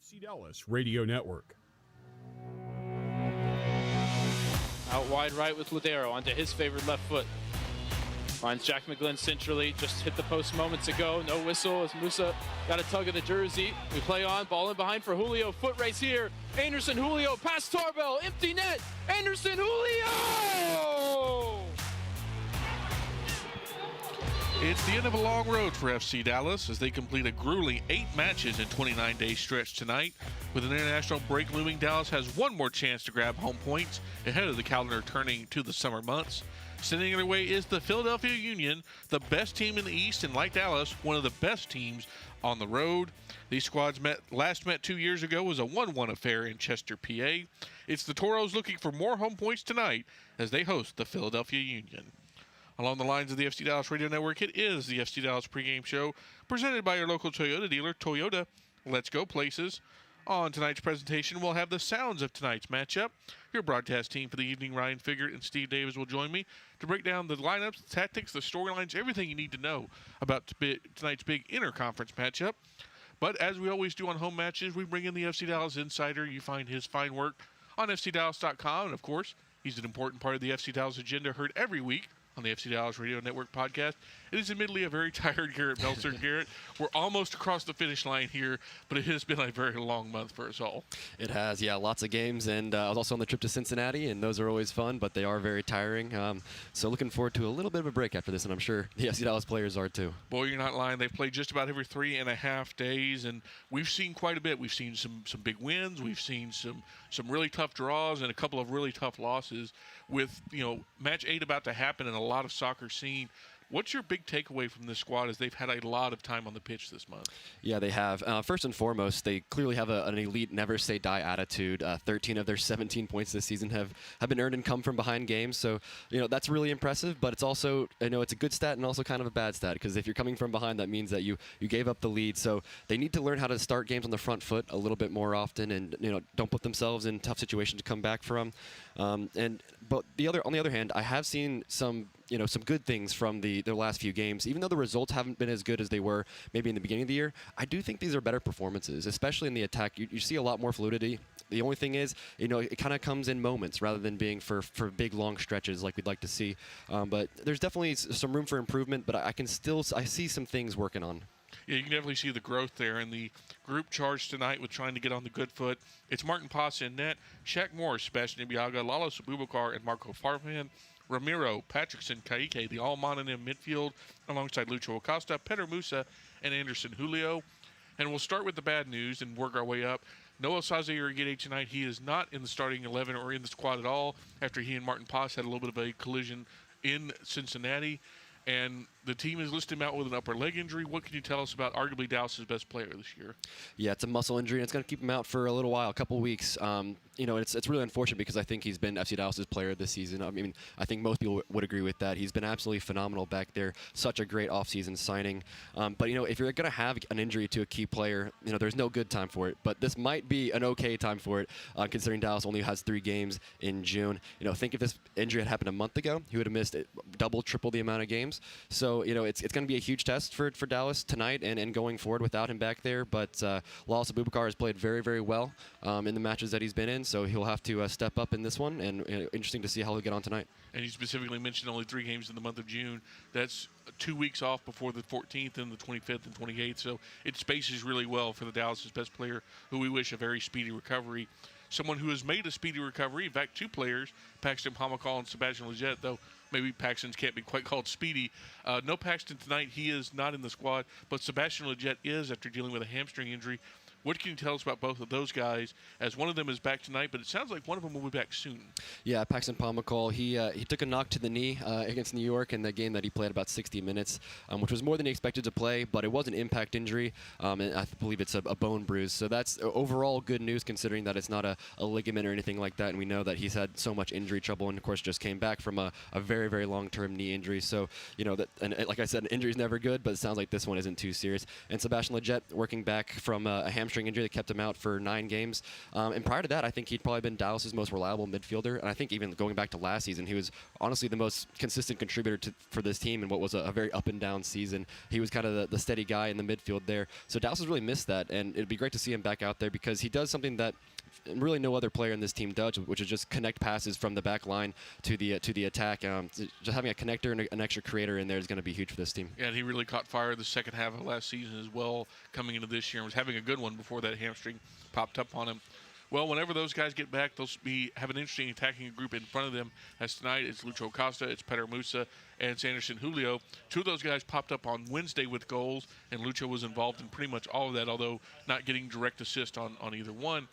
FC Dallas Radio Network. Out wide right with Ladero onto his favored left foot. Finds Jack McGlynn centrally, just hit the post moments ago. No whistle as Musa got a tug of the jersey. We play on, ball in behind for Julio. Foot race here. Anderson, Julio, past Tarbell, empty net. Anderson, Julio! It's the end of a long road for FC Dallas as they complete a grueling 8 matches in 29-day stretch tonight. With an international break looming, Dallas has one more chance to grab home points ahead of the calendar turning to the summer months. Standing in their way is the Philadelphia Union, the best team in the East, and like Dallas, one of the best teams on the road. These squads last met 2 years ago was a 1-1 affair in Chester, PA. It's the Toros looking for more home points tonight as they host the Philadelphia Union. Along the lines of the FC Dallas Radio Network, it is the FC Dallas pregame show presented by your local Toyota dealer, Toyota. Let's go places. On tonight's presentation, we'll have the sounds of tonight's matchup. Your broadcast team for the evening, Ryan Figert and Steve Davis, will join me to break down the lineups, the tactics, the storylines, everything you need to know about tonight's big interconference matchup. But as we always do on home matches, we bring in the FC Dallas insider. You find his fine work on FCDallas.com. And, of course, he's an important part of the FC Dallas agenda heard every week on the FC Dallas Radio Network podcast. It is admittedly a very tired Garrett Meltzer. Garrett, we're almost across the finish line here, but it has been a very long month for us all. It has, yeah, lots of games, and I was also on the trip to Cincinnati, and those are always fun, but they are very tiring. So looking forward to a little bit of a break after this, and I'm sure the FC Dallas players are too. Boy, you're not lying. They've played just about every 3.5 days, and we've seen quite a bit. We've seen some big wins. We've seen some really tough draws and a couple of really tough losses. With, match 8 about to happen and a lot of soccer scene, what's your big takeaway from this squad as they've had a lot of time on the pitch this month? Yeah, they have. First and foremost, they clearly have an elite never-say-die attitude. 13 of their 17 points this season have been earned and come from behind games. So, that's really impressive, but it's also, it's a good stat and also kind of a bad stat because if you're coming from behind, that means that you gave up the lead. So they need to learn how to start games on the front foot a little bit more often and, don't put themselves in tough situations to come back from. But on the other hand, I have seen some good things from their last few games. Even though the results haven't been as good as they were maybe in the beginning of the year, I do think these are better performances, especially in the attack. You see a lot more fluidity. The only thing is, it kind of comes in moments rather than being for big, long stretches like we'd like to see. But there's definitely some room for improvement, but I see some things working on. Yeah, you can definitely see the growth there in the group charge tonight with trying to get on the good foot. It's Martin Pasa in net, Shaq Morris, Sebastian Ibiaga, Lalo Abubakar, and Marco Farfan. Ramiro, Patrickson, Kaike, the all-Monin in midfield, alongside Lucho Acosta, Pedro Musa, and Anderson Julio. And we'll start with the bad news and work our way up. Noah Saze-Urigide tonight, he is not in the starting 11 or in the squad at all after he and Martin Paz had a little bit of a collision in Cincinnati. And the team has listed him out with an upper leg injury. What can you tell us about arguably Dallas's best player this year? Yeah, it's a muscle injury, and it's going to keep him out for a little while, a couple weeks. It's really unfortunate because I think he's been FC Dallas's player this season. I mean, I think most people would agree with that. He's been absolutely phenomenal back there. Such a great offseason signing. But, if you're going to have an injury to a key player, there's no good time for it. But this might be an okay time for it, considering Dallas only has 3 games in June. Think if this injury had happened a month ago, he would have missed double, triple the amount of games. So, it's going to be a huge test for Dallas tonight and going forward without him back there. But Lalo Abubakar has played very, very well in the matches that he's been in. So he'll have to step up in this one, and interesting to see how he'll get on tonight. And you specifically mentioned only 3 games in the month of June. That's 2 weeks off before the 14th and the 25th and 28th. So it spaces really well for the Dallas's best player, who we wish a very speedy recovery. Someone who has made a speedy recovery, in fact, 2 players, Paxton Pomacall and Sebastian Lletget, though maybe Paxton's can't be quite called speedy. No Paxton tonight. He is not in the squad, but Sebastian Lletget is after dealing with a hamstring injury. What can you tell us about both of those guys, as one of them is back tonight, but it sounds like one of them will be back soon? Yeah, Paxton Pomacall, he took a knock to the knee against New York in the game that he played about 60 minutes, which was more than he expected to play, but it was an impact injury, and I believe it's a bone bruise. So that's overall good news, considering that it's not a ligament or anything like that, and we know that he's had so much injury trouble and, of course, just came back from a very, very long-term knee injury. So, like I said, an injury is never good, but it sounds like this one isn't too serious. And Sebastian Lletget working back from a hamstring hamstring injury that kept him out for 9 games. And prior to that, I think he'd probably been Dallas's most reliable midfielder. And I think even going back to last season, he was honestly the most consistent contributor for this team in what was a very up and down season. He was kind of the steady guy in the midfield there. So Dallas has really missed that, and it'd be great to see him back out there because he does something that really no other player in this team does, which is just connect passes from the back line to the attack. Just having a connector and an extra creator in there is going to be huge for this team. Yeah, and he really caught fire the second half of last season as well, coming into this year, and was having a good one before that hamstring popped up on him. Well, whenever those guys get back, they'll have an interesting attacking group in front of them. As tonight, it's Lucho Acosta, it's Petar Musa, and it's Anderson Julio. 2 of those guys popped up on Wednesday with goals, and Lucho was involved in pretty much all of that, although not getting direct assist on either one.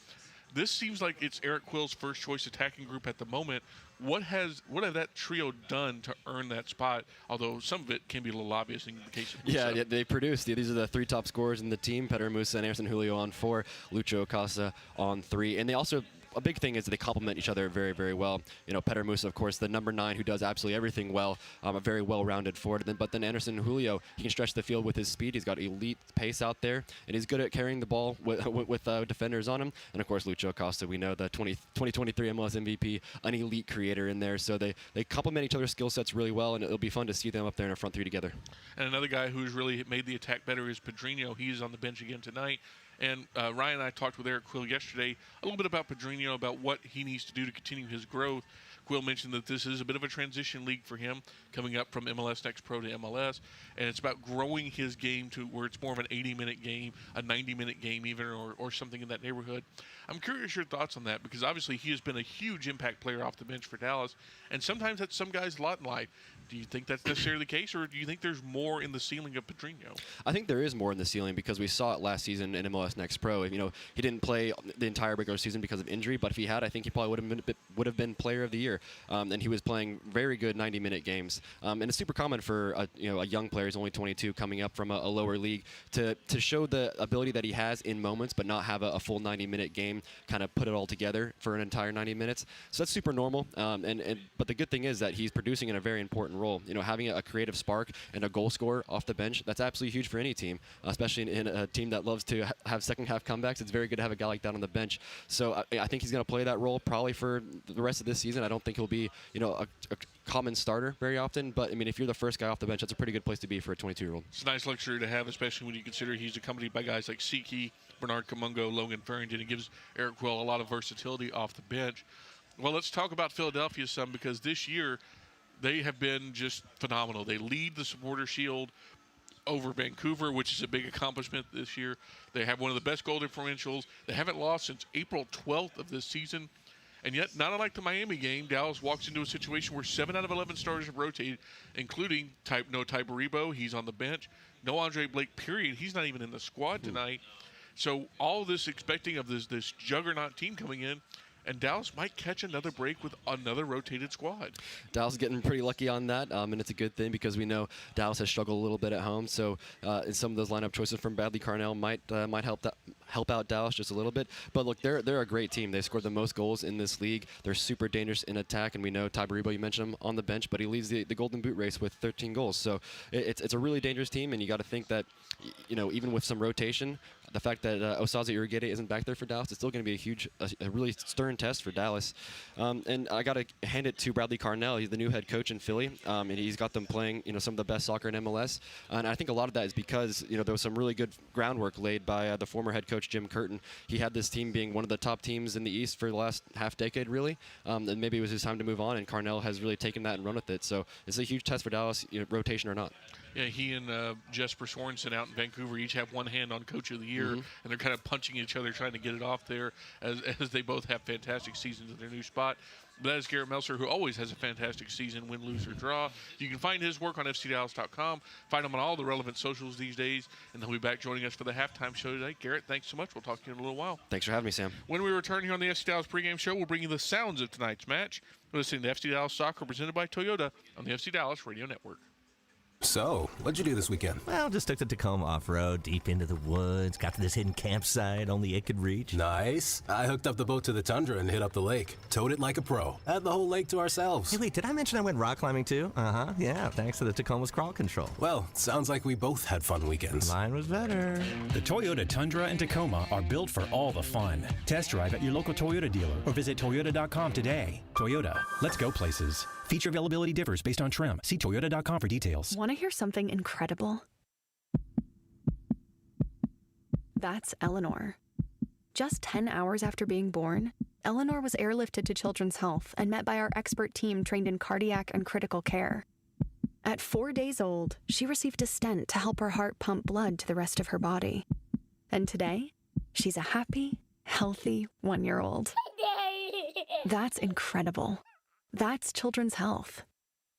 This seems like it's Eric Quill's first choice attacking group at the moment. What have that trio done to earn that spot? Although some of it can be a little obvious in the case of Musa. Yeah, they produced. These are the 3 top scorers in the team: Petar Musa and Anderson Julio on 4, Lucho Acosta on 3, and they also. A big thing is that they complement each other very, very well. You know, Petar Musa, of course, the number 9 who does absolutely everything well, a very well-rounded forward. But then Anderson Julio, he can stretch the field with his speed. He's got elite pace out there, and he's good at carrying the ball with defenders on him. And, of course, Lucho Acosta, we know the 2023 MLS MVP, an elite creator in there. So they complement each other's skill sets really well, and it'll be fun to see them up there in a front 3 together. And another guy who's really made the attack better is Pedrinho. He's on the bench again tonight. And Ryan and I talked with Eric Quill yesterday a little bit about Pedrinho, about what he needs to do to continue his growth. Quill mentioned that this is a bit of a transition league for him, coming up from MLS Next Pro to MLS, and it's about growing his game to where it's more of an 80-minute game, a 90-minute game even, or something in that neighborhood. I'm curious your thoughts on that, because obviously he has been a huge impact player off the bench for Dallas, and sometimes that's some guys' lot in life. Do you think that's necessarily the case, or do you think there's more in the ceiling of Pedrinho? I think there is more in the ceiling because we saw it last season in MLS Next Pro. You know, he didn't play the entire regular season because of injury, but if he had, I think he probably would have been Player of the Year. And he was playing very good 90-minute games. And it's super common for a young player who's only 22 coming up from a lower league to show the ability that he has in moments, but not have a full 90-minute game, kind of put it all together for an entire 90 minutes. So that's super normal. But the good thing is that he's producing in a very important role. You know, having a creative spark and a goal scorer off the bench, that's absolutely huge for any team, especially in a team that loves to have second-half comebacks. It's very good to have a guy like that on the bench. So I think he's going to play that role probably for the rest of this season. I don't think he'll be, a common starter very often, but I mean, if you're the first guy off the bench, that's a pretty good place to be for a 22-year-old. It's a nice luxury to have, especially when you consider he's accompanied by guys like Siki, Bernard Kamungo, Logan Farrington. It gives Eric Quill a lot of versatility off the bench. Well, let's talk about Philadelphia some, because this year they have been just phenomenal. They lead the Supporter Shield over Vancouver, which is a big accomplishment this year. They have one of the best goal differentials. They haven't lost since April 12th of this season. And yet, not unlike the Miami game, Dallas walks into a situation where 7 out of 11 starters have rotated, including no Ty Baribo. He's on the bench. No Andre Blake, period. He's not even in the squad tonight. So all this expecting of this juggernaut team coming in, and Dallas might catch another break with another rotated squad. Dallas is getting pretty lucky on that, and it's a good thing because we know Dallas has struggled a little bit at home. So in some of those lineup choices from Bradley Carnell might help out Dallas just a little bit. But look, they're a great team. They scored the most goals in this league. They're super dangerous in attack, and we know Ty Baribo, you mentioned him on the bench, but he leads the Golden Boot race with 13 goals. So it's a really dangerous team, and you got to think that, even with some rotation, the fact that Osaze Urugede isn't back there for Dallas, it's still going to be a really stern test for Dallas. And I got to hand it to Bradley Carnell. He's the new head coach in Philly, and he's got them playing, some of the best soccer in MLS. And I think a lot of that is because, there was some really good groundwork laid by the former head coach Jim Curtin. He had this team being one of the top teams in the East for the last half decade, really. And maybe it was his time to move on, and Carnell has really taken that and run with it. So it's a huge test for Dallas, rotation or not. Yeah, he and Jesper Sorensen out in Vancouver each have one hand on Coach of the Year, and they're kind of punching each other, trying to get it off there as they both have fantastic seasons in their new spot. But that is Garrett Meltzer, who always has a fantastic season, win, lose, or draw. You can find his work on FCDallas.com. Find him on all the relevant socials these days, and he'll be back joining us for the halftime show today. Garrett, thanks so much. We'll talk to you in a little while. Thanks for having me, Sam. When we return here on the FC Dallas pregame show, we'll bring you the sounds of tonight's match. We're listening to FC Dallas Soccer presented by Toyota on the FC Dallas Radio Network. So, what'd you do this weekend? Well, just took the Tacoma off-road, deep into the woods, got to this hidden campsite only it could reach. Nice. I hooked up the boat to the Tundra and hit up the lake. Towed it like a pro. Had the whole lake to ourselves. Hey, wait, did I mention I went rock climbing too? Uh-huh, yeah, thanks to the Tacoma's crawl control. Well, sounds like we both had fun weekends. Mine was better. The Toyota Tundra and Tacoma are built for all the fun. Test drive at your local Toyota dealer or visit Toyota.com today. Toyota, let's go places. Feature availability differs based on trim. See Toyota.com for details. Want to hear something incredible? That's Eleanor. Just 10 hours after being born, Eleanor was airlifted to Children's Health and met by our expert team trained in cardiac and critical care. At 4 days old, she received a stent to help her heart pump blood to the rest of her body. And today, she's a happy, healthy 1-year-old. That's incredible. That's Children's Health.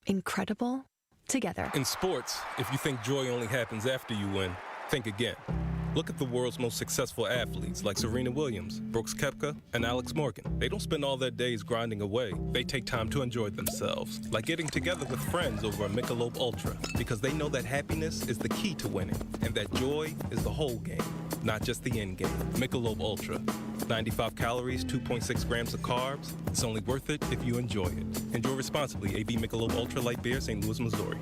Incredible together. In sports, if you think joy only happens after you win, think again. Look at the world's most successful athletes like Serena Williams, Brooks Koepka, and Alex Morgan. They don't spend all their days grinding away. They take time to enjoy themselves, like getting together with friends over a Michelob Ultra, because they know that happiness is the key to winning, and that joy is the whole game, not just the end game. Michelob Ultra. 95 calories, 2.6 grams of carbs. It's only worth it if you enjoy it. Enjoy responsibly. AB Michelob Ultra Light Beer, St. Louis, Missouri.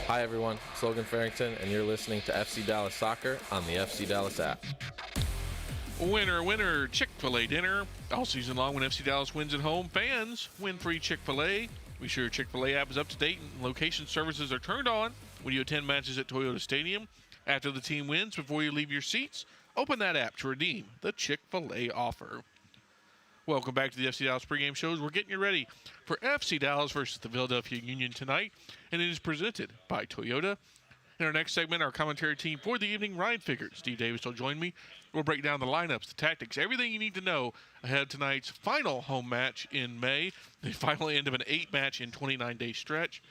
Hi everyone, it's Logan Farrington, and you're listening to FC Dallas Soccer on the FC Dallas app. Winner, winner, Chick-fil-A dinner. All season long when FC Dallas wins at home, fans win free Chick-fil-A. Be sure your Chick-fil-A app is up to date and location services are turned on when you attend matches at Toyota Stadium. After the team wins, before you leave your seats, open that app to redeem the Chick-fil-A offer. Welcome back to the FC Dallas pregame shows. We're getting you ready for FC Dallas versus the Philadelphia Union tonight, and it is presented by Toyota. In our next segment, our commentary team for the evening, Ryan Figert and Steve Davis will join me. We'll break down the lineups, the tactics, everything you need to know ahead of tonight's final home match in May, the final end of an 8-match in 29-day stretch.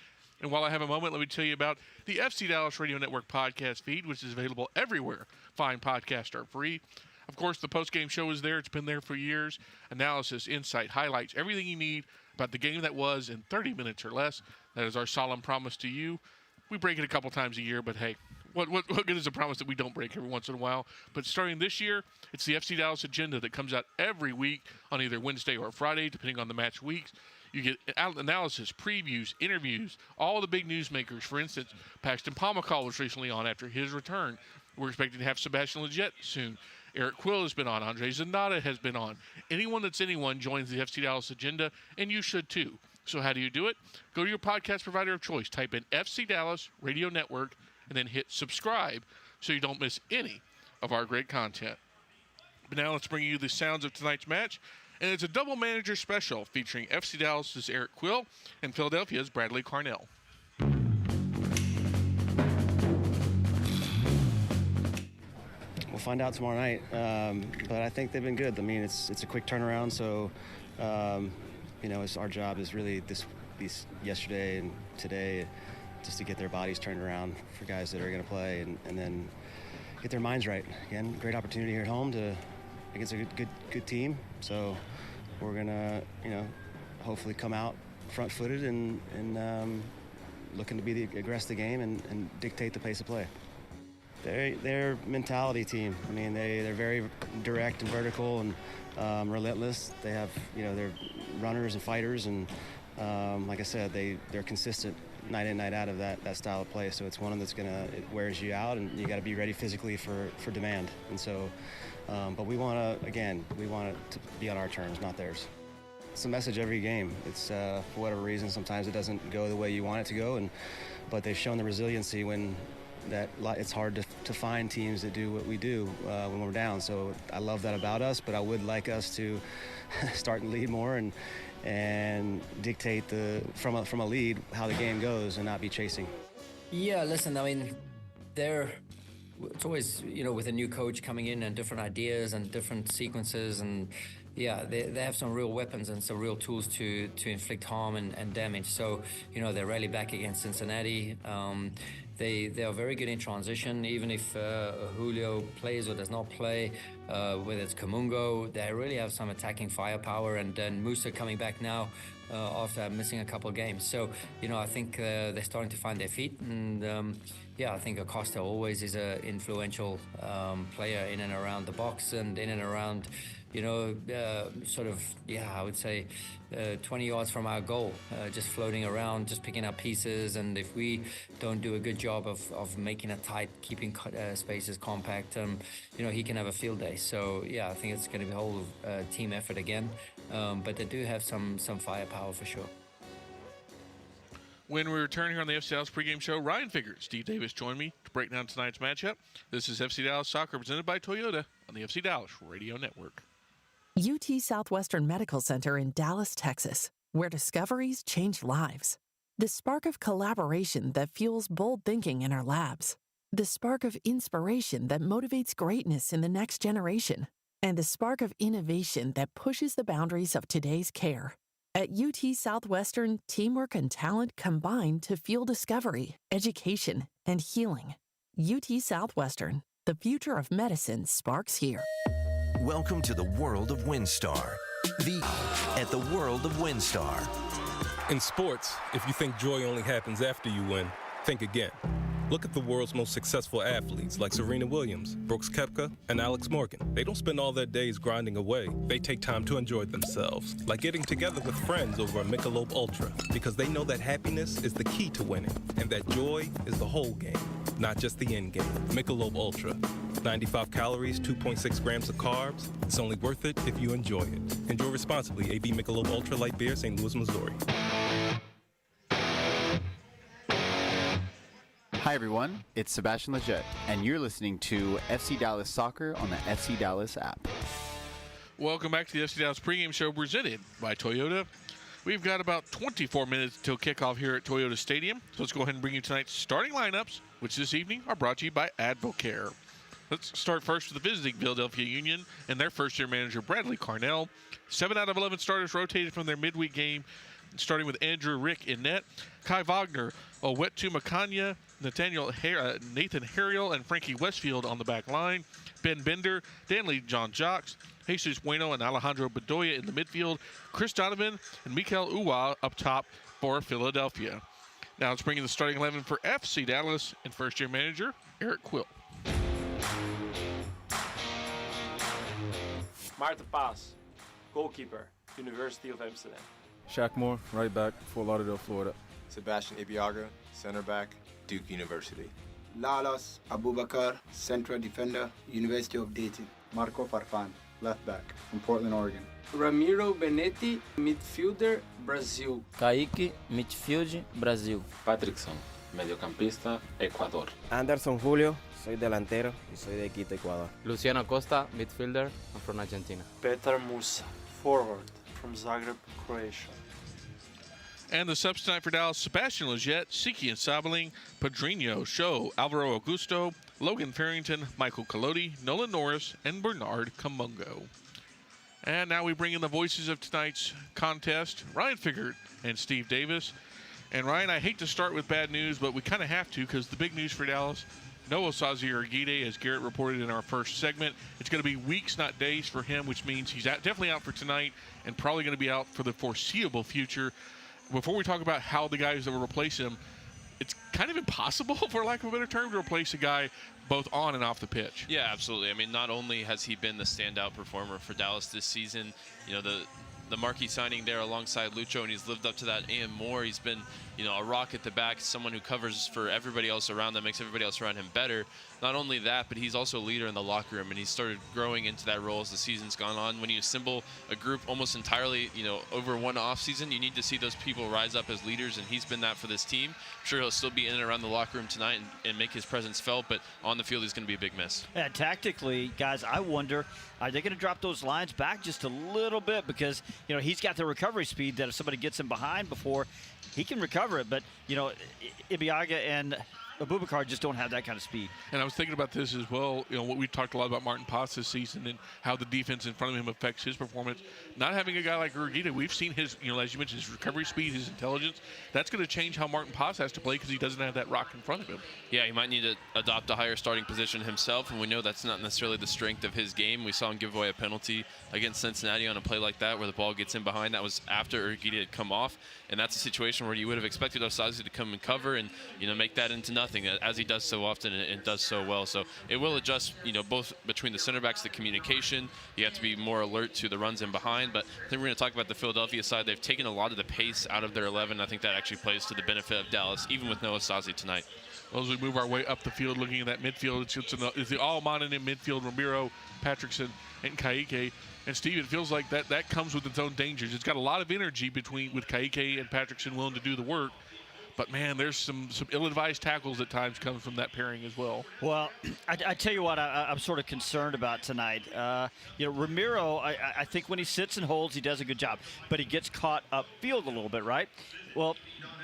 And while I have a moment, let me tell you about the FC Dallas Radio Network podcast feed, which is available everywhere fine podcasts are free. Of course, the post-game show is there. It's been there for years. Analysis, insight, highlights, everything you need about the game that was in 30 minutes or less. That is our solemn promise to you. We break it a couple times a year, but hey, what good is a promise that we don't break every once in a while? But starting this year, it's the FC Dallas Agenda that comes out every week on either Wednesday or Friday, depending on the match weeks. You get analysis, previews, interviews, all the big newsmakers. For instance, Paxton Pomacall was recently on after his return. We're expecting to have Sebastian Lletget soon. Eric Quill has been on. Andre Zanata has been on. Anyone that's anyone joins the FC Dallas Agenda, and you should too. So how do you do it? Go to your podcast provider of choice. Type in FC Dallas Radio Network, and then hit subscribe so you don't miss any of our great content. But now let's bring you the sounds of tonight's match. And it's a double manager special featuring FC Dallas' Eric Quill and Philadelphia's Bradley Carnell. We'll find out tomorrow night, but I think they've been good. I mean, it's a quick turnaround, so it's our job is really these yesterday and today, just to get their bodies turned around for guys that are going to play, and then get their minds right. Again, great opportunity here at home against a good team. So we're gonna hopefully come out front-footed and looking to be the aggressive the game and dictate the pace of play. They're a mentality team. I mean, they're very direct and vertical and relentless. They have, they're runners and fighters, and like I said, they're consistent night in, night out of that style of play. So it's one that's it wears you out, and you got to be ready physically for demand. And so, but we want it to be on our terms, not theirs. It's a message every game. It's for whatever reason, sometimes it doesn't go the way you want it to go, but they've shown the resiliency that it's hard to find teams that do what we do when we're down. So I love that about us, but I would like us to start and lead more and dictate from a lead how the game goes and not be chasing. Yeah, listen, I mean, it's always, with a new coach coming in and different ideas and different sequences, and yeah, they have some real weapons and some real tools to inflict harm and damage. So, they rally back against Cincinnati. They are very good in transition, even if Julio plays or does not play, whether it's Kamungo, they really have some attacking firepower, and then Musa coming back now after missing a couple of games. So, I think they're starting to find their feet, and I think Acosta always is an influential player in and around the box and in and around, I would say 20 yards from our goal, just floating around, just picking up pieces. And if we don't do a good job of making it tight, keeping spaces compact, he can have a field day. So, I think it's going to be a whole team effort again. But they do have some firepower for sure. When we return here on the FC Dallas pregame show, Ryan Figert, Steve Davis join me to break down tonight's matchup. This is FC Dallas Soccer presented by Toyota on the FC Dallas Radio Network. UT Southwestern Medical Center in Dallas, Texas, where discoveries change lives. The spark of collaboration that fuels bold thinking in our labs. The spark of inspiration that motivates greatness in the next generation. And the spark of innovation that pushes the boundaries of today's care. At UT Southwestern, teamwork and talent combine to fuel discovery, education, and healing. UT Southwestern, the future of medicine sparks here. Welcome to the world of WinStar. At the world of WinStar. In sports, if you think joy only happens after you win, think again. Look at the world's most successful athletes like Serena Williams, Brooks Koepka, and Alex Morgan. They don't spend all their days grinding away. They take time to enjoy themselves, like getting together with friends over a Michelob Ultra, because they know that happiness is the key to winning, and that joy is the whole game, not just the end game. Michelob Ultra. 95 calories, 2.6 grams of carbs. It's only worth it if you enjoy it. Enjoy responsibly. AB Michelob Ultra Light Beer, St. Louis, Missouri. Hi everyone, it's Sebastian Leggett, and you're listening to FC Dallas Soccer on the FC Dallas app. Welcome back to the FC Dallas pregame show presented by Toyota. We've got about 24 minutes till kickoff here at Toyota Stadium, so let's go ahead and bring you tonight's starting lineups, which this evening are brought to you by Advocare. Let's start first with the visiting Philadelphia Union and their first-year manager, Bradley Carnell. 7 out of 11 starters rotated from their midweek game, starting with Andrew Rick in net, Kai Wagner, Owetu Makanya, Nathan Harriel, and Frankie Westfield on the back line, Ben Bender, Danley John Jocks, Jesus Bueno, and Alejandro Bedoya in the midfield, Chris Donovan, and Mikel Uwa up top for Philadelphia. Now let's bring in the starting 11 for FC Dallas and first-year manager, Eric Quill. Marta Paz, goalkeeper, University of Amsterdam. Shaq Moore, right back, Fort Lauderdale, Florida. Sebastian Ibiaga, center back, Duke University. Lalas Abubakar, central defender, University of Dayton. Marco Farfan, left back, from Portland, Oregon. Ramiro Benetti, midfielder, Brazil. Kaique, midfield, Brasil. Patrickson, mediocampista, Ecuador. Anderson Julio, soy delantero y soy de Quito, Ecuador. Luciano Costa, midfielder, I'm from Argentina. Petar Musa, forward, from Zagreb, Croatia. And the subs tonight for Dallas, Sebastian Leggett, Siki and Sabeling, Padrino, Show, Alvaro Augusto, Logan Farrington, Michael Colodi, Nolan Norris, and Bernard Kamungo. And now we bring in the voices of tonight's contest, Ryan Figert and Steve Davis. And Ryan, I hate to start with bad news, but we kind of have to because the big news for Dallas, Noah Sazi-Urguide, as Garrett reported in our first segment, it's going to be weeks, not days for him, which means he's definitely out for tonight and probably going to be out for the foreseeable future. Before we talk about how the guys that will replace him, it's kind of impossible, for lack of a better term, to replace a guy both on and off the pitch. Yeah, absolutely. I mean, not only has he been the standout performer for Dallas this season, you know, the marquee signing there alongside Lucho, and he's lived up to that and more. He's been, you know, a rock at the back, someone who covers for everybody else around them, makes everybody else around him better. Not only that, but he's also a leader in the locker room, and he's started growing into that role as the season's gone on. When you assemble a group almost entirely, you know, over one off season, you need to see those people rise up as leaders, and he's been that for this team. I'm sure he'll still be in and around the locker room tonight and make his presence felt, but on the field he's going to be a big miss. Yeah, tactically, guys, I wonder, are they going to drop those lines back just a little bit? Because, you know, he's got the recovery speed that if somebody gets him behind before, he can recover it. But, you know, Ibiaga and Abubakar just don't have that kind of speed. And I was thinking about this as well. You know, what we talked a lot about Martin Paz this season and how the defense in front of him affects his performance. Not having a guy like Urguita, we've seen his, you know, as you mentioned, his recovery speed, his intelligence. That's going to change how Martin Paz has to play because he doesn't have that rock in front of him. Yeah, he might need to adopt a higher starting position himself, and we know that's not necessarily the strength of his game. We saw him give away a penalty against Cincinnati on a play like that where the ball gets in behind. That was after Urguita had come off, and that's a situation where you would have expected Osazi to come and cover and, you know, make that into nothing, as he does so often and does so well. So it will adjust, you know, both between the center backs, the communication. You have to be more alert to the runs in behind. But I think we're going to talk about the Philadelphia side. They've taken a lot of the pace out of their 11. I think that actually plays to the benefit of Dallas, even with no Osazi tonight. Well, as we move our way up the field, looking at that midfield, it's the all-modern midfield, Ramiro, Patrickson, and Ka'ike. And Steve, it feels like that comes with its own dangers. It's got a lot of energy with Ka'ike and Patrickson willing to do the work. But, man, there's some ill-advised tackles at times come from that pairing as well. Well, I tell you what I'm sort of concerned about tonight. You know, Ramiro, I think when he sits and holds, he does a good job. But he gets caught upfield a little bit, right? Well,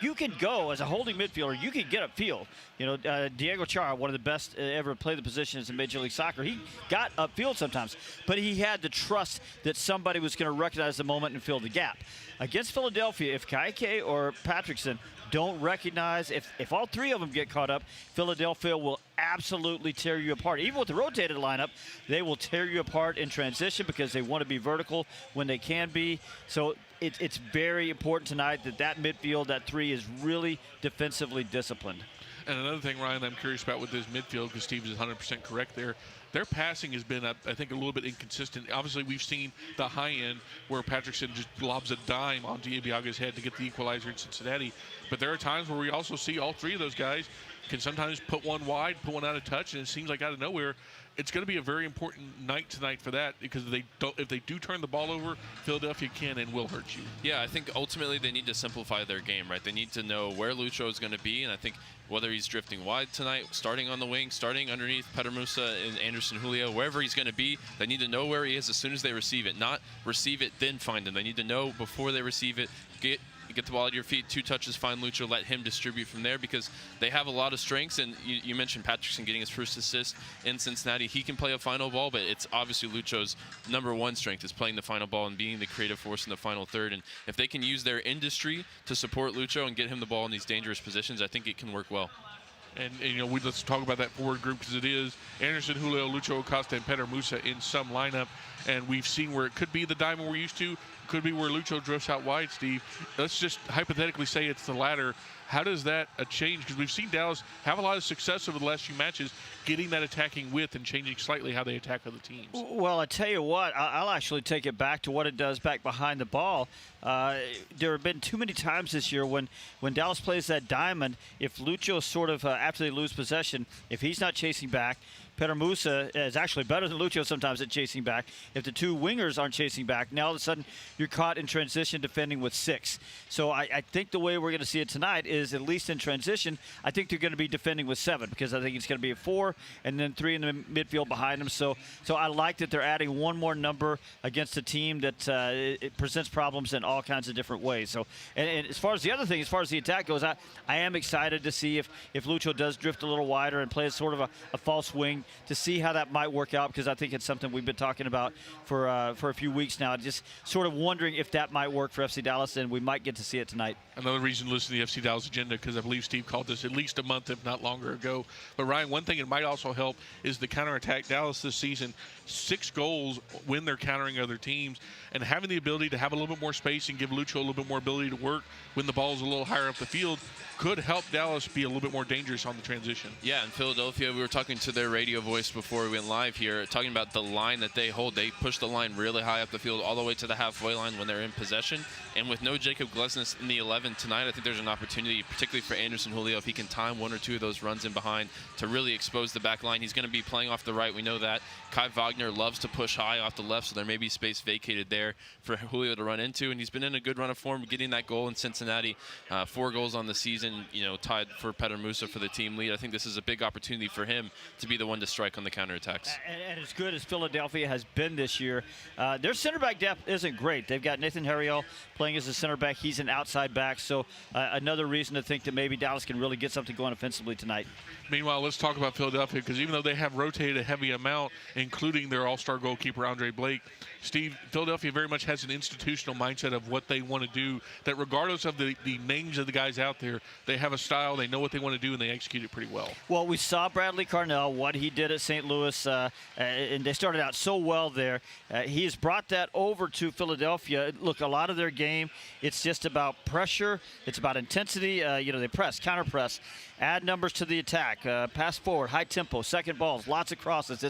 you can go as a holding midfielder. You can get upfield. You know, Diego Chara, one of the best ever played the positions in Major League Soccer, he got upfield sometimes. But he had to trust that somebody was going to recognize the moment and fill the gap. Against Philadelphia, if Ka'ike or Patrickson don't recognize, if all three of them get caught up, Philadelphia will absolutely tear you apart. Even with the rotated lineup, they will tear you apart in transition because they want to be vertical when they can be. So it's very important tonight that midfield, that three, is really defensively disciplined. And another thing, Ryan, I'm curious about with this midfield, because Steve is 100% correct there, their passing has been, I think, a little bit inconsistent. Obviously, we've seen the high end where Patrickson just lobs a dime onto Ibiaga's head to get the equalizer in Cincinnati. But there are times where we also see all three of those guys can sometimes put one wide, put one out of touch, and it seems like out of nowhere, it's going to be a very important night tonight for that, because if they do turn the ball over, Philadelphia can and will hurt you. Yeah, I think ultimately they need to simplify their game, right? They need to know where Lucho is going to be, and I think whether he's drifting wide tonight, starting on the wing, starting underneath Petar Musa and Anderson Julio, wherever he's going to be, they need to know where he is as soon as they receive it, not receive it, then find him. They need to know before they receive it, get the ball at your feet, 2 touches, find Lucho, let him distribute from there, because they have a lot of strengths. And you mentioned Patrickson getting his first assist in Cincinnati. He can play a final ball, but it's obviously Lucho's #1 strength is playing the final ball and being the creative force in the final third. And if they can use their industry to support Lucho and get him the ball in these dangerous positions, I think it can work well. And you know, let's talk about that forward group, because it is Anderson, Julio, Lucho Acosta, and Petar Musa in some lineup. And we've seen where it could be the diamond we're used to, could be where Lucho drifts out wide, Steve. Let's just hypothetically say it's the latter. How does that change? Because we've seen Dallas have a lot of success over the last few matches getting that attacking width and changing slightly how they attack other teams. Well, I tell you what, I'll actually take it back to what it does back behind the ball. There have been too many times this year when Dallas plays that diamond, if Lucho sort of, after they lose possession, if he's not chasing back, Petar Musa is actually better than Lucho sometimes at chasing back. If the two wingers aren't chasing back, now all of a sudden you're caught in transition defending with 6. So I think the way we're going to see it tonight is, at least in transition, I think they're going to be defending with 7, because I think it's going to be a 4 and then 3 in the midfield behind them. So I like that they're adding one more number against a team that it presents problems in all kinds of different ways. So and as far as the other thing, as far as the attack goes, I am excited to see if Lucho does drift a little wider and plays sort of a false wing, to see how that might work out, because I think it's something we've been talking about for a few weeks now. Just sort of wondering if that might work for FC Dallas, and we might get to see it tonight. Another reason to listen to the FC Dallas agenda, because I believe Steve called this at least a month, if not longer ago. But Ryan, one thing it might also help is the counterattack. Dallas this season, 6 goals when they're countering other teams, and having the ability to have a little bit more space and give Lucho a little bit more ability to work when the ball is a little higher up the field could help Dallas be a little bit more dangerous on the transition. Yeah, in Philadelphia, we were talking to their radio voice before we went live here, talking about the line that they hold. They push the line really high up the field, all the way to the halfway line when they're in possession. And with no Jacob Glesnes in the 11 tonight, I think there's an opportunity, particularly for Anderson Julio, if he can time 1 or 2 of those runs in behind, to really expose the back line. He's going to be playing off the right. We know that. Kai Wagner loves to push high off the left, so there may be space vacated there for Julio to run into. And he's been in a good run of form, getting that goal in Cincinnati. 4 goals on the season, tied for Petar Musa for the team lead. I think this is a big opportunity for him to be the one to strike on the counterattacks. And as good as Philadelphia has been this year, their center back depth isn't great. They've got Nathan Harriel playing playing as a center back. He's an outside back, so another reason to think that maybe Dallas can really get something going offensively tonight. Meanwhile, let's talk about Philadelphia, because even though they have rotated a heavy amount, including their all-star goalkeeper Andre Blake, Steve, Philadelphia very much has an institutional mindset of what they want to do, that regardless of the names of the guys out there, they have a style, they know what they want to do, and they execute it pretty well. Well, we saw Bradley Carnell, what he did at St. Louis, and they started out so well there. He has brought that over to Philadelphia. Look, a lot of their game, it's just about pressure, it's about intensity. They press, counter-press, add numbers to the attack, pass forward, high tempo, second balls, lots of crosses.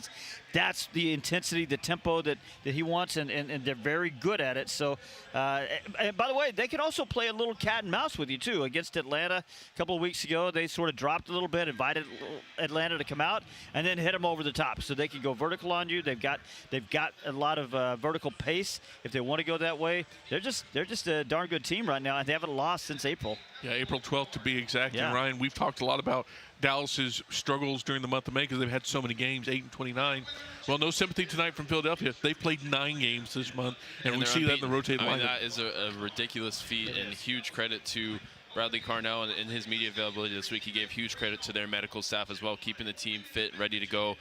That's the intensity, the tempo that he wants, and they're very good at it. So, and by the way, they can also play a little cat and mouse with you, too. Against Atlanta a couple of weeks ago, they sort of dropped a little bit, invited Atlanta to come out, and then hit them over the top. So they can go vertical on you. They've got a lot of vertical pace if they want to go that way. They're just a darn good team right now, and they haven't lost since April. Yeah, April 12th to be exact. Yeah. And Ryan, we've talked a lot about Dallas's struggles during the month of May because they've had so many games, 8-29. Well, no sympathy tonight from Philadelphia. They've played 9 games this month, and we see that in the rotated lineup. That is a ridiculous feat, and huge credit to Bradley Carnell and in his media availability this week. He gave huge credit to their medical staff as well, keeping the team fit, ready to go.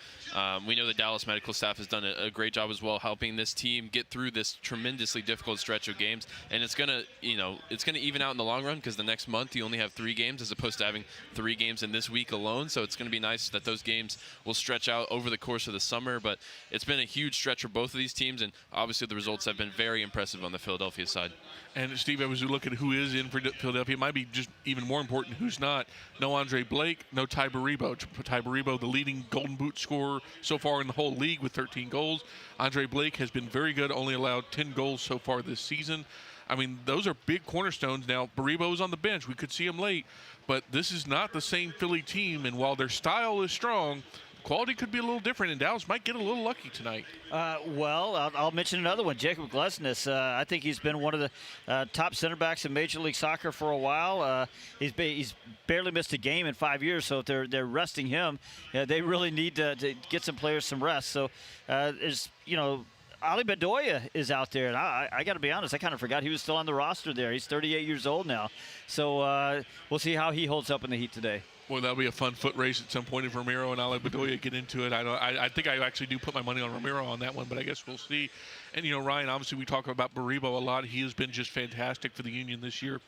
We know the Dallas medical staff has done a great job as well, helping this team get through this tremendously difficult stretch of games. And it's gonna even out in the long run, because the next month you only have 3 games as opposed to having 3 games in this week alone. So it's gonna be nice that those games will stretch out over the course of the summer. But it's been a huge stretch for both of these teams, and obviously the results have been very impressive on the Philadelphia side. And Steve, as we look at who is in for Philadelphia, it might be just even more important who's not. No Andre Blake, no Ty Baribo. Ty Baribo, the leading Golden Boot scorer so far in the whole league with 13 goals. Andre Blake has been very good, only allowed 10 goals so far this season. I mean, those are big cornerstones. Now, Baribo's on the bench. We could see him late, but this is not the same Philly team, and while their style is strong, quality could be a little different, and Dallas might get a little lucky tonight. I'll mention another one, Jacob Glesnes. I think he's been one of the top center backs in Major League Soccer for a while. He's barely missed a game in 5 years, so if they're resting him, they really need to get some players some rest. So Ali Bedoya is out there, and I got to be honest, I kind of forgot he was still on the roster there. He's 38 years old now. So we'll see how he holds up in the heat today. Well, that'll be a fun foot race at some point if Ramiro and Ali Bedoya get into it. I think I actually do put my money on Ramiro on that one, but I guess we'll see. And, Ryan, obviously we talk about Baribo a lot. He has been just fantastic for the Union this year.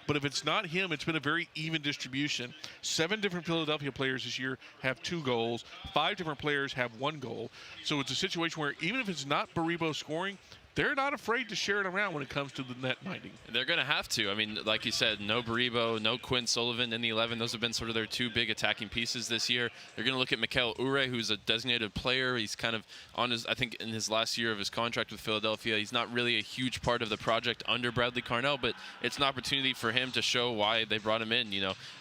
But if it's not him, it's been a very even distribution. 7 different Philadelphia players this year have 2 goals. 5 different players have 1 goal. So it's a situation where even if it's not Baribo scoring, they're not afraid to share it around when it comes to the net minding. They're going to have to. I mean, like you said, no Baribo, no Quinn Sullivan in the 11. Those have been sort of their 2 big attacking pieces this year. They're going to look at Mikel Ure, who's a designated player. He's kind of on I think in his last year of his contract with Philadelphia. He's not really a huge part of the project under Bradley Carnell, but it's an opportunity for him to show why they brought him in,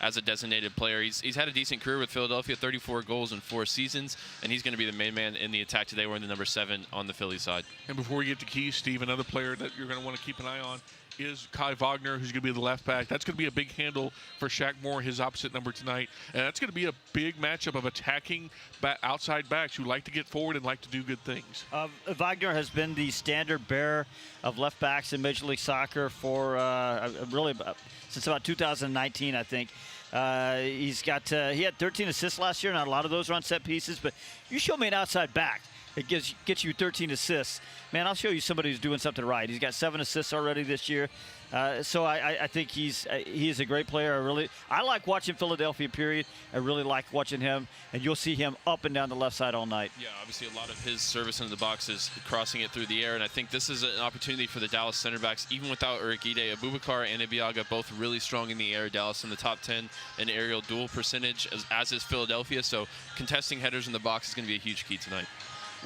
as a designated player. He's had a decent career with Philadelphia, 34 goals in 4 seasons, and he's going to be the main man in the attack today. We're in the number 7 on the Philly side. And before we get to keys, Steve, another player that you're going to want to keep an eye on is Kai Wagner, who's going to be the left back. That's going to be a big handle for Shaq Moore, his opposite number tonight. And that's going to be a big matchup of attacking outside backs who like to get forward and like to do good things. Wagner has been the standard bearer of left backs in Major League Soccer for since about 2019, I think. He had 13 assists last year. Not a lot of those are on set pieces, but you show me an outside back. It gets you 13 assists. Man, I'll show you somebody who's doing something right. He's got 7 assists already this year. So I think he is a great player. I like watching Philadelphia, period. I really like watching him, and you'll see him up and down the left side all night. Yeah, obviously a lot of his service into the box is crossing it through the air, and I think this is an opportunity for the Dallas center backs, even without Urquide. Abubakar and Ibiaga both really strong in the air. Dallas in the top 10 in aerial duel percentage, as is Philadelphia. So contesting headers in the box is going to be a huge key tonight.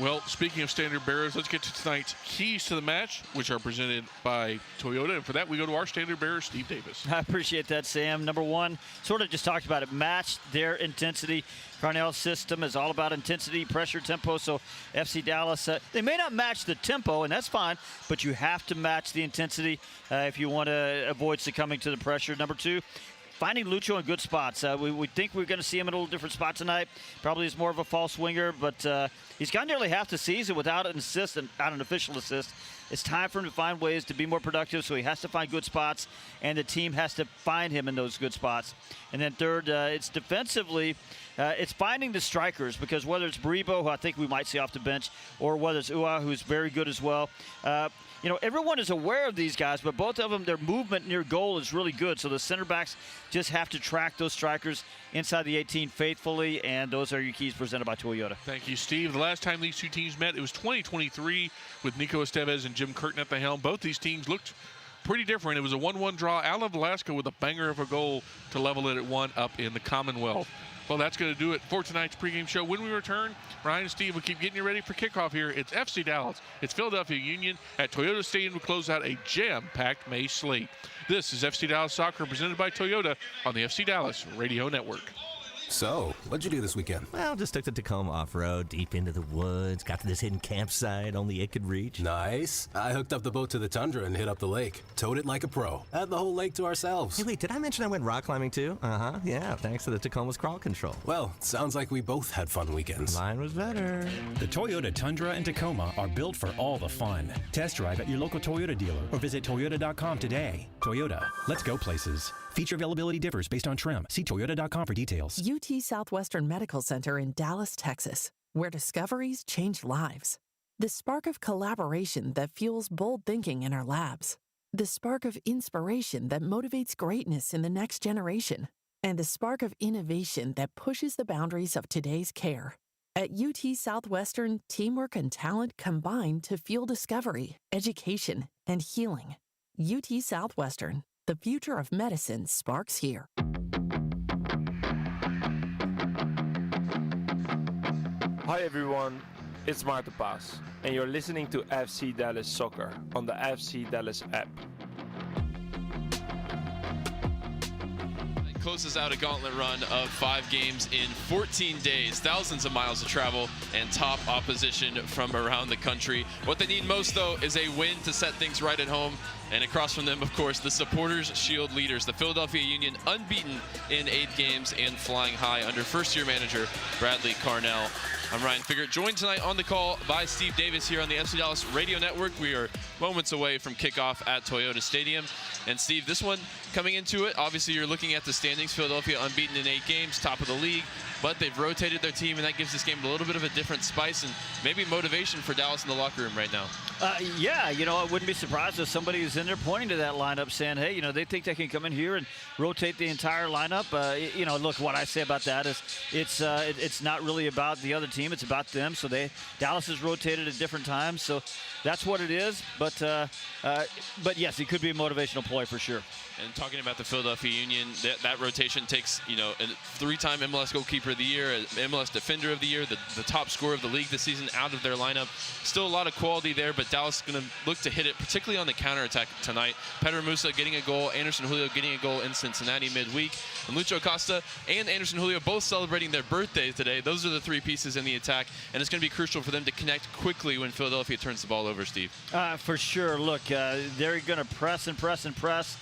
Well, speaking of standard bearers, let's get to tonight's keys to the match, which are presented by Toyota. And for that, we go to our standard bearer, Steve Davis. I appreciate that, Sam. Number 1, sort of just talked about it, match their intensity. Carnell's system is all about intensity, pressure, tempo. So FC Dallas, they may not match the tempo, and that's fine, but you have to match the intensity if you want to avoid succumbing to the pressure. Number 2, finding Lucho in good spots. We think we're going to see him in a little different spot tonight. Probably is more of a false winger, but he's gone nearly half the season without an assist, and not an official assist. It's time for him to find ways to be more productive, so he has to find good spots, and the team has to find him in those good spots. And then third, it's defensively, it's finding the strikers, because whether it's Baribo, who I think we might see off the bench, or whether it's Ua, who's very good as well, everyone is aware of these guys, but both of them, their movement near goal is really good. So the center backs just have to track those strikers inside the 18 faithfully, and those are your keys presented by Toyota. Thank you, Steve. The last time these two teams met, it was 2023 with Nico Estevez and Jim Curtin at the helm. Both these teams looked pretty different. It was a 1-1 draw. Alan Velasco with a banger of a goal to level it at 1 up in the Commonwealth. Well, that's going to do it for tonight's pregame show. When we return, Ryan and Steve will keep getting you ready for kickoff here. It's FC Dallas. It's Philadelphia Union at Toyota Stadium to close out a jam-packed May slate. This is FC Dallas Soccer presented by Toyota on the FC Dallas Radio Network. So, what'd you do this weekend? Well, just took the Tacoma off-road, deep into the woods, got to this hidden campsite only it could reach. Nice. I hooked up the boat to the Tundra and hit up the lake. Towed it like a pro. Had the whole lake to ourselves. Hey, wait, did I mention I went rock climbing too? Uh-huh, yeah, thanks to the Tacoma's crawl control. Well, sounds like we both had fun weekends. Mine was better. The Toyota Tundra and Tacoma are built for all the fun. Test drive at your local Toyota dealer or visit Toyota.com today. Toyota, let's go places. Feature availability differs based on trim. See Toyota.com for details. UT Southwestern Medical Center in Dallas, Texas, where discoveries change lives. The spark of collaboration that fuels bold thinking in our labs. The spark of inspiration that motivates greatness in the next generation. And the spark of innovation that pushes the boundaries of today's care. At UT Southwestern, teamwork and talent combine to fuel discovery, education, and healing. UT Southwestern. The future of medicine sparks here. Hi everyone, it's Maarten Paas, and you're listening to FC Dallas Soccer on the FC Dallas app. Closes out a gauntlet run of 5 games in 14 days, thousands of miles of travel, and top opposition from around the country. What they need most, though, is a win to set things right at home. And across from them, of course, the Supporters Shield leaders, the Philadelphia Union, unbeaten in 8 games and flying high under first-year manager Bradley Carnell. I'm Ryan Figert, joined tonight on the call by Steve Davis here on the FC Dallas Radio Network. We are moments away from kickoff at Toyota Stadium. And Steve, this one coming into it, obviously you're looking at the standings. Philadelphia unbeaten in 8 games, top of the league. But they've rotated their team, and that gives this game a little bit of a different spice and maybe motivation for Dallas in the locker room right now. Yeah, I wouldn't be surprised if somebody is in there pointing to that lineup saying, hey, they think they can come in here and rotate the entire lineup. Look, what I say about that is it's not really about the other team. It's about them. So Dallas has rotated at different times. So that's what it is. But yes, it could be a motivational ploy for sure. And talking about the Philadelphia Union, that rotation takes, a 3-time MLS goalkeeper of the year, an MLS defender of the year, the top scorer of the league this season out of their lineup. Still a lot of quality there, but Dallas is going to look to hit it, particularly on the counterattack tonight. Pedro Musa getting a goal, Anderson Julio getting a goal in Cincinnati midweek, and Lucho Acosta and Anderson Julio both celebrating their birthdays today. Those are the 3 pieces in the attack, and it's going to be crucial for them to connect quickly when Philadelphia turns the ball over, Steve. For sure. Look, they're going to press and press and press.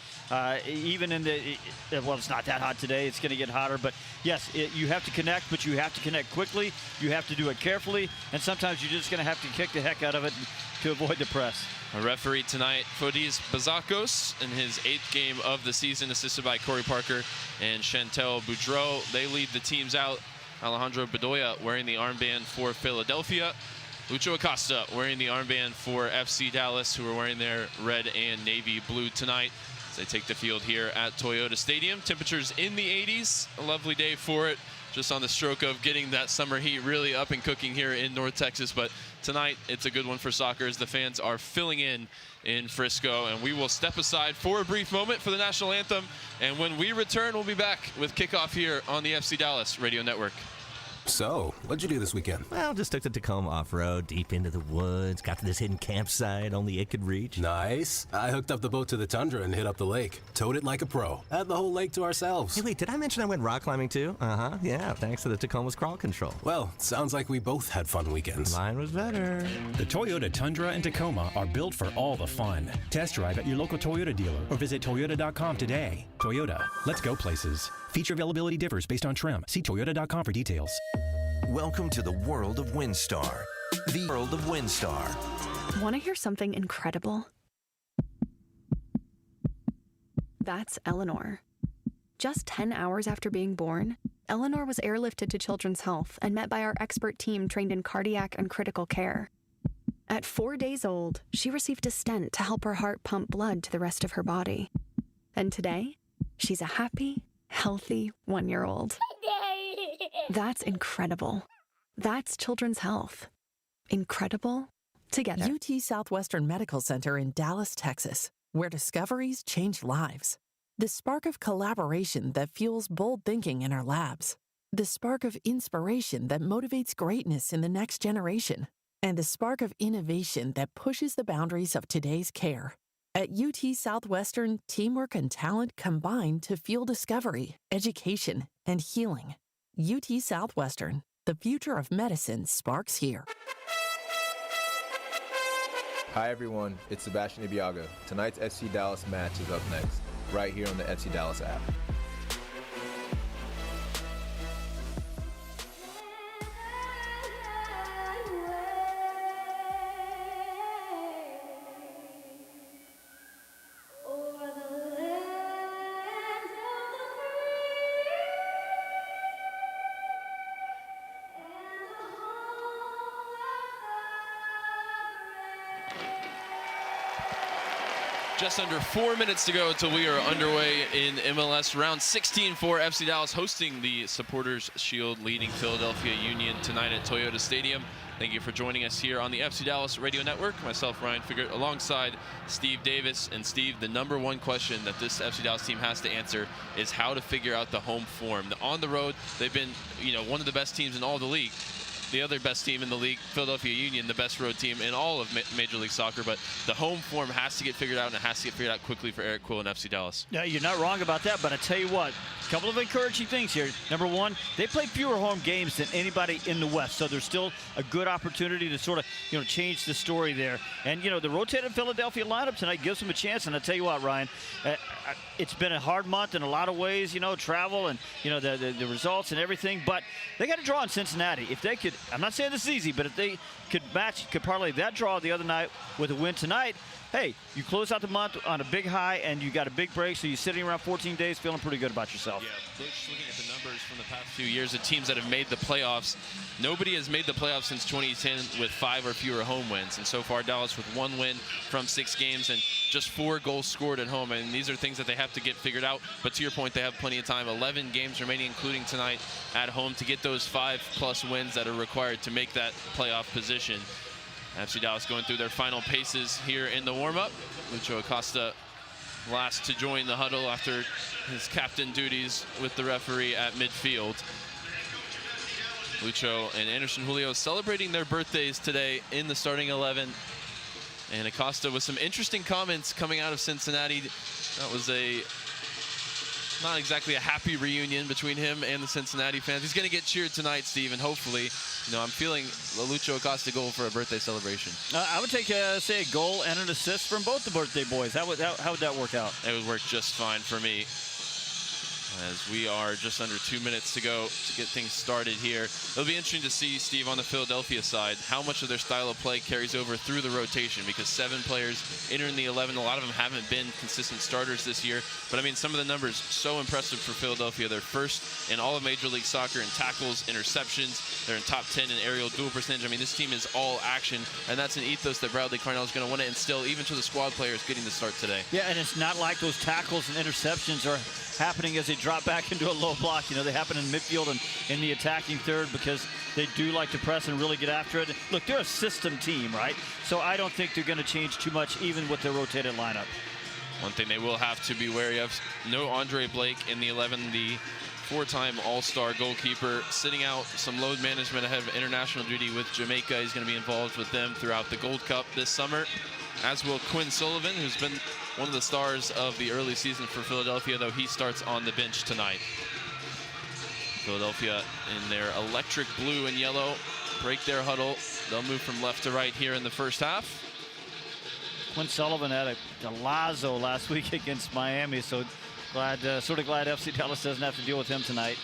Even in it's not that hot today. It's going to get hotter. But, yes, you have to connect, but you have to connect quickly. You have to do it carefully. And sometimes you're just going to have to kick the heck out of it to avoid the press. A referee tonight, Fodis Bazakos, in his 8th game of the season, assisted by Corey Parker and Chantel Boudreau. They lead the teams out. Alejandro Bedoya wearing the armband for Philadelphia. Lucho Acosta wearing the armband for FC Dallas, who are wearing their red and navy blue tonight. As they take the field here at Toyota Stadium. Temperatures in the 80s, a lovely day for it. Just on the stroke of getting that summer heat really up and cooking here in North Texas. But tonight, it's a good one for soccer as the fans are filling in Frisco. And we will step aside for a brief moment for the national anthem. And when we return, we'll be back with kickoff here on the FC Dallas Radio Network. So, what'd you do this weekend? Well, just took the Tacoma off-road, deep into the woods, got to this hidden campsite only it could reach. Nice. I hooked up the boat to the Tundra and hit up the lake. Towed it like a pro. Had the whole lake to ourselves. Hey, wait, did I mention I went rock climbing too? Uh-huh, yeah, thanks to the Tacoma's crawl control. Well, sounds like we both had fun weekends. Mine was better. The Toyota Tundra and Tacoma are built for all the fun. Test drive at your local Toyota dealer or visit Toyota.com today. Toyota, let's go places. Feature availability differs based on trim. See Toyota.com for details. Welcome to the world of WinStar. The world of WinStar. Want to hear something incredible? That's Eleanor. Just 10 hours after being born, Eleanor was airlifted to Children's Health and met by our expert team trained in cardiac and critical care. At 4 days old, she received a stent to help her heart pump blood to the rest of her body. And today, she's a happy, healthy 1-year-old. That's incredible. That's Children's Health. Incredible together. UT Southwestern Medical Center in Dallas, Texas, where discoveries change lives. The spark of collaboration that fuels bold thinking in our labs. The spark of inspiration that motivates greatness in the next generation. And the spark of innovation that pushes the boundaries of today's care. At UT Southwestern, teamwork and talent combine to fuel discovery, education, and healing. UT Southwestern, the future of medicine sparks here. Hi everyone, it's Sebastian Ibiaga. Tonight's FC Dallas match is up next, right here on the FC Dallas app. Just under 4 minutes to go until we are underway in MLS round 16 for FC Dallas, hosting the Supporters Shield, leading Philadelphia Union tonight at Toyota Stadium. Thank you for joining us here on the FC Dallas Radio Network. Myself, Ryan Figert, alongside Steve Davis. And Steve, the #1 question that this FC Dallas team has to answer is how to figure out the home form. On the road, they've been, one of the best teams in all the league. The other best team in the league, Philadelphia Union, the best road team in all of Major League Soccer. But the home form has to get figured out, and it has to get figured out quickly for Eric Quill and FC Dallas. Yeah, you're not wrong about that, but I tell you what, a couple of encouraging things here. Number one, they play fewer home games than anybody in the West, so there's still a good opportunity to sort of, change the story there. And, the rotated Philadelphia lineup tonight gives them a chance. And I tell you what, Ryan, it's been a hard month in a lot of ways, travel and, the results and everything. But they got to draw in Cincinnati. If they could, I'm not saying this is easy, but if they could parlay that draw the other night with a win tonight, hey, you close out the month on a big high and you got a big break, so you're sitting around 14 days feeling pretty good about yourself. Yeah, just looking at the numbers from the past few years, the teams that have made the playoffs, nobody has made the playoffs since 2010 with 5 or fewer home wins. And so far, Dallas with 1 win from 6 games and just 4 goals scored at home. And these are things that they have to get figured out. But to your point, they have plenty of time. 11 games remaining, including tonight at home, to get those 5+ wins that are required to make that playoff position. FC Dallas going through their final paces here in the warm-up. Lucho Acosta last to join the huddle after his captain duties with the referee at midfield. Lucho and Anderson Julio celebrating their birthdays today in the starting 11. And Acosta with some interesting comments coming out of Cincinnati. That was not exactly a happy reunion between him and the Cincinnati fans. He's going to get cheered tonight, Steve, and hopefully, I'm feeling the Lucho Acosta goal for a birthday celebration. I would take, say, a goal and an assist from both the birthday boys. How would that work out? It would work just fine for me. As we are just under 2 minutes to go to get things started here. It'll be interesting to see, Steve, on the Philadelphia side, how much of their style of play carries over through the rotation, because 7 players entering the 11. A lot of them haven't been consistent starters this year. But, some of the numbers so impressive for Philadelphia. They're first in all of Major League Soccer in tackles, interceptions. They're in top 10 in aerial duel percentage. This team is all action, and that's an ethos that Bradley Carnell is going to want to instill even to the squad players getting the start today. Yeah, and it's not like those tackles and interceptions are happening as they drop back into a low block. They happen in midfield and in the attacking third because they do like to press and really get after it. Look, they're a system team, right? So I don't think they're going to change too much even with their rotated lineup. One thing they will have to be wary of, no Andre Blake in the 11, the 4-time All-Star goalkeeper, sitting out some load management ahead of international duty with Jamaica. He's going to be involved with them throughout the Gold Cup this summer, as will Quinn Sullivan, who's been one of the stars of the early season for Philadelphia, though he starts on the bench tonight. Philadelphia in their electric blue and yellow break their huddle. They'll move from left to right here in the first half. Quinn Sullivan had a golazo last week against Miami, so sort of glad FC Dallas doesn't have to deal with him tonight.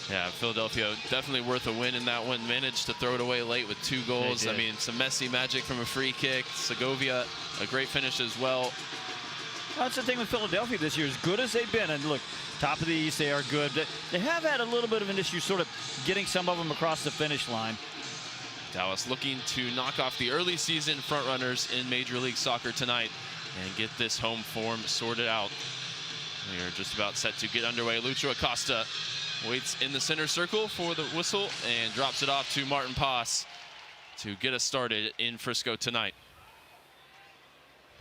Yeah, Philadelphia definitely worth a win in that one. Managed to throw it away late with 2 goals. I mean, some messy magic from a free kick. Segovia, a great finish as well. That's the thing with Philadelphia this year. As good as they've been, and look, top of the East, they are good. They have had a little bit of an issue sort of getting some of them across the finish line. Dallas looking to knock off the early season frontrunners in Major League Soccer tonight and get this home form sorted out. We are just about set to get underway. Lucho Acosta waits in the center circle for the whistle and drops it off to Martin Paz to get us started in Frisco tonight.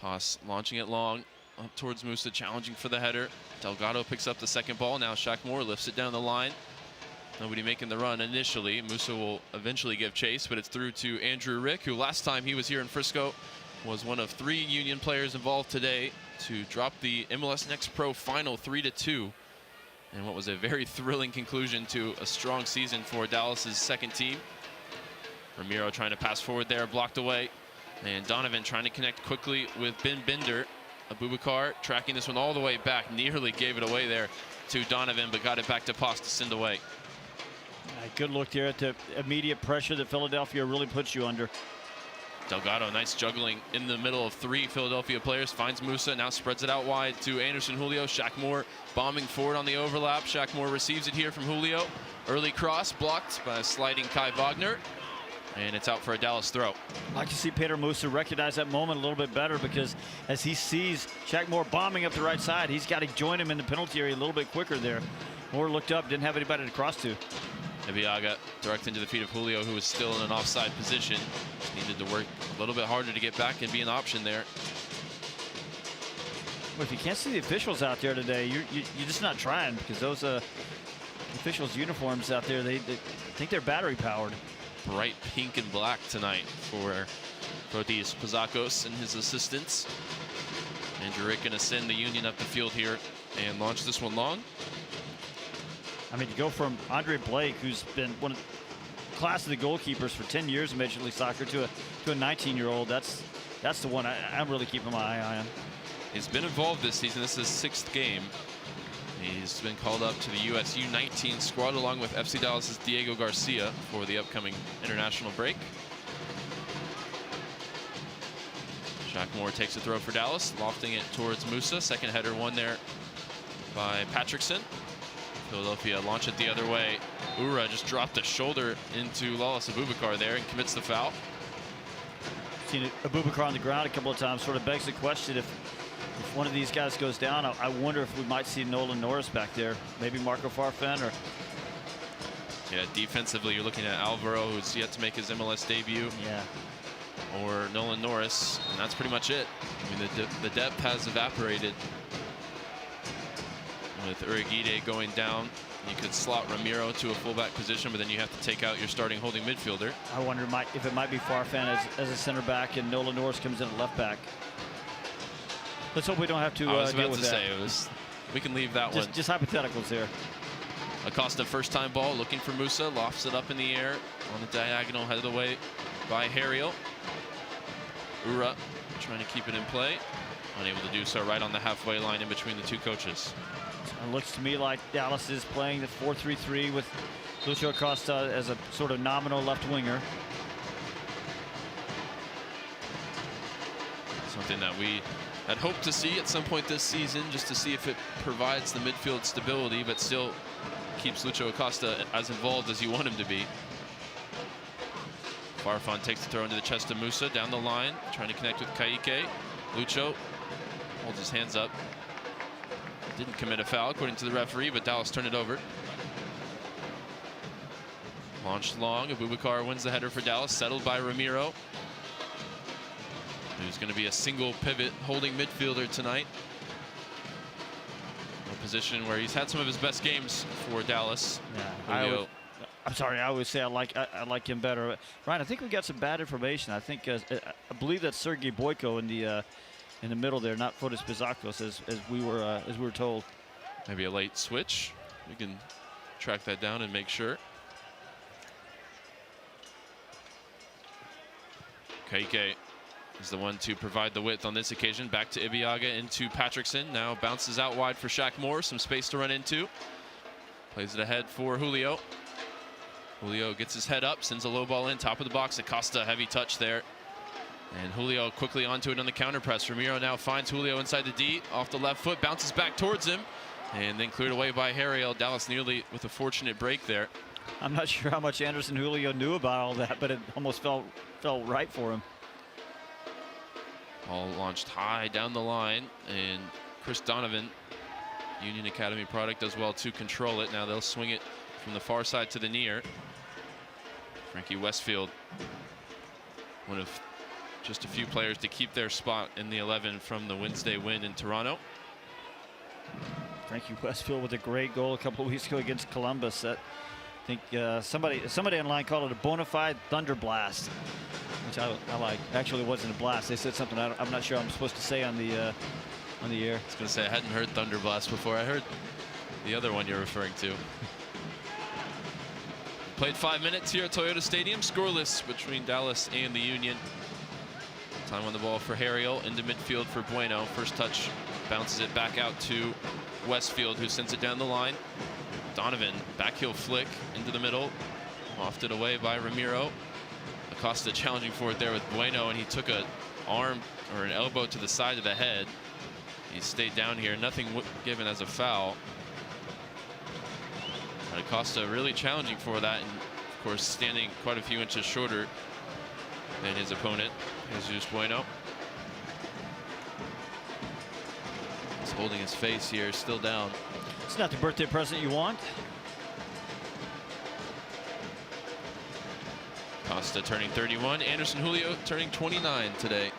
Paz launching it long up towards Musa, challenging for the header. Delgado picks up the second ball. Now Shaq Moore lifts it down the line. Nobody making the run initially. Musa will eventually give chase, but it's through to Andrew Rick, who last time he was here in Frisco was one of 3 Union players involved today to drop the MLS Next Pro final 3-2. And what was a very thrilling conclusion to a strong season for Dallas's second team. Ramiro trying to pass forward there, blocked away. And Donovan trying to connect quickly with Ben Bender. Abubakar tracking this one all the way back, nearly gave it away there to Donovan, but got it back to Paz to send away. Good look there at the immediate pressure that Philadelphia really puts you under. Delgado, nice juggling in the middle of 3 Philadelphia players, finds Musa, now spreads it out wide to Anderson Julio. Shaq Moore bombing forward on the overlap. Shaq Moore receives it here from Julio. Early cross blocked by a sliding Kai Wagner, and it's out for a Dallas throw. I'd like to see Peter Musa recognize that moment a little bit better, because as he sees Shaq Moore bombing up the right side, he's got to join him in the penalty area a little bit quicker there. Moore looked up, didn't have anybody to cross to. Ibiaga direct into the feet of Julio, who was still in an offside position. Needed to work a little bit harder to get back and be an option there. Well, if you can't see the officials out there today, you're just not trying, because those officials' uniforms out there, they think they're battery powered. Bright pink and black tonight for Proteus Pazakos and his assistants. Andrew Rick going to send the Union up the field here and launch this one long. I mean, to go from Andre Blake, who's been one of the class of the goalkeepers for 10 years in Major League Soccer, to a 19-year-old, that's the one I'm really keeping my eye on. He's been involved this season. This is his 6th game. He's been called up to the US U19 squad along with FC Dallas's Diego Garcia for the upcoming international break. Shaq Moore takes a throw for Dallas, lofting it towards Musa. Second header won there by Patrickson. Philadelphia launch it the other way. Ura just dropped a shoulder into Lalas Abubakar there and commits the foul. Seen Abubakar on the ground a couple of times. Sort of begs the question, if one of these guys goes down, I wonder if we might see Nolan Norris back there. Maybe Marco Farfan, or... Yeah, defensively, you're looking at Alvaro, who's yet to make his MLS debut. Yeah. Or Nolan Norris, and that's pretty much it. I mean, the depth has evaporated. With Uriguide going down, you could slot Ramiro to a fullback position, but then you have to take out your starting holding midfielder. I wonder if it might be Farfan as a center back and Nolan Norris comes in at left back. Let's hope we don't have to I was deal about with to that. say, we can leave that one. Just hypotheticals there. Acosta first time ball, looking for Musa, lofts it up in the air on the diagonal, headed away by Harriel. Ura trying to keep it in play, unable to do so, right on the halfway line in between the 2 coaches. It looks to me like Dallas is playing the 4-3-3 with Lucio Acosta as a sort of nominal left winger. Something that we had hoped to see at some point this season, just to see if it provides the midfield stability, but still keeps Lucio Acosta as involved as you want him to be. Farfan takes the throw into the chest of Musa, down the line, trying to connect with Kaique. Lucho holds his hands up. Didn't commit a foul according to the referee, but Dallas turned it over. Launched long. Abubakar wins the header for Dallas, settled by Ramiro, who's going to be a single pivot holding midfielder tonight. A position where he's had some of his best games for Dallas. Yeah, I'm sorry, I always say I like him better. Ryan, I think we got some bad information. I think I believe that's Sergei Boyko in the middle there, not Fotis Pazakos, as we were told. Maybe a late switch. We can track that down and make sure. Kaique is the one to provide the width on this occasion. Back to Ibiaga into Patrickson. Now bounces out wide for Shaq Moore. Some space to run into. Plays it ahead for Julio. Julio gets his head up, sends a low ball in, top of the box. Acosta, heavy touch there. And Julio quickly onto it on the counter press. Ramiro now finds Julio inside the D, off the left foot, bounces back towards him, and then cleared away by Hale. Dallas nearly with a fortunate break there. I'm not sure how much Anderson Julio knew about all that, but it almost felt right for him. Ball launched high down the line, and Chris Donovan, Union Academy product, does well to control it. Now they'll swing it from the far side to the near. Frankie Westfield, one of just a few players to keep their spot in the 11 from the Wednesday win in Toronto. Frankie Westfield with a great goal a couple of weeks ago against Columbus. That, I think somebody online called it a bona fide thunder blast, which I like. Actually, it wasn't a blast. They said something I'm not sure I'm supposed to say on the air. I was going to say I hadn't heard thunder blast before. I heard the other one you're referring to. Played 5 minutes here at Toyota Stadium, scoreless between Dallas and the Union. Time on the ball for Hale, into midfield for Bueno. First touch, bounces it back out to Westfield, who sends it down the line. Donovan, back heel flick into the middle, wafted away by Ramiro. Acosta challenging for it there with Bueno, and he took an arm or an elbow to the side of the head. He stayed down here, nothing given as a foul. But Acosta really challenging for that, and of course standing quite a few inches shorter than his opponent, Jesus Bueno. He's holding his face here, still down. It's not the birthday present you want. Acosta turning 31, Anderson Julio turning 29 today.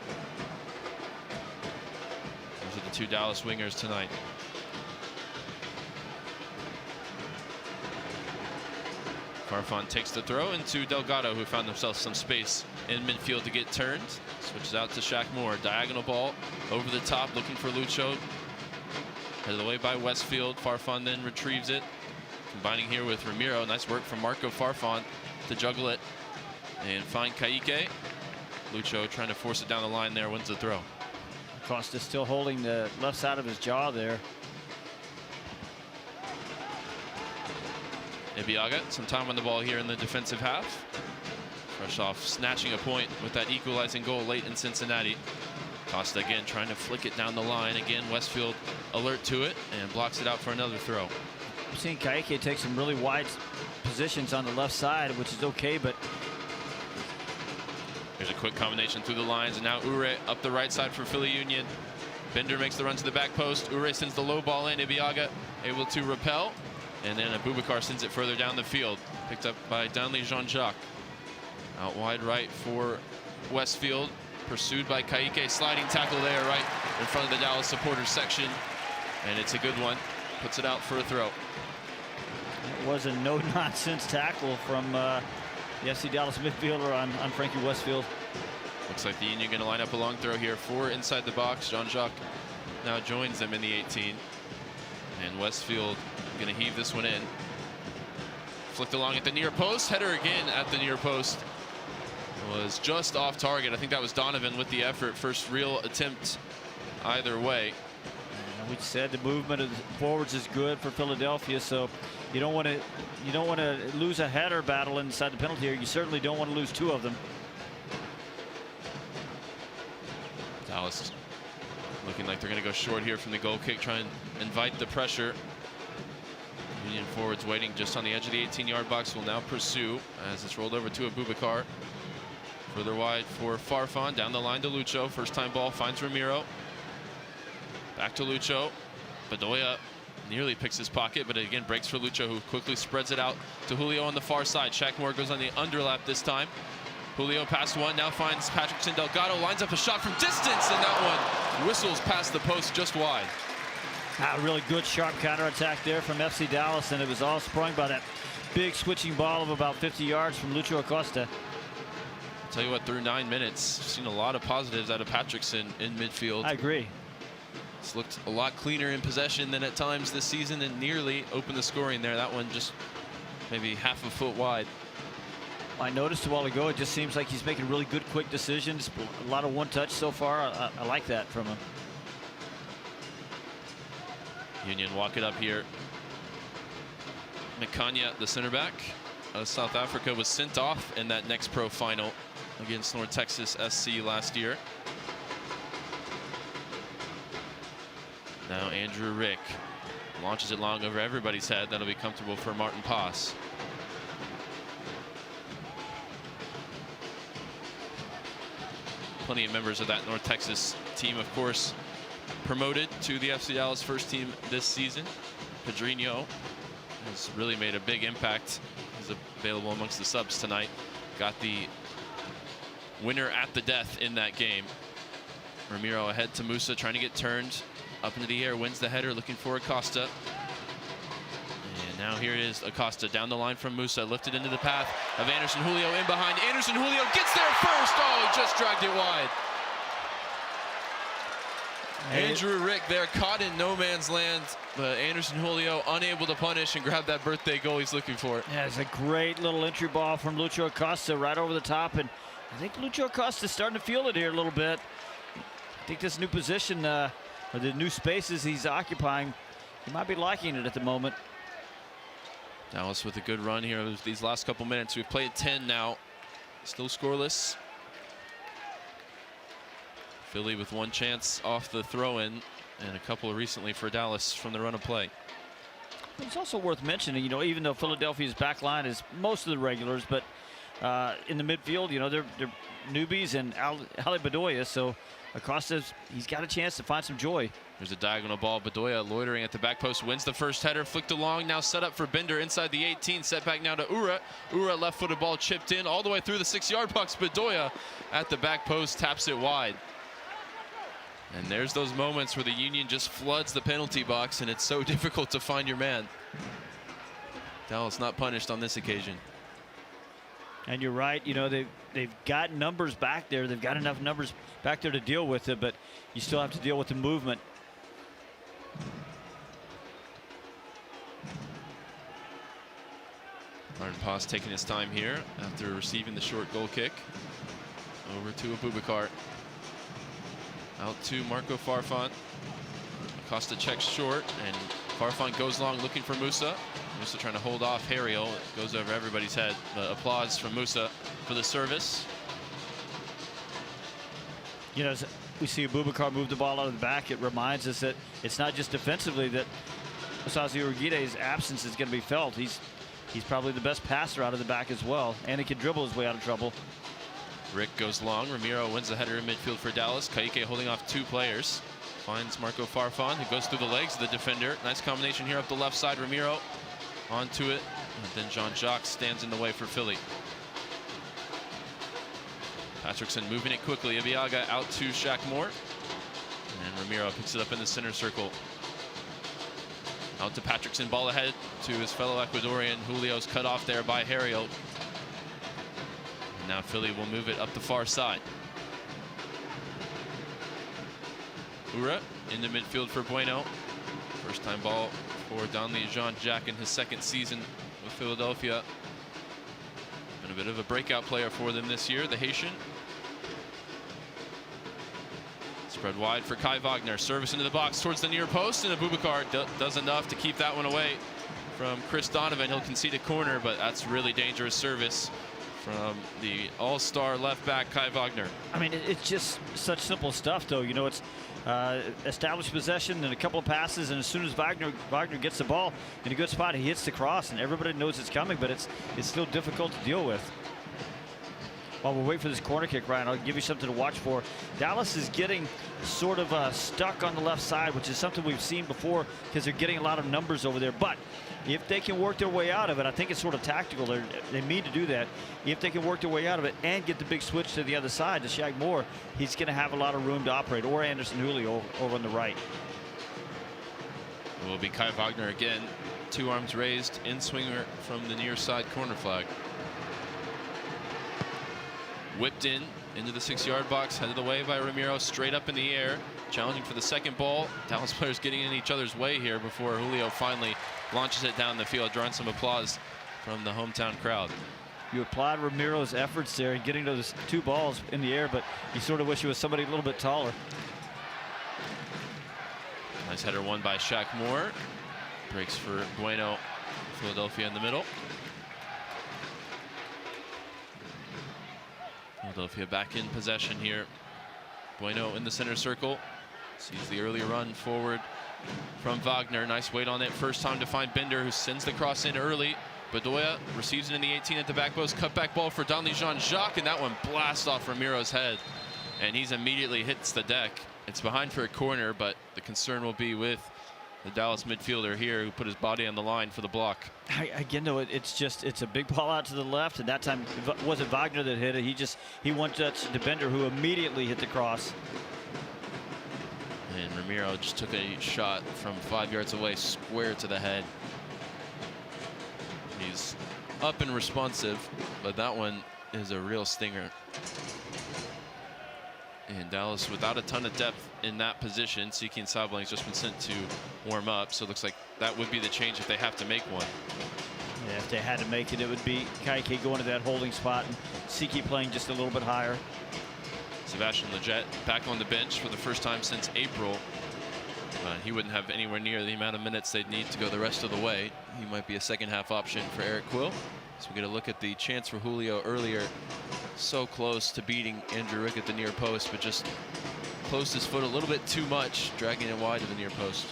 Those are the two Dallas wingers tonight. Farfan takes the throw into Delgado, who found themselves some space in midfield to get turned. Switches out to Shaq Moore. Diagonal ball over the top, looking for Lucho. Headed away by Westfield. Farfan then retrieves it. Combining here with Ramiro. Nice work from Marco Farfan to juggle it and find Kaique. Lucho trying to force it down the line there, wins the throw. Costa still holding the left side of his jaw there. Ibiaga, some time on the ball here in the defensive half. Fresh off snatching a point with that equalizing goal late in Cincinnati. Costa again trying to flick it down the line. Again, Westfield alert to it and blocks it out for another throw. I'm seeing Kaique take some really wide positions on the left side, which is okay, but here's a quick combination through the lines, and now Ure up the right side for Philly Union. Bender makes the run to the back post. Ure sends the low ball in. Ibiaga able to repel. And then Abubakar sends it further down the field. Picked up by Danley Jean-Jacques. Out wide right for Westfield. Pursued by Kaique. Sliding tackle there right in front of the Dallas supporters section. And it's a good one. Puts it out for a throw. It was a no-nonsense tackle from the FC Dallas midfielder on Frankie Westfield. Looks like the Union going to line up a long throw here for inside the box. Jean-Jacques now joins them in the 18. And Westfield going to heave this one in. Flicked along at the near post. Header again at the near post. Was just off target. I think that was Donovan with the effort. First real attempt either way. We said the movement of the forwards is good for Philadelphia, so you don't want to lose a header battle inside the penalty area. You certainly don't want to lose two of them. Dallas looking like they're going to go short here from the goal kick, try and invite the pressure. Union forwards waiting just on the edge of the 18-yard box will now pursue as it's rolled over to Abubakar. Further wide for Farfan, down the line to Lucho. First time ball finds Ramiro. Back to Lucho. Bedoya nearly picks his pocket, but again breaks for Lucho, who quickly spreads it out to Julio on the far side. Shaq Moore goes on the underlap this time. Julio past one, now finds Patrickson. Delgado lines up a shot from distance, and that one whistles past the post just wide. A really good sharp counterattack there from FC Dallas, and it was all sprung by that big switching ball of about 50 yards from Lucho Acosta. I'll tell you what, through 9 minutes, I've seen a lot of positives out of Patrickson in midfield. I agree. It's looked a lot cleaner in possession than at times this season, and nearly opened the scoring there. That one just maybe half a foot wide. I noticed a while ago, it just seems like he's making really good, quick decisions. A lot of one touch so far. I like that from him. Union walk it up here. Makanya, the center back out of South Africa, was sent off in that next pro final against North Texas SC last year. Now Andrew Rick launches it long over everybody's head. That'll be comfortable for Martin Paas. Plenty of members of that North Texas team, of course, promoted to the FC Dallas first team this season. Pedrinho has really made a big impact. He's available amongst the subs tonight. Got the winner at the death in that game. Ramiro ahead to Musa, trying to get turned up into the air, wins the header, looking for Acosta. And now here it is, Acosta down the line from Musa, lifted into the path of Anderson Julio in behind. Anderson Julio gets there first. Oh, he just dragged it wide. Andrew Rick there, caught in no man's land, but Anderson Julio unable to punish and grab that birthday goal he's looking for. Yeah, it's a great little entry ball from Lucho Acosta right over the top, and I think Lucho Acosta's starting to feel it here a little bit. I think this new position, or the new spaces he's occupying, he might be liking it at the moment. Dallas with a good run here these last couple minutes. We've played 10 now, still scoreless. Philly with one chance off the throw-in and a couple recently for Dallas from the run of play. It's also worth mentioning, you know, even though Philadelphia's back line is most of the regulars, but in the midfield, you know, they're newbies and Ali Bedoya, so Acosta's, he's got a chance to find some joy. There's a diagonal ball. Bedoya loitering at the back post, wins the first header, flicked along, now set up for Bender inside the 18, set back now to Ura. Ura, left-footed ball chipped in all the way through the 6-yard box. Bedoya at the back post taps it wide. And there's those moments where the Union just floods the penalty box and it's so difficult to find your man. Dallas not punished on this occasion. And you're right, you know, they've got numbers back there. They've got enough numbers back there to deal with it, but you still have to deal with the movement. Martin Paas taking his time here after receiving the short goal kick. Over to Abubakar. Out to Marco Farfan. Acosta checks short, and Farfan goes long looking for Musa. Musa trying to hold off Harriel. It goes over everybody's head. But applause from Musa for the service. You know, as we see Abubakar move the ball out of the back, it reminds us that it's not just defensively that Osazi Urguide's absence is going to be felt. He's probably the best passer out of the back as well, and he can dribble his way out of trouble. Rick goes long. Ramiro wins the header in midfield for Dallas. Kayike holding off two players. Finds Marco Farfan, who goes through the legs of the defender. Nice combination here up the left side. Ramiro onto it. And then Jean-Jacques stands in the way for Philly. Patrickson moving it quickly. Ibiaga out to Shaq Moore. And Ramiro picks it up in the center circle. Out to Patrickson, ball ahead to his fellow Ecuadorian. Julio's cut off there by Harriel. And now Philly will move it up the far side. Ura in the midfield for Bueno. First time ball for Donley Jean-Jacques in his second season with Philadelphia. Been a bit of a breakout player for them this year, the Haitian. Spread wide for Kai Wagner. Service into the box towards the near post, and Abubakar does enough to keep that one away from Chris Donovan. He'll concede a corner, but that's really dangerous service from the all-star left back Kai Wagner. I mean, it's just such simple stuff, though. You know, it's established possession and a couple of passes, and as soon as Wagner gets the ball in a good spot, he hits the cross, and everybody knows it's coming, but it's still difficult to deal with. While we wait for this corner kick, Ryan, I'll give you something to watch for. Dallas is getting sort of stuck on the left side, which is something we've seen before because they're getting a lot of numbers over there. But if they can work their way out of it, I think it's sort of tactical. They mean to do that. If they can work their way out of it and get the big switch to the other side to Shaq Moore, he's going to have a lot of room to operate, or Anderson Julio over on the right. It will be Kai Wagner again. Two arms raised, in swinger from the near side corner flag. Whipped into the 6-yard box, headed away by Ramiro, straight up in the air, challenging for the second ball. Dallas players getting in each other's way here before Julio finally launches it down the field, drawing some applause from the hometown crowd. You applaud Ramiro's efforts there in getting those two balls in the air, but you sort of wish it was somebody a little bit taller. Nice header won by Shaq Moore. Breaks for Bueno Philadelphia in the middle. Philadelphia back in possession here. Bueno in the center circle. Sees the early run forward from Wagner. Nice weight on it. First time to find Bender, who sends the cross in early. Bedoya receives it in the 18 at the back post. Cutback ball for Donley Jean-Jacques, and that one blasts off Ramiro's head. And he's immediately hits the deck. It's behind for a corner, but the concern will be with the Dallas midfielder here, who put his body on the line for the block. Again, though, it's a big ball out to the left, and that time it wasn't Wagner that hit it. He went to Bender, who immediately hit the cross. And Ramiro just took a shot from 5 yards away, square to the head. He's up and responsive, but that one is a real stinger. And Dallas without a ton of depth in that position. Siki and Sabling's just been sent to warm up, so it looks like that would be the change if they have to make one. Yeah, if they had to make it, it would be Kaike going to that holding spot and Siki playing just a little bit higher. Sebastian Lletget back on the bench for the first time since April. He wouldn't have anywhere near the amount of minutes they'd need to go the rest of the way. He might be a second half option for Eric Quill. So we get a look at the chance for Julio earlier. So close to beating Andrew Rick at the near post, but just closed his foot a little bit too much, dragging it wide to the near post.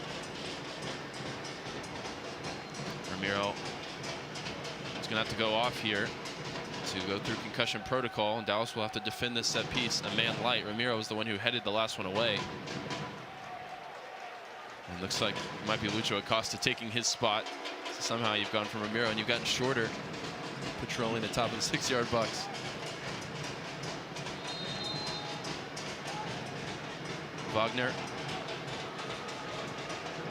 Ramiro is going to have to go off here to go through concussion protocol, and Dallas will have to defend this set piece a man light. Ramiro was the one who headed the last one away. And looks like it might be Lucho Acosta taking his spot. So somehow you've gone from Ramiro and you've gotten shorter, patrolling the top of the 6-yard box. Wagner.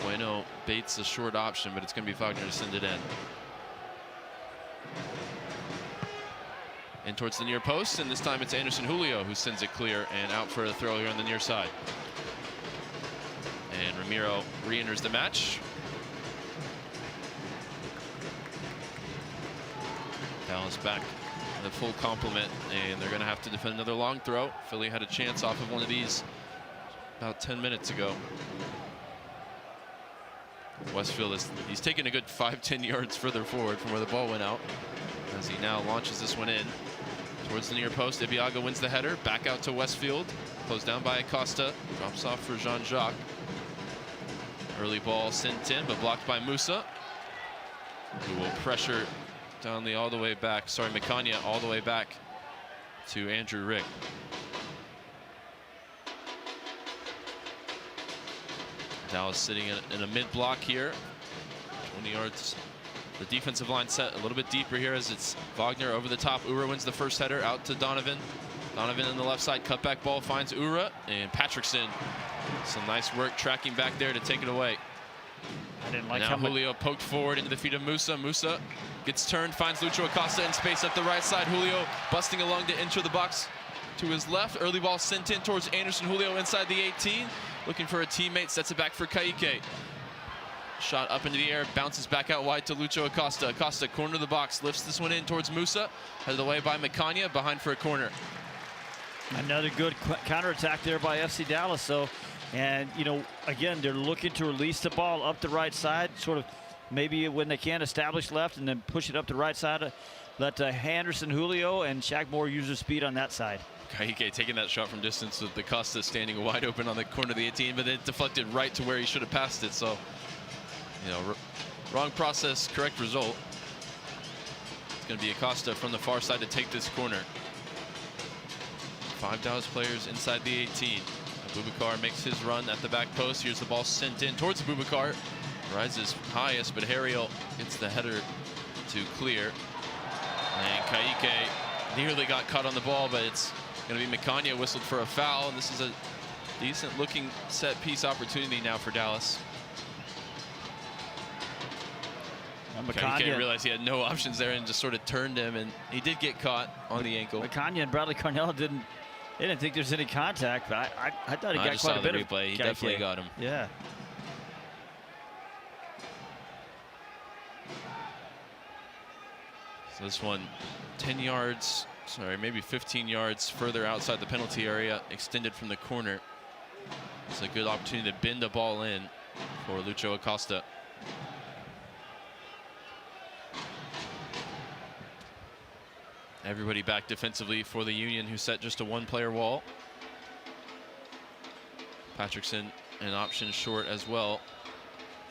Bueno baits a short option, but it's going to be Wagner to send it in. And towards the near post, and this time it's Anderson Julio who sends it clear and out for a throw here on the near side. And Ramiro re-enters the match. Dallas back in the full complement, and they're going to have to defend another long throw. Philly had a chance off of one of these about 10 minutes ago. Westfield he's taken a good 5-10 yards further forward from where the ball went out, as he now launches this one in towards the near post. Ibiaga wins the header, back out to Westfield, closed down by Acosta, drops off for Jean-Jacques. Early ball sent in, but blocked by Musa, who will pressure Donley all the way back. Sorry, Mecania all the way back to Andrew Rick. Dallas sitting in a mid-block here, 20 yards. The defensive line set a little bit deeper here as it's Wagner over the top. Ura wins the first header out to Donovan. Donovan on the left side, cutback ball finds Ura, and Patrickson. Some nice work tracking back there to take it away. I didn't like now how Julio poked forward into the feet of Musa. Musa gets turned, finds Lucho Acosta in space up the right side. Julio busting along to enter the box to his left. Early ball sent in towards Anderson Julio inside the 18. Looking for a teammate, sets it back for Kaike. Shot up into the air, bounces back out wide to Lucho Acosta. Acosta, corner of the box, lifts this one in towards Musa. Headed away by Mecania, behind for a corner. Another good counterattack there by FC Dallas. So, and you know, again, they're looking to release the ball up the right side, sort of maybe when they can establish left and then push it up the right side. Let Anderson Julio and Shaq Moore use their speed on that side. Kaike taking that shot from distance with Acosta standing wide open on the corner of the 18, but it deflected right to where he should have passed it. So, you know, wrong process, correct result. It's going to be Acosta from the far side to take this corner. 5 Dallas players inside the 18. Abubakar makes his run at the back post. Here's the ball sent in towards Abubakar. Rises highest, but Harriel gets the header to clear. And Kaike nearly got caught on the ball, but it's going to be Mecania whistled for a foul. And this is a decent looking set piece opportunity now for Dallas. Kaike realized he had no options there and just sort of turned him, and he did get caught on the ankle. Mecania and Bradley Carnell didn't think there's any contact, but I thought he got quite a bit of replay. He definitely got him. Yeah. So this one 10 yards, sorry, maybe 15 yards further outside the penalty area, extended from the corner. It's a good opportunity to bend the ball in for Lucho Acosta. Everybody back defensively for the Union, who set just a one-player wall. Patrickson an option short as well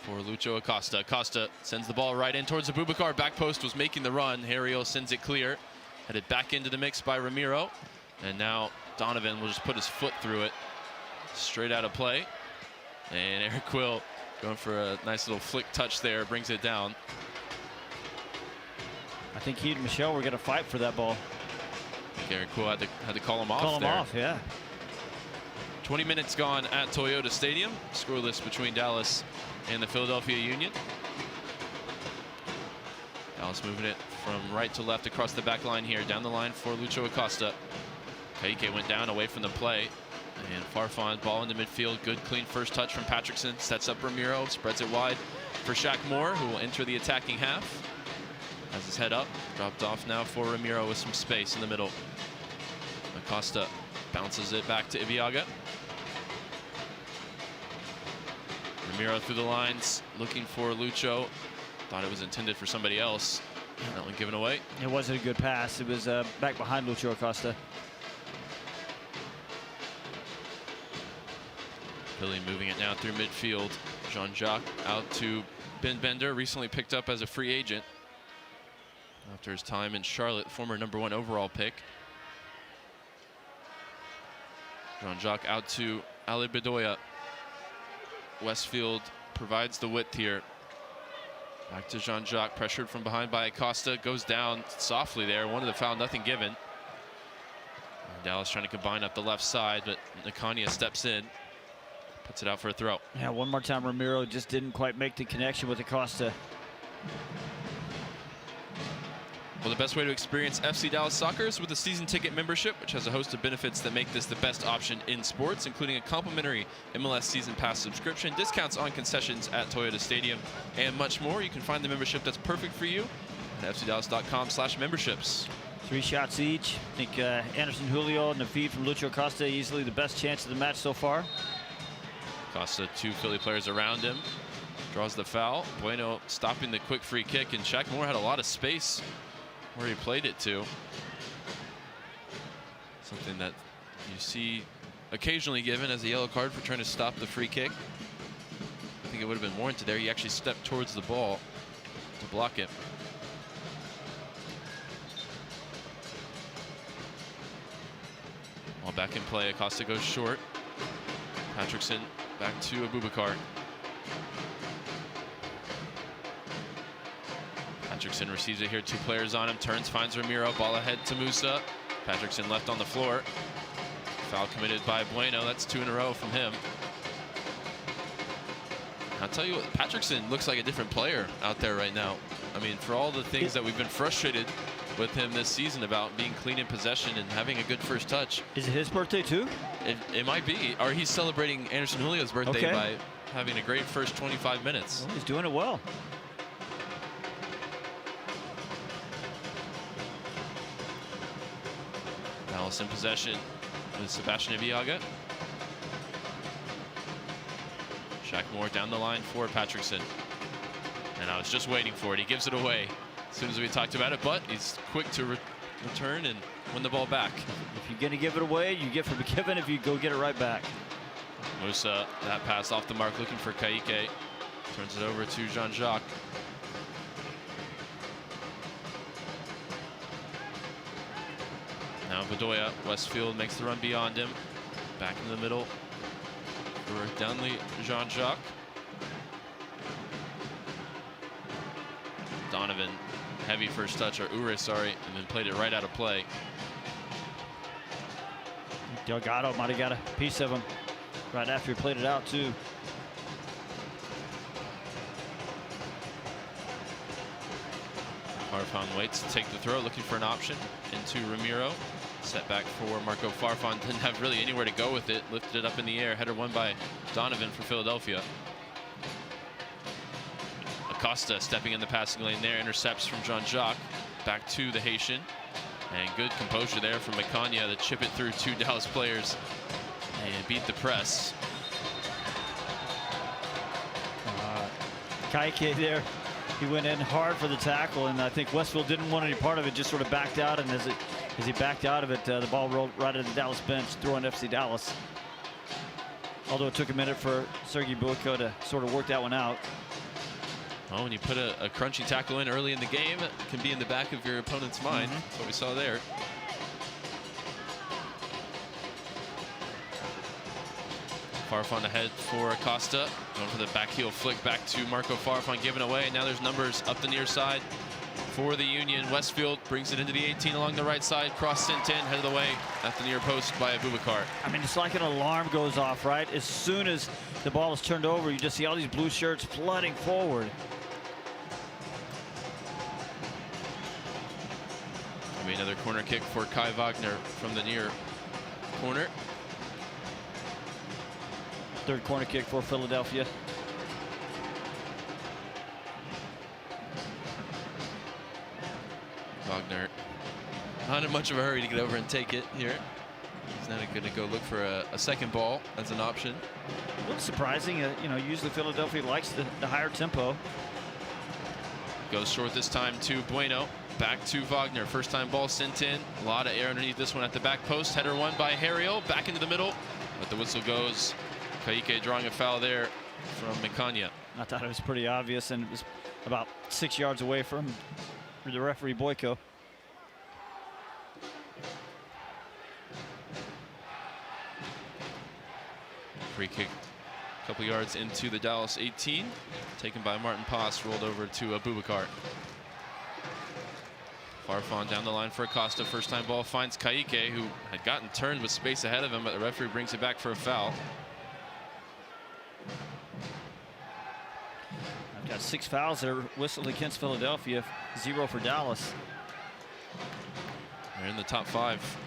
for Lucho Acosta. Acosta sends the ball right in towards Abubakar. Back post was making the run. Harrio sends it clear. Headed back into the mix by Ramiro. And now Donovan will just put his foot through it. Straight out of play. And Eric Quill going for a nice little flick touch there. Brings it down. I think he and Michelle were going to fight for that ball. Eric Quill had to call him off. Call him there. off, yeah. 20 minutes gone at Toyota Stadium. Scoreless between Dallas and the Philadelphia Union. Dallas moving it from right to left across the back line here. Down the line for Lucho Acosta. Kaike went down away from the play. And Farfan, ball into midfield. Good clean first touch from Patrickson. Sets up Ramiro. Spreads it wide for Shaq Moore, who will enter the attacking half. Has his head up. Dropped off now for Ramiro with some space in the middle. Acosta bounces it back to Ibeagha. Ramiro through the lines, looking for Lucho. Thought it was intended for somebody else. That one given away. It wasn't a good pass. It was back behind Lucho Acosta. Philly moving it now through midfield. Jean-Jacques out to Ben Bender, recently picked up as a free agent after his time in Charlotte, former #1 overall pick. Jean-Jacques out to Ali Bedoya. Westfield provides the width here. Back to Jean-Jacques, pressured from behind by Acosta. Goes down softly there. One of the foul, nothing given. And Dallas trying to combine up the left side, but Nakania steps in. Puts it out for a throw. Yeah, one more time, Ramiro just didn't quite make the connection with Acosta. Well, the best way to experience FC Dallas soccer is with a season ticket membership, which has a host of benefits that make this the best option in sports, including a complimentary MLS season pass subscription, discounts on concessions at Toyota Stadium, and much more. You can find the membership that's perfect for you at fcdallas.com/memberships. 3 shots each. I think Anderson Julio and the feed from Lucho Acosta easily the best chance of the match so far. Acosta, 2 Philly players around him. Draws the foul. Bueno stopping the quick free kick, and Shaq Moore had a lot of space where he played it to. Something that you see occasionally given as a yellow card for trying to stop the free kick. I think it would have been warranted there. He actually stepped towards the ball to block it. While back in play, Acosta goes short. Patrickson back to Abubakar. Patrickson receives it here, 2 players on him, turns, finds Ramiro, ball ahead to Musa. Patrickson left on the floor. Foul committed by Bueno. That's 2 in a row from him. I'll tell you what, Patrickson looks like a different player out there right now. I mean, for all the things that we've been frustrated with him this season about being clean in possession and having a good first touch. Is it his birthday too? It might be, or he's celebrating Anderson Julio's birthday by having a great first 25 minutes. Well, he's doing it well. Dallas in possession with Sebastian Ibeagha. Shaq Moore down the line for Patrickson. And I was just waiting for it. He gives it away as soon as we talked about it, but he's quick to return and win the ball back. If you're going to give it away, you get forgiven if you go get it right back. Musa, that pass off the mark, looking for Kaike. Turns it over to Jean-Jacques. Now Bedoya, Westfield makes the run beyond him. Back in the middle for Downley Jean-Jacques. Donovan, heavy first touch, or Ure, sorry, and then played it right out of play. Delgado might have got a piece of him right after he played it out too. Farfan waits to take the throw, looking for an option into Ramiro. Set back for Marco Farfan, didn't have really anywhere to go with it. Lifted it up in the air, header won by Donovan for Philadelphia. Acosta stepping in the passing lane there, intercepts from Jean-Jacques. Back to the Haitian. And good composure there from Macania to chip it through 2 Dallas players and beat the press. Kaike there He went in hard for the tackle, and I think Westfield didn't want any part of it, just sort of backed out, and as he backed out of it, the ball rolled right into the Dallas bench, throwing FC Dallas. Although it took a minute for Sergei Boyko to sort of work that one out. Well, when you put a crunchy tackle in early in the game, it can be in the back of your opponent's mind. That's what we saw there. Farfan ahead for Acosta. Going for the back heel flick back to Marco Farfan, given away. Now there's numbers up the near side for the Union. Westfield brings it into the 18 along the right side. Cross sent in, headed away at the near post by Abubakar. I mean, it's like an alarm goes off, right? As soon as the ball is turned over, you just see all these blue shirts flooding forward. Another corner kick for Kai Wagner from the near corner. Third corner kick for Philadelphia. Wagner not in much of a hurry to get over and take it here. He's not going to go look for a second ball as an option. A little surprising. Usually Philadelphia likes the higher tempo. Goes short this time to Bueno. Back to Wagner. First time ball sent in. A lot of air underneath this one at the back post. Header won by Hariel. Back into the middle. But the whistle goes. Kaike drawing a foul there from Mekanya. I thought it was pretty obvious, and it was about 6 yards away from the referee Boyko. Free kick a couple yards into the Dallas 18. Taken by Martin Paas. Rolled over to Abubakar. Farfan down the line for Acosta. First time ball finds Kaike, who had gotten turned with space ahead of him, but the referee brings it back for a foul. I've got 6 fouls that are whistled against Philadelphia, 0 for Dallas. They're in the top 5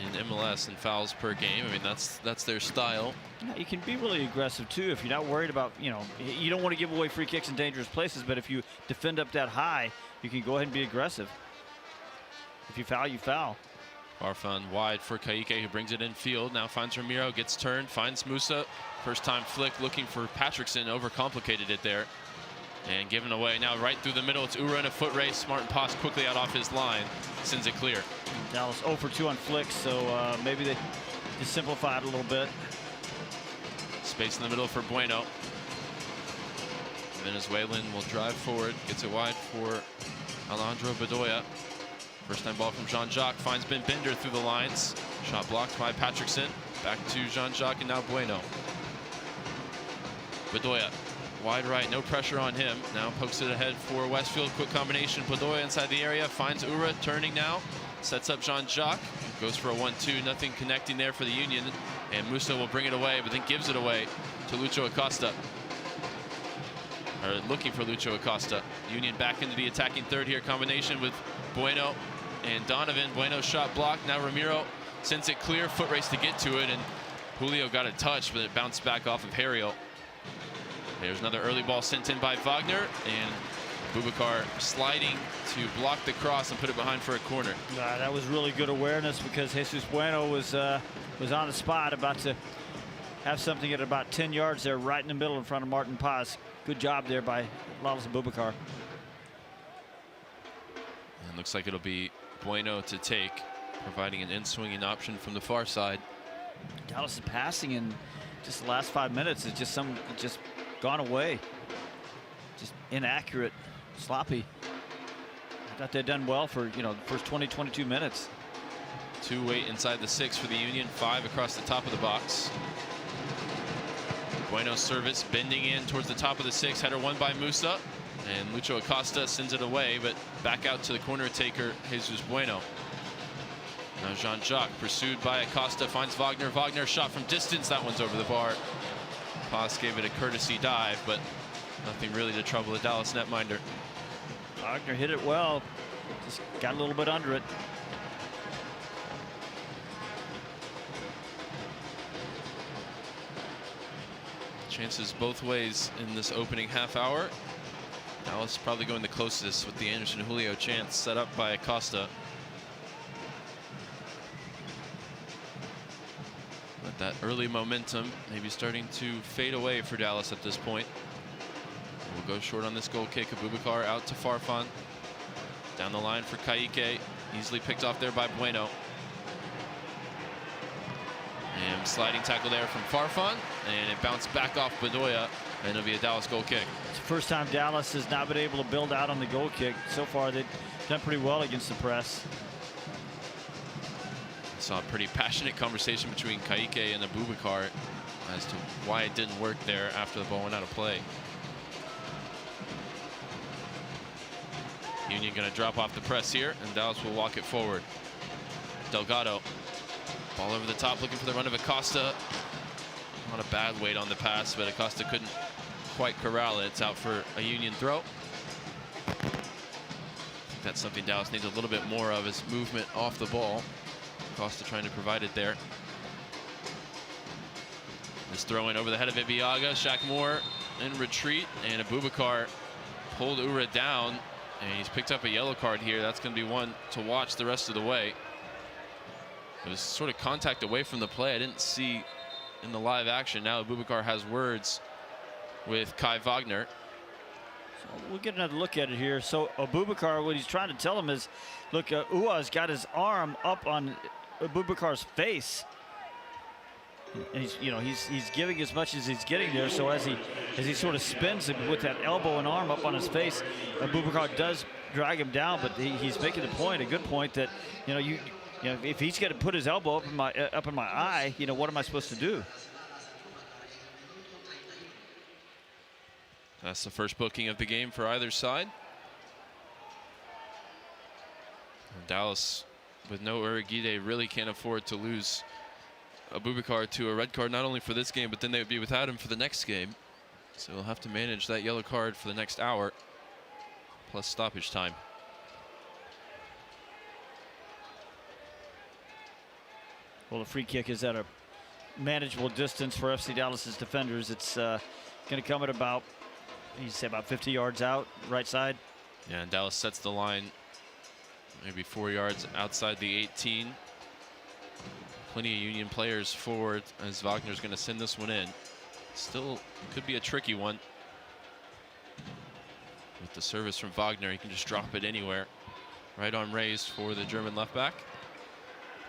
in MLS in fouls per game. I mean, that's their style. Yeah, you can be really aggressive too if you're not worried about, you don't want to give away free kicks in dangerous places, but if you defend up that high, you can go ahead and be aggressive. If you foul, you foul. Farfan wide for Kaike, who brings it in field. Now finds Ramiro, gets turned, finds Musa. First time flick, looking for Patrickson, overcomplicated it there. And given away. Now right through the middle, it's Ura in a foot race. Martin Paas quickly out off his line, sends it clear. Dallas 0 for 2 on flicks, so maybe they just simplified a little bit. Space in the middle for Bueno. Venezuelan will drive forward, gets it wide for Alejandro Bedoya. First time ball from Jean-Jacques, finds Ben Bender through the lines. Shot blocked by Patrickson. Back to Jean-Jacques and now Bueno. Bedoya, wide right, no pressure on him. Now pokes it ahead for Westfield. Quick combination, Bedoya inside the area, finds Ura, turning now. Sets up Jean-Jacques, goes for a 1-2, nothing connecting there for the Union. And Musa will bring it away, but then gives it away to Lucho Acosta. Or looking for Lucho Acosta. Union back into the attacking third here. Combination with Bueno and Donovan. Bueno's shot blocked. Now Ramiro sends it clear. Foot race to get to it, and Julio got a touch, but it bounced back off of Hariel. There's another early ball sent in by Wagner, and Abubakar sliding to block the cross and put it behind for a corner. That was really good awareness, because Jesus Bueno was on the spot, about to have something at about 10 yards there, right in the middle in front of Martin Paas. Good job there by Lalas Abubakar. And looks like it'll be Bueno to take, providing an in-swinging option from the far side. Dallas' passing in just the last 5 minutes is just gone away. Just inaccurate, sloppy. I thought they'd done well for the first 20-22 minutes. 2 wait inside the 6 for the Union, 5 across the top of the box. Bueno's service bending in towards the top of the 6. Header won by Musa, and Lucho Acosta sends it away, but back out to the corner taker, Jesus Bueno. Now Jean-Jacques pursued by Acosta, finds Wagner. Wagner shot from distance. That one's over the bar. Paas gave it a courtesy dive, but nothing really to trouble the Dallas netminder. Wagner hit it well, just got a little bit under it. Chances both ways in this opening half hour. Dallas probably going the closest with the Anderson Julio chance set up by Acosta. But that early momentum maybe starting to fade away for Dallas at this point. We'll go short on this goal kick. Abubakar out to Farfan. Down the line for Kayike. Easily picked off there by Bueno. And sliding tackle there from Farfan. And it bounced back off Bedoya. And it'll be a Dallas goal kick. It's the first time Dallas has not been able to build out on the goal kick. So far, they've done pretty well against the press. Saw a pretty passionate conversation between Kayike and Abubakar as to why it didn't work there after the ball went out of play. Union going to drop off the press here, and Dallas will walk it forward. Delgado, ball over the top, looking for the run of Acosta. Not a bad weight on the pass, but Acosta couldn't quite corral it. It's out for a Union throw. I think that's something Dallas needs a little bit more of, is movement off the ball. Acosta trying to provide it there. This throw in over the head of Ibiaga. Shaq Moore in retreat, and Abubakar pulled Ura down, and he's picked up a yellow card here. That's going to be one to watch the rest of the way. It was sort of contact away from the play. I didn't see in the live action. Now Abubakar has words with Kai Wagner. So we'll get another look at it here. So Abubakar, what he's trying to tell him is, look, Ua's got his arm up on Abubakar's face, and he's giving as much as he's getting there. So as he sort of spins with that elbow and arm up on his face, Abubakar does drag him down. But he's making the point, a good point, that if he's going to put his elbow up in my eye, what am I supposed to do? That's the first booking of the game for either side. And Dallas, with no Urugide, really can't afford to lose Abubakar to a red card, not only for this game, but then they would be without him for the next game. So we'll have to manage that yellow card for the next hour, plus stoppage time. Well, the free kick is at a manageable distance for FC Dallas's defenders. It's going to come at about, you say, about 50 yards out, right side. Yeah, and Dallas sets the line maybe 4 yards outside the 18. Plenty of Union players forward as Wagner's going to send this one in. Still could be a tricky one. With the service from Wagner, he can just drop it anywhere. Right arm raised for the German left back.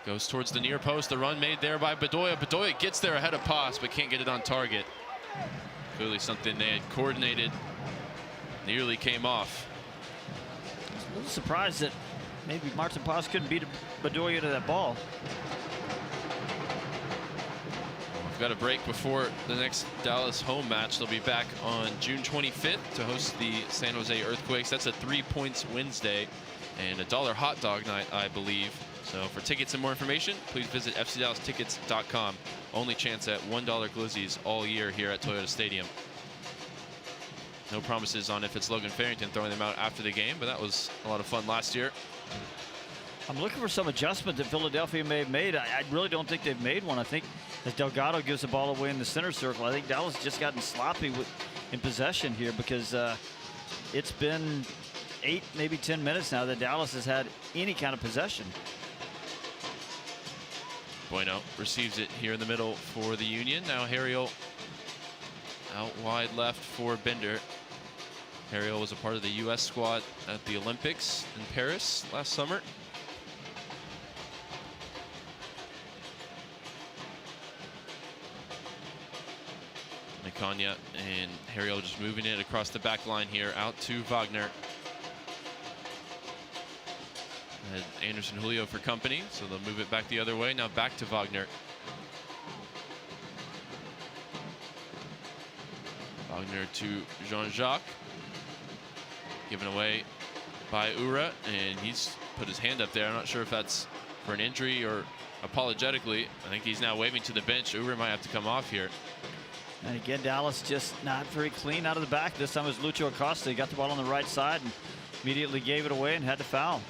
Goes towards the near post. The run made there by Bedoya. Bedoya gets there ahead of Paz, but can't get it on target. Clearly something they had coordinated. Nearly came off. A little surprised that maybe Martin Paz couldn't beat Bedoya to that ball. We've got a break before the next Dallas home match. They'll be back on June 25th to host the San Jose Earthquakes. That's a 3 Points Wednesday and a $1 hot dog night, I believe. So for tickets and more information, please visit fcdallas.com. Only chance at $1 glizzies all year here at Toyota Stadium. No promises on if it's Logan Farrington throwing them out after the game, but that was a lot of fun last year. I'm looking for some adjustment that Philadelphia may have made. I really don't think they've made one. I think as Delgado gives the ball away in the center circle, I think Dallas has just gotten sloppy in possession here, because it's been 8, maybe 10 minutes now that Dallas has had any kind of possession. Bueno receives it here in the middle for the Union. Now Harriel out wide left for Bender. Harriel was a part of the U.S. squad at the Olympics in Paris last summer. Nakanya and Harriel just moving it across the back line here out to Wagner. And Anderson Julio for company, so they'll move it back the other way. Now back to Wagner. Wagner to Jean-Jacques. Given away by Ura, and he's put his hand up there. I'm not sure if that's for an injury or apologetically. I think he's now waving to the bench. Ura might have to come off here. And again, Dallas just not very clean out of the back. This time it was Lucho Acosta. He got the ball on the right side and immediately gave it away and had to foul.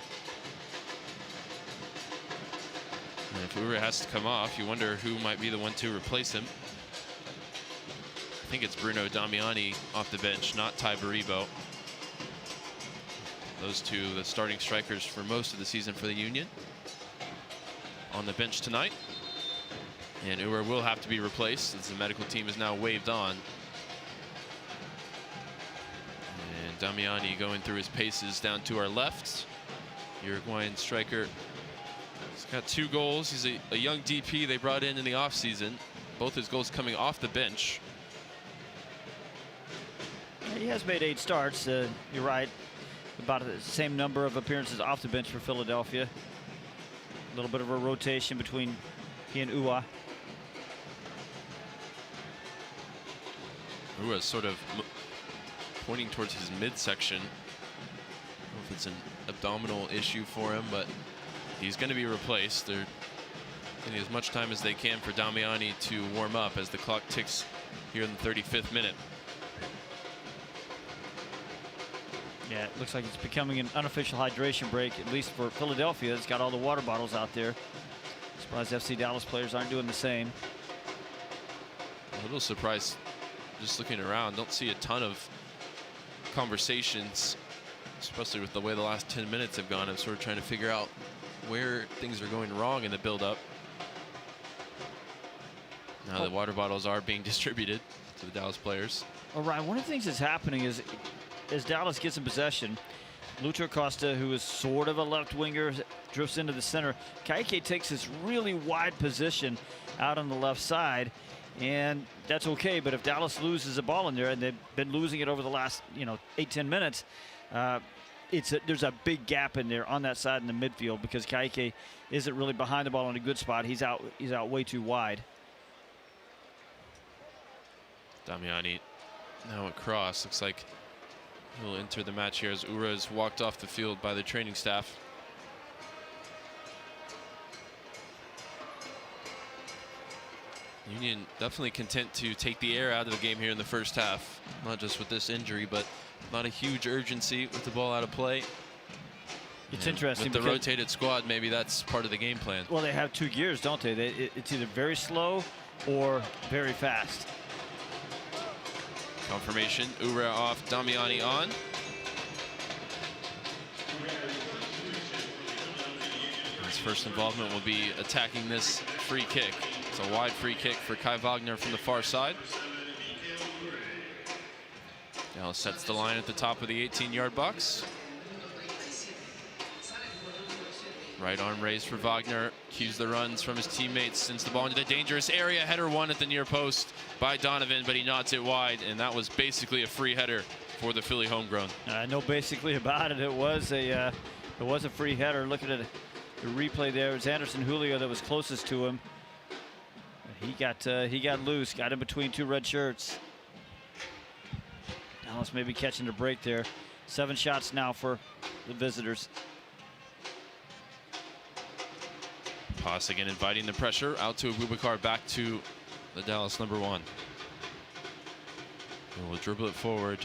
And if Ura has to come off, you wonder who might be the one to replace him. I think it's Bruno Damiani off the bench, not Ty Baribo. Those two, the starting strikers for most of the season for the Union, on the bench tonight. And Ura will have to be replaced as the medical team is now waved on. Damiani going through his paces down to our left. Uruguayan striker. He's got 2 goals. He's a young DP they brought in the offseason. Both his goals coming off the bench. He has made 8 starts. You're right. About the same number of appearances off the bench for Philadelphia. A little bit of a rotation between he and Ua. Ua's sort of pointing towards his midsection. I don't know if it's an abdominal issue for him, but he's going to be replaced. They're getting as much time as they can for Damiani to warm up as the clock ticks here in the 35th minute. Yeah, it looks like it's becoming an unofficial hydration break, at least for Philadelphia. It's got all the water bottles out there. Surprised FC Dallas players aren't doing the same. A little surprised just looking around. Don't see a ton of conversations, especially with the way the last 10 minutes have gone. I'm sort of trying to figure out where things are going wrong in the build-up. Now the water bottles are being distributed to the Dallas players. All right, one of the things that's happening is as Dallas gets in possession, Lucho Acosta, who is sort of a left winger, drifts into the center. Ka'ike takes this really wide position out on the left side, and that's okay. But if Dallas loses a ball in there, and they've been losing it over the last 8-10 minutes, there's a big gap in there on that side in the midfield because Ka'ike isn't really behind the ball in a good spot. He's out way too wide. Damiani now across. Looks like he'll enter the match here as Ura is walked off the field by the training staff. Union definitely content to take the air out of the game here in the first half. Not just with this injury, but not a huge urgency with the ball out of play. It's interesting. With the rotated squad, maybe that's part of the game plan. Well, they have 2 gears, don't they? It's either very slow or very fast. Confirmation, Ura off, Damiani on. His first involvement will be attacking this free kick. It's a wide free kick for Kai Wagner from the far side. Dallas sets the line at the top of the 18-yard box. Right arm raised for Wagner. Cues the runs from his teammates, sends the ball into the dangerous area. Header won at the near post by Donovan, but he nods it wide, and that was basically a free header for the Philly homegrown. I know basically about it. It was a free header. Looking at the replay there, it was Anderson Julio that was closest to him. He got loose, got in between 2 red shirts. Dallas maybe catching a break there. 7 shots now for the visitors. Pass again, inviting the pressure out to Abubakar, back to the Dallas number 1. And we'll dribble it forward.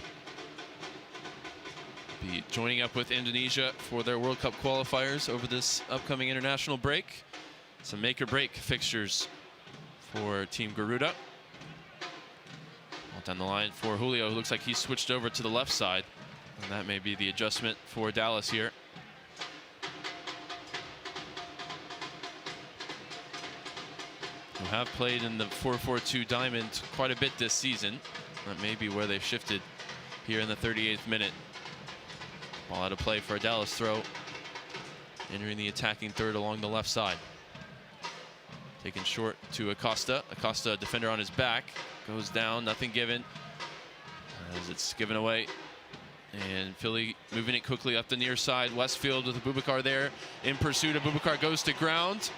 Be joining up with Indonesia for their World Cup qualifiers over this upcoming international break. Some make or break fixtures for Team Garuda. All down the line for Julio, who looks like he's switched over to the left side. And that may be the adjustment for Dallas here. Who have played in the 4-4-2 diamond quite a bit this season. That may be where they've shifted here in the 38th minute. Ball out of play for a Dallas throw. Entering the attacking third along the left side. Taken short to Acosta. Acosta, a defender on his back. Goes down, nothing given. As it's given away. And Philly moving it quickly up the near side. Westfield with Abubakar there. In pursuit, Abubakar goes to ground.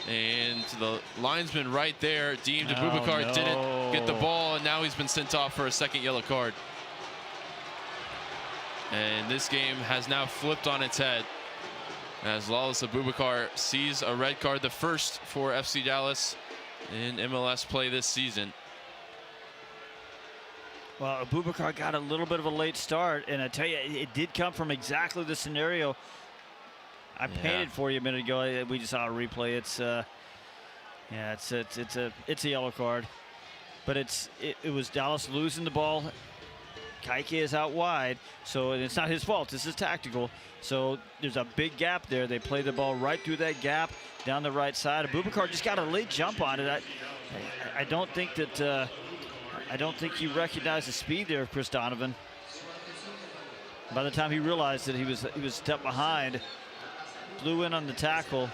And the linesman right there deemed Abubakar didn't get the ball, and now he's been sent off for a second yellow card. And this game has now flipped on its head as Lawless Abubakar sees a red card, the first for FC Dallas in MLS play this season. Well, Abubakar got a little bit of a late start, and I tell you, it did come from exactly the scenario I painted for you a minute ago. We just saw a replay. It's a yellow card, but it was Dallas losing the ball. Ka'ike is out wide, so it's not his fault. This is tactical. So there's a big gap there. They play the ball right through that gap down the right side. Abubakar just got a late jump on it. I don't think that I don't think you recognize the speed there of Chris Donovan. By the time he realized that he was a step behind, blew in on the tackle.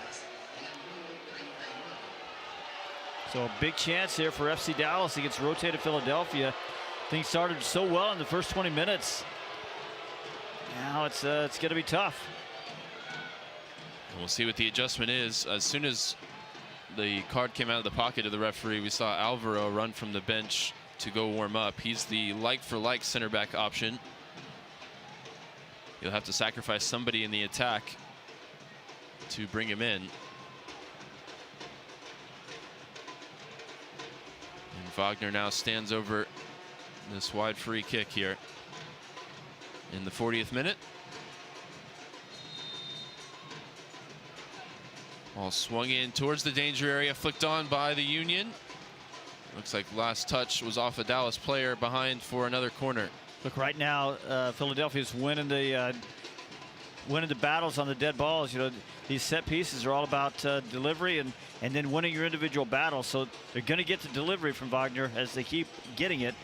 So a big chance here for FC Dallas against rotated Philadelphia. Things started so well in the first 20 minutes. Now it's going to be tough. We'll see what the adjustment is. As soon as the card came out of the pocket of the referee, we saw Alvaro run from the bench to go warm up. He's the like-for-like center back option. You'll have to sacrifice somebody in the attack to bring him in. And Wagner now stands over this wide free kick here in the 40th minute. Ball swung in towards the danger area, flicked on by the Union. Looks like last touch was off a Dallas player behind for another corner. Look, right now, Philadelphia's winning the battles on the dead balls. You know, these set pieces are all about delivery and then winning your individual battles. So they're going to get the delivery from Wagner as they keep getting it.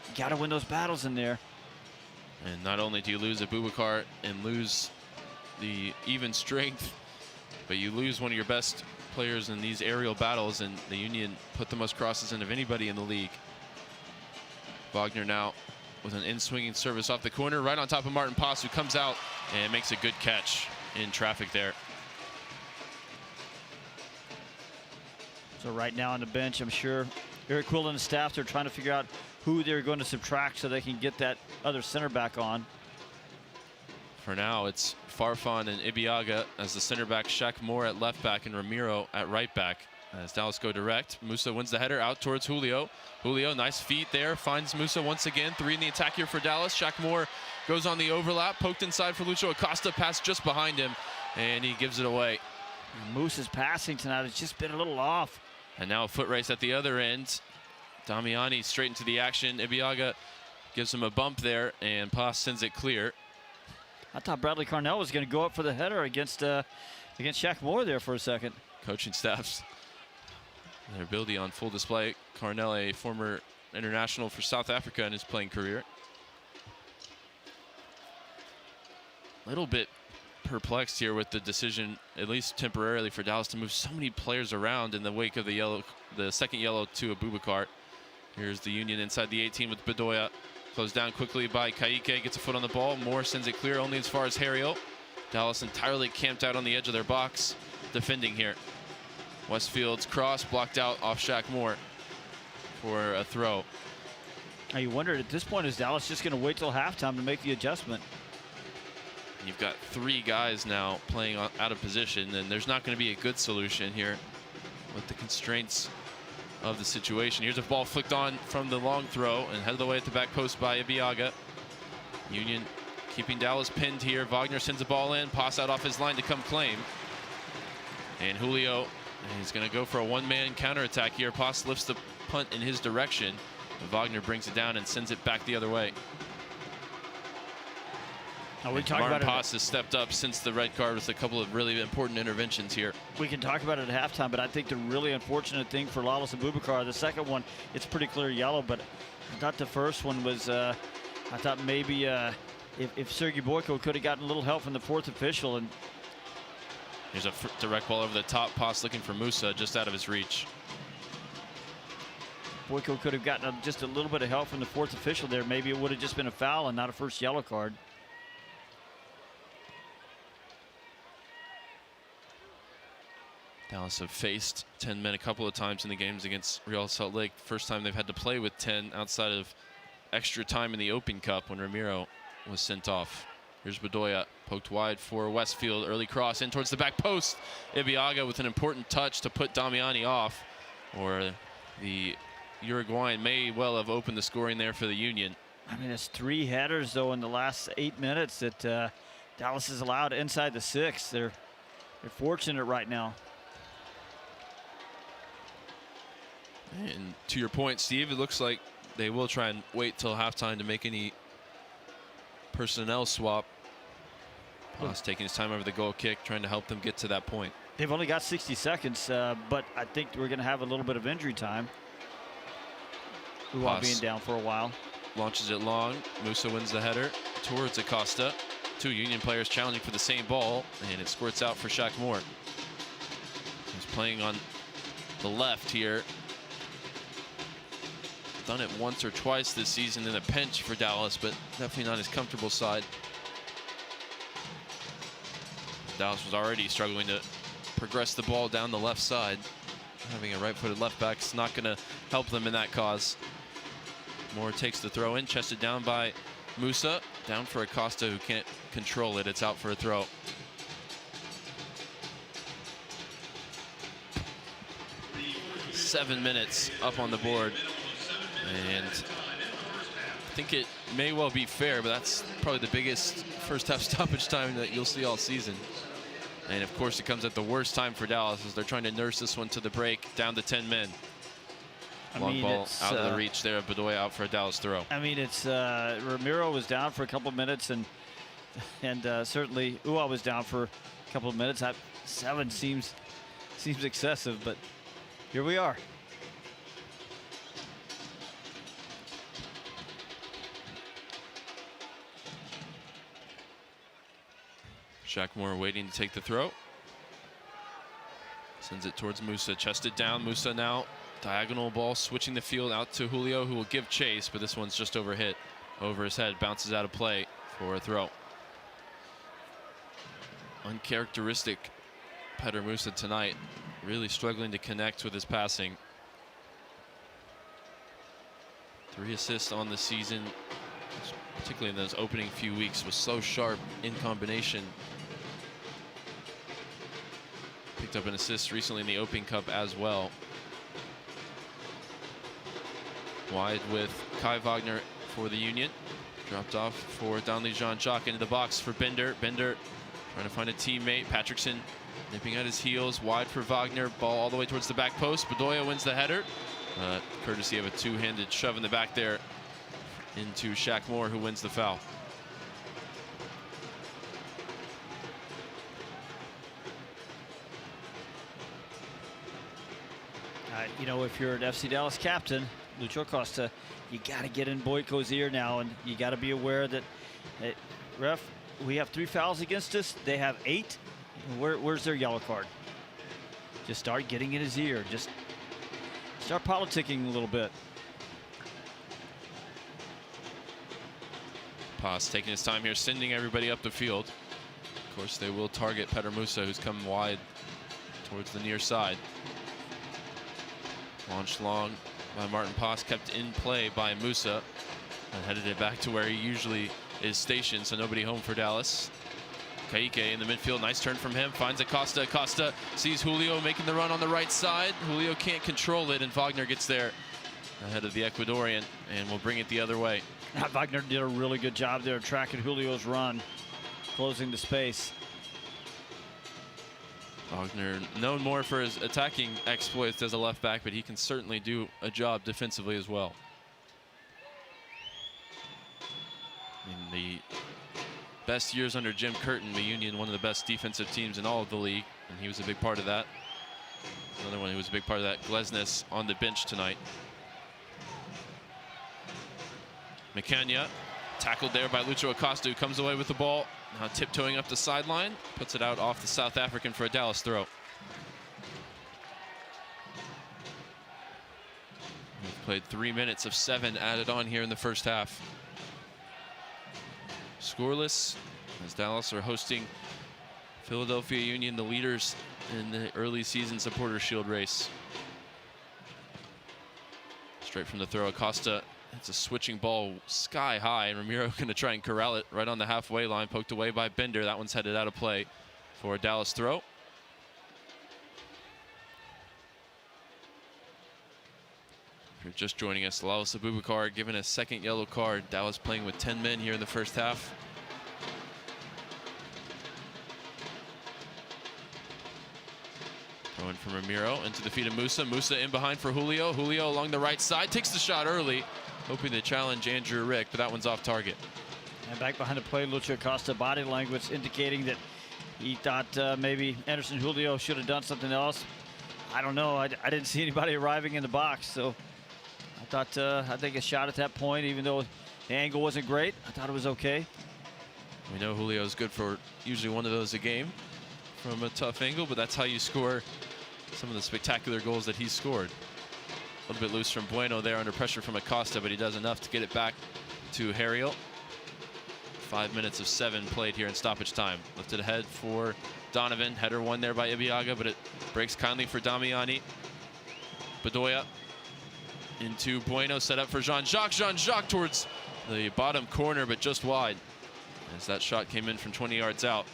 You got to win those battles in there. And not only do you lose Abubakar and lose the even strength, but you lose one of your best players in these aerial battles, and the Union put the most crosses in of anybody in the league. Wagner now with an in-swinging service off the corner, right on top of Martin Pass, who comes out and makes a good catch in traffic there. So right now on the bench, I'm sure Eric Quill and the staff, they're trying to figure out who they're going to subtract so they can get that other center back on. For now, it's Farfan and Ibiaga as the center back, Shaq Moore at left back, and Ramiro at right back. As Dallas go direct, Musa wins the header out towards Julio. Julio, nice feet there, finds Musa once again. 3 in the attack here for Dallas. Shaq Moore goes on the overlap, poked inside for Lucho Acosta, pass just behind him, and he gives it away. Musa's passing tonight has just been a little off. And now a foot race at the other end. Damiani straight into the action. Ibiaga gives him a bump there, and Pass sends it clear. I thought Bradley Carnell was going to go up for the header against Shaq Moore there for a second. Coaching staffs, their ability on full display. Carnell, a former international for South Africa in his playing career. A little bit perplexed here with the decision, at least temporarily, for Dallas to move so many players around in the wake of the second yellow to Abubakar. Here's the Union inside the 18 with Bedoya. Closed down quickly by Kaique, gets a foot on the ball. Moore sends it clear only as far as Harriel. Dallas entirely camped out on the edge of their box, defending here. Westfield's cross blocked out off Shaq Moore for a throw. Now you wondered at this point, is Dallas just going to wait till halftime to make the adjustment? And you've got 3 guys now playing out of position, and there's not going to be a good solution here with the constraints of the situation. Here's a ball flicked on from the long throw and headed away at the back post by Ibiaga. Union keeping Dallas pinned here. Wagner sends the ball in, pass out off his line to come claim. And Julio, he's going to go for a one-man counterattack here. Pass lifts the punt in his direction. Wagner brings it down and sends it back the other way. Martin Pass has stepped up since the red card with a couple of really important interventions here. We can talk about it at halftime, but I think the really unfortunate thing for Lawless Abubakar, the second one, it's pretty clear yellow, but I thought the first one was, I thought maybe if Sergei Boyko could have gotten a little help from the fourth official. And here's a direct ball over the top. Pass looking for Musa, just out of his reach. Boyko could have gotten just a little bit of help from the fourth official there. Maybe it would have just been a foul and not a first yellow card. Dallas have faced 10 men a couple of times in the games against Real Salt Lake. First time they've had to play with 10 outside of extra time in the Open Cup when Ramiro was sent off. Here's Bedoya, poked wide for Westfield. Early cross in towards the back post. Ibiaga with an important touch to put Damiani off. Or the Uruguayan may well have opened the scoring there for the Union. I mean, it's 3 headers, though, in the last 8 minutes that Dallas is allowed inside the 6. They're fortunate right now. And to your point, Steve, it looks like they will try and wait till halftime to make any personnel swap. Pass taking his time over the goal kick, trying to help them get to that point. They've only got 60 seconds, but I think we're going to have a little bit of injury time. We won't be down for a while. Launches it long. Musa wins the header. towards Acosta. Two Union players challenging for the same ball, and it squirts out for Shaq Moore. He's playing on the left here. Done it once or twice this season in a pinch for Dallas, but definitely not his comfortable side. Dallas was already struggling to progress the ball down the left side. Having a right-footed left back is not going to help them in that cause. Moore takes the throw in, chested down by Musa. Down for Acosta, who can't control it. It's out for a throw. Seven minutes up on the board. And I think it may well be fair, but that's probably the biggest first half stoppage time that you'll see all season. And of course, it comes at the worst time for Dallas as they're trying to nurse this one to the break, down to 10 men. Long ball out of the reach there. Bedoya out for a Dallas throw. I mean, it's Ramiro was down for a couple of minutes, and certainly Ua was down for a couple of minutes. That 7 seems excessive, but here we are. Shaq Moore waiting to take the throw. Sends it towards Musa, chested down. Musa now diagonal ball, switching the field out to Julio, who will give chase, but this one's just overhit. Over his head, bounces out of play for a throw. Uncharacteristic Petter Musa tonight, really struggling to connect with his passing. 3 assists on the season, particularly in those opening few weeks, was so sharp in combination. Picked up an assist recently in the Open Cup as well. Wide with Kai Wagner for the Union. Dropped off for Donley Jean-Jacques into the box for Bender. Bender trying to find a teammate. Patrickson nipping at his heels. Wide for Wagner. Ball all the way towards the back post. Bedoya wins the header. Courtesy of a two-handed shove in the back there into Shaq Moore, who wins the foul. You know, if you're an FC Dallas captain, Lucho Acosta, you got to get in Boyko's ear now, and you got to be aware that, ref, we have 3 fouls against us. They have 8. Where's their yellow card? Just start getting in his ear. Just start politicking a little bit. Paz taking his time here, sending everybody up the field. Of course, they will target Petter Musa, who's come wide towards the near side. Launched long by Martin Paz, kept in play by Musa, and headed it back to where he usually is stationed, so nobody home for Dallas. Kaike in the midfield, nice turn from him, finds Acosta. Acosta sees Julio making the run on the right side. Julio can't control it, and Wagner gets there ahead of the Ecuadorian and will bring it the other way. Wagner did a really good job there tracking Julio's run, closing the space. Wagner known more for his attacking exploits as a left back, but he can certainly do a job defensively as well. In the best years under Jim Curtin, the Union, one of the best defensive teams in all of the league, and he was a big part of that. Another one who was a big part of that, Glesnes, on the bench tonight. Macania, tackled there by Lucho Acosta, who comes away with the ball. Now tiptoeing up the sideline, puts it out off the South African for a Dallas throw. We've played 3 minutes of 7 added on here in the first half. Scoreless as Dallas are hosting Philadelphia Union, the leaders in the early season Supporter Shield race. Straight from the throw, Acosta. It's a switching ball sky high, and Ramiro going to try and corral it right on the halfway line, poked away by Bender. That one's headed out of play for a Dallas throw. If you're just joining us, Lalas Abubakar given a second yellow card. Dallas playing with 10 men here in the first half. Throwing from Ramiro into the feet of Musa. Musa in behind for Julio. Julio along the right side, takes the shot early, hoping to challenge Andrew Rick, but that one's off target. And back behind the play, Lucho Acosta, body language indicating that he thought maybe Anderson Julio should have done something else. I don't know. I didn't see anybody arriving in the box, so I think a shot at that point, even though the angle wasn't great, I thought it was okay. We know Julio's good for usually one of those a game from a tough angle, but that's how you score some of the spectacular goals that he's scored. A little bit loose from Bueno there under pressure from Acosta, but he does enough to get it back to Hariel. 5 minutes of 7 played here in stoppage time. Lifted ahead for Donovan. Header won there by Ibiaga, but it breaks kindly for Damiani. Bedoya into Bueno, set up for Jean-Jacques. Jean-Jacques towards the bottom corner, but just wide, as that shot came in from 20 yards out.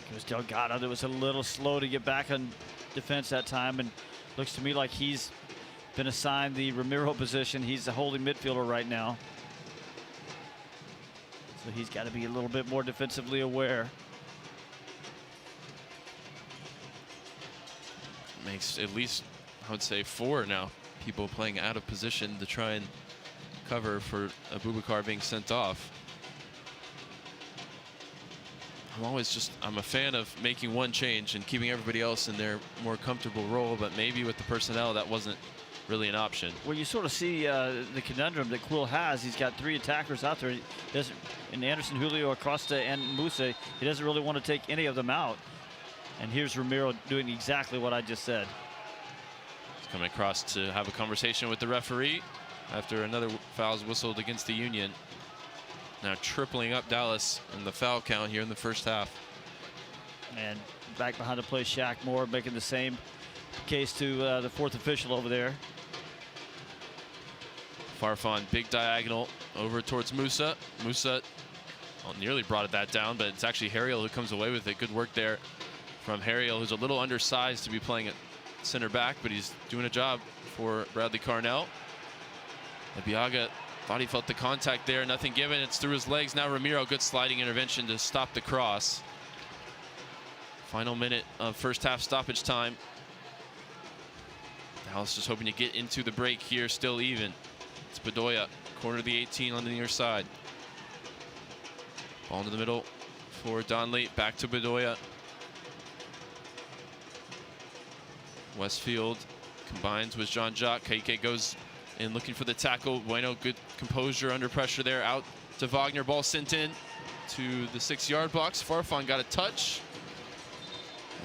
It was Delgado that was a little slow to get back on defense that time, and looks to me like he's been assigned the Ramiro position. He's the holding midfielder right now, so he's got to be a little bit more defensively aware. Makes at least, I would say, 4 now people playing out of position to try and cover for Abubakar being sent off. I'm a fan of making one change and keeping everybody else in their more comfortable role, but maybe with the personnel that wasn't really an option. Well, you sort of see the conundrum that Quill has. He's got 3 attackers out there. He doesn't, and Anderson, Julio, Acosta, and Musa. He doesn't really want to take any of them out. And here's Ramiro doing exactly what I just said. He's coming across to have a conversation with the referee after another foul's whistled against the Union. Now tripling up Dallas in the foul count here in the first half. And back behind the play, Shaq Moore making the same case to the 4th official over there. Farfan, big diagonal over towards Musa. Musa nearly brought that down, but it's actually Hariel who comes away with it. Good work there from Hariel, who's a little undersized to be playing at center back, but he's doing a job for Bradley Carnell. Ibiaga thought he felt the contact there, nothing given. It's through his legs. Now Ramiro, good sliding intervention to stop the cross. Final minute of first half stoppage time. Dallas just hoping to get into the break here, still even. It's Bedoya, corner of the 18 on the near side. Ball into the middle for Donley, back to Bedoya. Westfield combines with Jean-Jacques. Kike goes in looking for the tackle. Bueno, good composure under pressure there. Out to Wagner. Ball sent in to the 6-yard box. Farfan got a touch,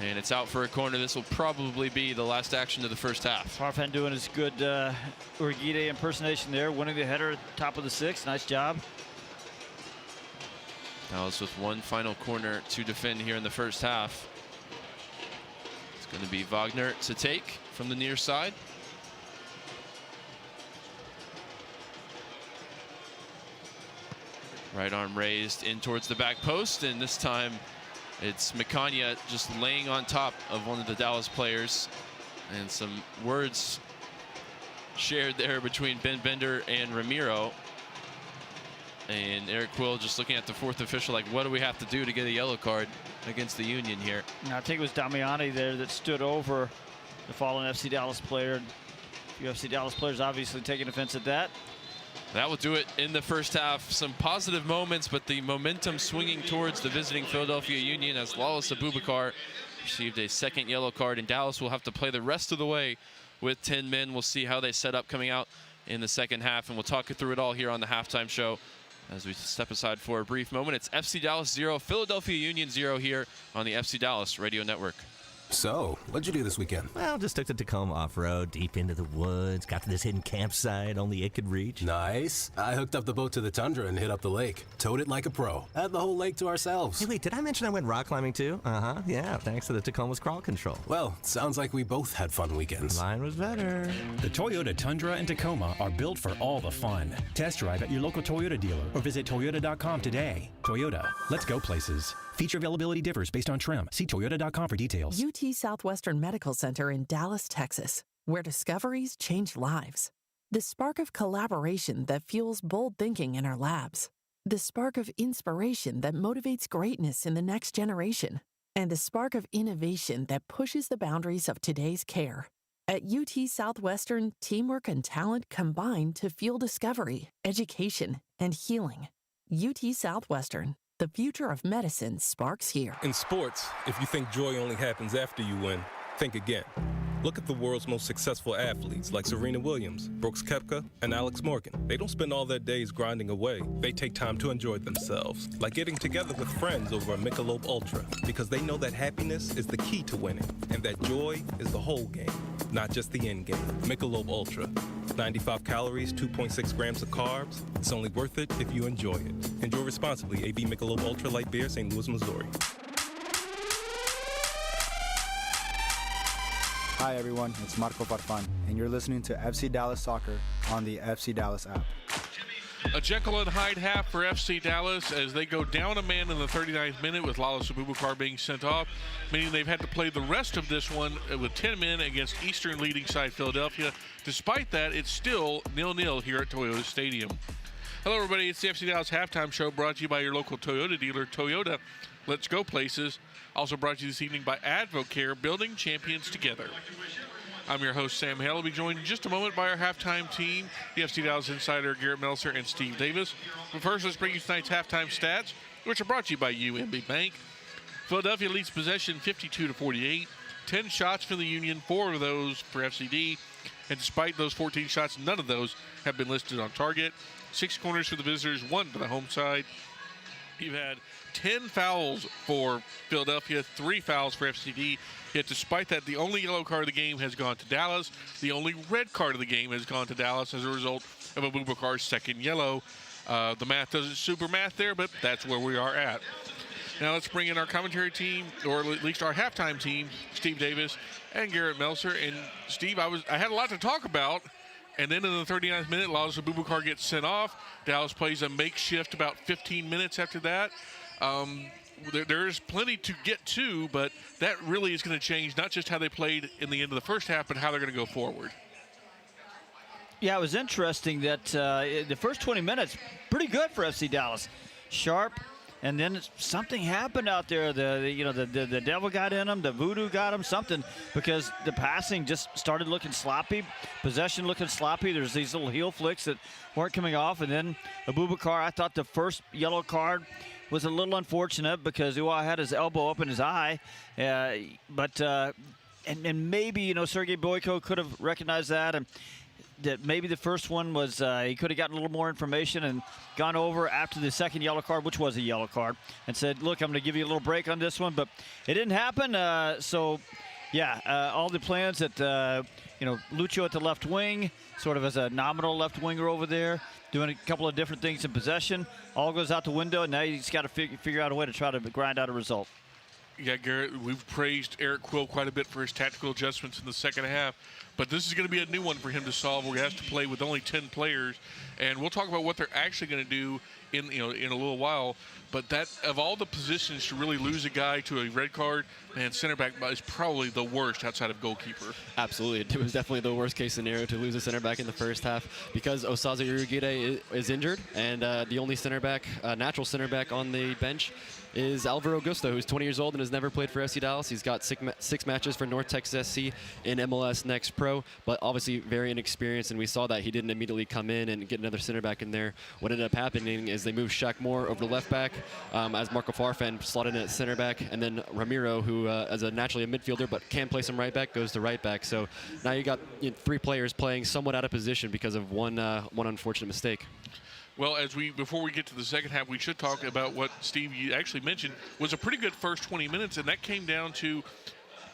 and it's out for a corner. This will probably be the last action of the first half. Farfan doing his good Urguide impersonation there, winning the header at the top of the 6. Nice job. Dallas with one final corner to defend here in the first half. It's going to be Wagner to take from the near side. Right arm raised in towards the back post, and this time it's Mikanya just laying on top of one of the Dallas players, and some words shared there between Ben Bender and Ramiro. And Eric Quill just looking at the 4th official like, what do we have to do to get a yellow card against the Union here? Now, I think it was Damiani there that stood over the fallen FC Dallas player. UFC Dallas players obviously taking offense at that. That will do it in the first half. Some positive moments, but the momentum swinging towards the visiting Philadelphia Union as Lawless Abubakar received a 2nd yellow card, and Dallas will have to play the rest of the way with 10 men. We'll see how they set up coming out in the second half, and we'll talk you through it all here on the halftime show as we step aside for a brief moment. It's FC Dallas 0, Philadelphia Union 0 here on the FC Dallas Radio Network. So, what'd you do this weekend? Well, just took the Tacoma off-road, deep into the woods, got to this hidden campsite only it could reach. Nice. I hooked up the boat to the Tundra and hit up the lake. Towed it like a pro. Had the whole lake to ourselves. Hey, wait, did I mention I went rock climbing too? Uh-huh, yeah, thanks to the Tacoma's crawl control. Well, sounds like we both had fun weekends. Mine was better. The Toyota Tundra and Tacoma are built for all the fun. Test drive at your local Toyota dealer or visit Toyota.com today. Toyota, let's go places. Feature availability differs based on trim. See Toyota.com for details. UT Southwestern Medical Center in Dallas, Texas, where discoveries change lives. The spark of collaboration that fuels bold thinking in our labs. The spark of inspiration that motivates greatness in the next generation. And the spark of innovation that pushes the boundaries of today's care. At UT Southwestern, teamwork and talent combine to fuel discovery, education, and healing. UT Southwestern. The future of medicine sparks here. In sports, if you think joy only happens after you win, Think again. Look at the world's most successful athletes like Serena Williams, Brooks Koepka, and Alex Morgan. They don't spend all their days grinding away. They take time to enjoy themselves, like getting together with friends over a Michelob Ultra, because they know that happiness is the key to winning, and that joy is the whole game, not just the end game. Michelob Ultra. 95 calories, 2.6 grams of carbs. It's only worth it if you enjoy it. Enjoy responsibly. AB Michelob Ultra Light Beer, St. Louis, Missouri. Hi everyone, it's Marco Farfan, and you're listening to FC Dallas Soccer on the FC Dallas app. A Jekyll and Hyde half for FC Dallas as they go down a man in the 39th minute with Lalas Abubakar being sent off, meaning they've had to play the rest of this one with 10 men against Eastern leading side Philadelphia. Despite that, it's still 0-0 here at Toyota Stadium. Hello everybody, it's the FC Dallas halftime show brought to you by your local Toyota dealer, Toyota. Let's go places. Also brought to you this evening by Advocare, building champions together. I'm your host, Sam Hale. We'll be joined in just a moment by our halftime team, the FC Dallas insider Garrett Meltzer and Steve Davis. But first, let's bring you tonight's halftime stats, which are brought to you by UMB Bank. Philadelphia leads possession 52-48. 10 shots for the Union, 4 of those for FCD. And despite those 14 shots, none of those have been listed on target. 6 corners for the visitors, 1 for the home side. You've had 10 fouls for Philadelphia, 3 fouls for FCD. Yet despite that, the only yellow card of the game has gone to Dallas. The only red card of the game has gone to Dallas as a result of Abubakar's second yellow. The math doesn't super math there, but that's where we are at. Now let's bring in our commentary team, or at least our halftime team, Steve Davis and Garrett Meltzer. And Steve, I had a lot to talk about. And then in the 39th minute, Lalas Abubakar gets sent off. Dallas plays a makeshift about 15 minutes after that. There's plenty to get to, but that really is going to change not just how they played in the end of the first half, but how they're going to go forward. Yeah, it was interesting that the first 20 minutes, pretty good for FC Dallas. Sharp, and then something happened out there. The devil got in them, the voodoo got them, something, because the passing just started looking sloppy, possession looking sloppy. There's these little heel flicks that weren't coming off, and then Abubakar, I thought the first yellow card was a little unfortunate because Uwa had his elbow up in his eye, but maybe Sergei Boyko could have recognized that, and that maybe the first one was he could have gotten a little more information and gone over after the second yellow card, which was a yellow card, and said, look, I'm going to give you a little break on this one, but it didn't happen. All the plans that Lucho at the left wing, sort of as a nominal left winger over there, doing a couple of different things in possession, all goes out the window, and now he's got to figure out a way to try to grind out a result. Yeah, Garrett, we've praised Eric Quill quite a bit for his tactical adjustments in the second half, but this is going to be a new one for him to solve where he has to play with only 10 players, and we'll talk about what they're actually going to do in a little while. But that, of all the positions to really lose a guy to a red card, man, center back is probably the worst outside of goalkeeper. Absolutely. It was definitely the worst case scenario to lose a center back in the first half because Osaze Urugide is injured, and the only center back, natural center back on the bench is Alvaro Augusto, who's 20 years old and has never played for FC Dallas. He's got 6 matches for North Texas SC in MLS Next Pro, but obviously very inexperienced, and we saw that he didn't immediately come in and get another center back in there. What ended up happening is they moved Shaq Moore over to left back as Marco Farfan slotted in at center back, and then Ramiro, who as a naturally a midfielder but can play some right back, goes to right back. So now you got 3 players playing somewhat out of position because of one unfortunate mistake. Well, before we get to the second half, we should talk about what Steve you actually mentioned was a pretty good first 20 minutes, and that came down to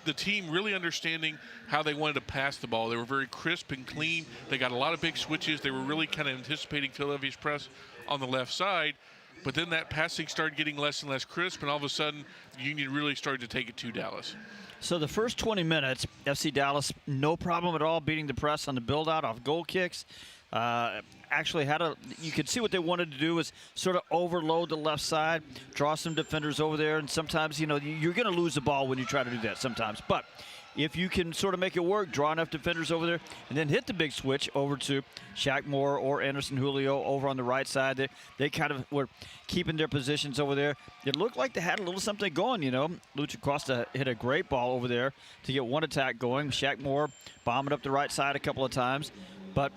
the team really understanding how they wanted to pass the ball. They were very crisp and clean. They got a lot of big switches. They were really kind of anticipating Philadelphia's press on the left side, but then that passing started getting less and less crisp, and all of a sudden, Union really started to take it to Dallas. So the first 20 minutes, FC Dallas, no problem at all beating the press on the build-out off goal kicks. Actually you could see what they wanted to do was sort of overload the left side, draw some defenders over there, and sometimes, you're going to lose the ball when you try to do that sometimes. But if you can sort of make it work, draw enough defenders over there, and then hit the big switch over to Shaq Moore or Anderson Julio over on the right side, they kind of were keeping their positions over there. It looked like they had a little something going, Lucha Costa hit a great ball over there to get one attack going. Shaq Moore bombing up the right side a couple of times. But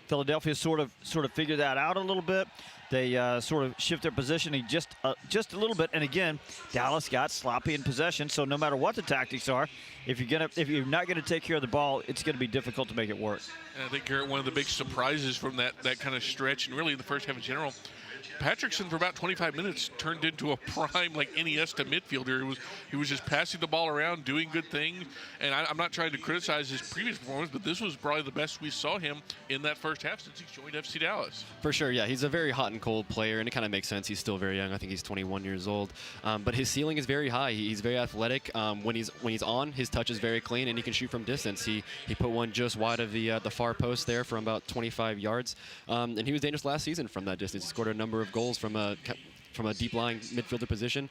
Philadelphia sort of figured that out a little bit. They sort of shift their positioning just a little bit, and again, Dallas got sloppy in possession. So no matter what the tactics are, if you're not going to take care of the ball, it's going to be difficult to make it work. And I think, Garrett, one of the big surprises from that kind of stretch, and really in the first half in general, Patrickson for about 25 minutes turned into a prime like NES to midfielder. He was just passing the ball around, doing good things. And I'm not trying to criticize his previous performance, but this was probably the best we saw him in that first half since he joined FC Dallas. For sure, yeah. He's a very hot and cold player, and it kind of makes sense. He's still very young. I think he's 21 years old. But his ceiling is very high. He's very athletic. When he's on, his touch is very clean, and he can shoot from distance. He put one just wide of the far post there from about 25 yards. And he was dangerous last season from that distance. He scored a number of goals from a deep lying midfielder position.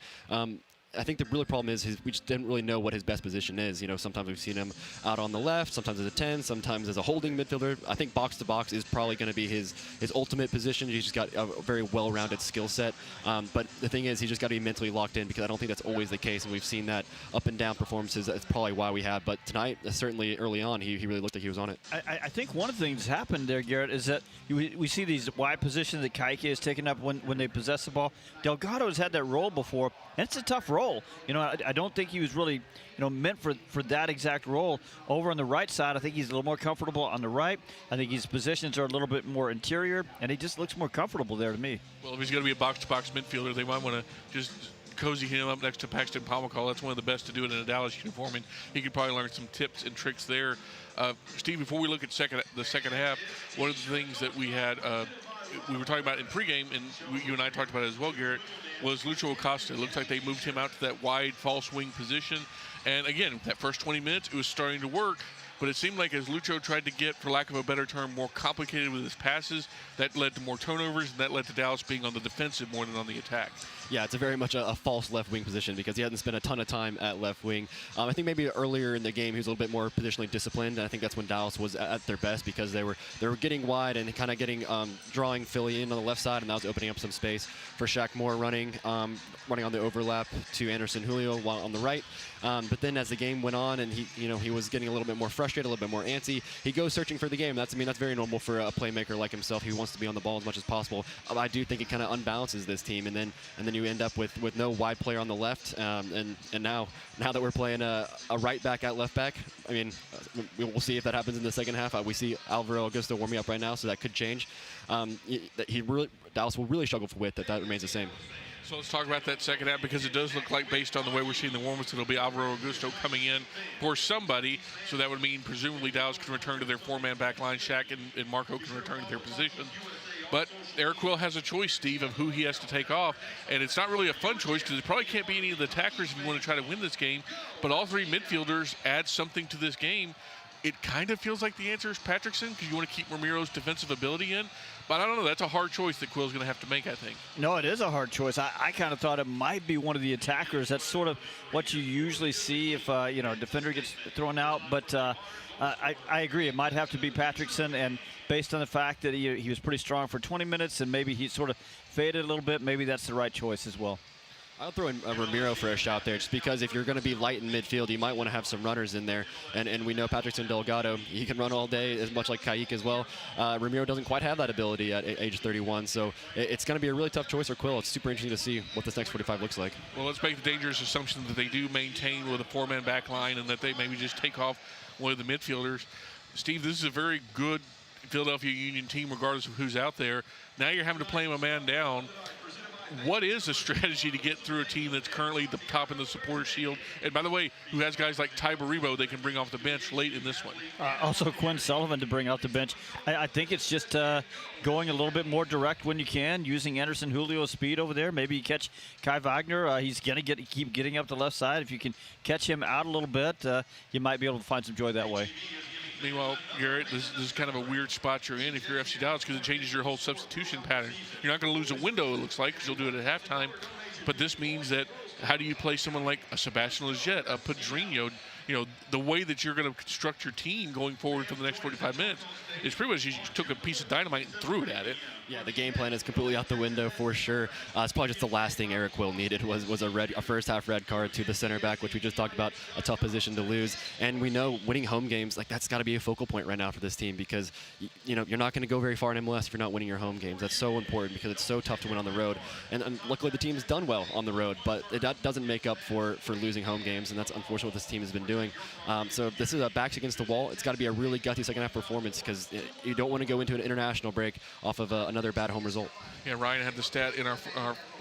I think the real problem is we just didn't really know what his best position is. You know, sometimes we've seen him out on the left, sometimes as a 10, sometimes as a holding midfielder. I think box to box is probably going to be his ultimate position. He's just got a very well-rounded skill set. But the thing is, he's just got to be mentally locked in, because I don't think that's always the case, and we've seen that up and down performances. That's probably why we have. But tonight, certainly early on, he really looked like he was on it. I think one of the things that's happened there, Garrett, is that we see these wide positions that Kaique has taken up when they possess the ball. Delgado has had that role before, and it's a tough role. You know, I don't think he was really, meant for that exact role. Over on the right side, I think he's a little more comfortable on the right. I think his positions are a little bit more interior, and he just looks more comfortable there to me. Well, if he's going to be a box-to-box midfielder, they might want to just cozy him up next to Paxton Pomykal. That's one of the best to do it in a Dallas uniform, and he could probably learn some tips and tricks there. Steve, before we look at the second half, one of the things that we had we were talking about in pregame, and you and I talked about it as well, Garrett, was Lucho Acosta. It looks like they moved him out to that wide false wing position. And again, that first 20 minutes, it was starting to work. But it seemed like as Lucho tried to get, for lack of a better term, more complicated with his passes, that led to more turnovers, and that led to Dallas being on the defensive more than on the attack. Yeah, it's a very much a false left wing position, because he hasn't spent a ton of time at left wing. I think maybe earlier in the game he was a little bit more positionally disciplined, and I think that's when Dallas was at their best, because they were getting wide and kind of getting drawing Philly in on the left side, and that was opening up some space for Shaq Moore running on the overlap to Anderson Julio while on the right. But then as the game went on, and he was getting a little bit more frustrated, a little bit more antsy, he goes searching for the game. That's very normal for a playmaker like himself who wants to be on the ball as much as possible. I do think it kind of unbalances this team, and then you end up with no wide player on the left, and now that we're playing a right back at left back, I mean, we'll see if that happens in the second half. We see Alvaro Augusto warming up right now, so that could change. Dallas will really struggle for width. That remains the same. So let's talk about that second half, because it does look like, based on the way we're seeing the warm-ups, it'll be Alvaro Augusto coming in for somebody. So that would mean presumably Dallas can return to their four-man back line. Shaq and Marco can return to their position. But Eric Will has a choice, Steve, of who he has to take off. And it's not really a fun choice, because it probably can't be any of the attackers if you want to try to win this game. But all three midfielders add something to this game. It kind of feels like the answer is Patrickson, because you want to keep Ramiro's defensive ability in. But I don't know. That's a hard choice that Quill's going to have to make, I think. No, it is a hard choice. I kind of thought it might be one of the attackers. That's sort of what you usually see if, a defender gets thrown out. But I agree. It might have to be Patrickson. And based on the fact that he was pretty strong for 20 minutes and maybe he sort of faded a little bit, maybe that's the right choice as well. I'll throw in Ramiro for a shot there, just because if you're going to be light in midfield, you might want to have some runners in there. And we know Patrickson Delgado, he can run all day, as much like Kaique as well. Ramiro doesn't quite have that ability at age 31, so it's going to be a really tough choice for Quill. It's super interesting to see what this next 45 looks like. Well, let's make the dangerous assumption that they do maintain with a four-man back line, and that they maybe just take off one of the midfielders. Steve, this is a very good Philadelphia Union team, regardless of who's out there. Now you're having to play him a man down. What is the strategy to get through a team that's currently the top in the supporter shield? And by the way, who has guys like Ty Baribo they can bring off the bench late in this one? Also Quinn Sullivan to bring off the bench. I think it's just going a little bit more direct when you can, using Anderson Julio's speed over there. Maybe you catch Kai Wagner. He's going to keep getting up the left side. If you can catch him out a little bit, you might be able to find some joy that way. Meanwhile, Garrett, this is kind of a weird spot you're in if you're FC Dallas, because it changes your whole substitution pattern. You're not going to lose a window, it looks like, because you'll do it at halftime. But this means that how do you play someone like a Sebastian Lletget, a Pedrinho? the way that you're going to construct your team going forward for the next 45 minutes is pretty much you took a piece of dynamite and threw it at it. Yeah, the game plan is completely out the window for sure. It's probably just the last thing Eric Will needed was a first half red card to the center back, which we just talked about, a tough position to lose. And we know winning home games, like that's got to be a focal point right now for this team because you're not going to go very far in MLS if you're not winning your home games. That's so important because it's so tough to win on the road. And luckily the team's done well on the road, but that doesn't make up for losing home games, and that's unfortunately what this team has been doing. So this is a backs against the wall. It's got to be a really gutsy second half performance because you don't want to go into an international break off of another bad home result. Yeah, Ryan had the stat in our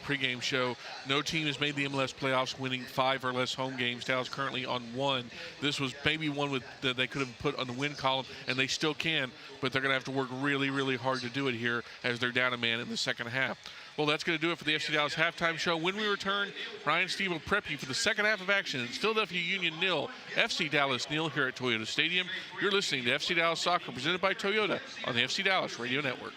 pregame show. No team has made the MLS playoffs winning 5 or less home games. Dallas currently on 1. This was maybe one that they could have put on the win column, and they still can, but they're going to have to work really, really hard to do it here as they're down a man in the second half. Well, that's going to do it for the FC Dallas halftime show. When we return, Ryan and Steve will prep you for the second half of action. It's Philadelphia Union 0, FC Dallas 0 here at Toyota Stadium. You're listening to FC Dallas Soccer, presented by Toyota on the FC Dallas Radio Network.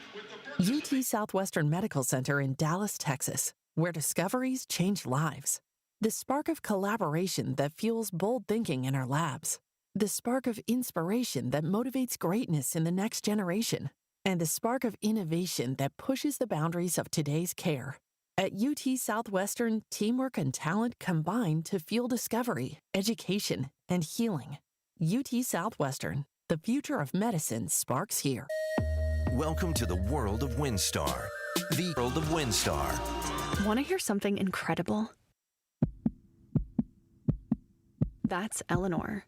UT Southwestern Medical Center in Dallas, Texas, where discoveries change lives. The spark of collaboration that fuels bold thinking in our labs. The spark of inspiration that motivates greatness in the next generation. And the spark of innovation that pushes the boundaries of today's care. At UT Southwestern, teamwork and talent combine to fuel discovery, education, and healing. UT Southwestern, the future of medicine sparks here. Welcome to the world of WinStar. The world of WinStar. Want to hear something incredible? That's Eleanor.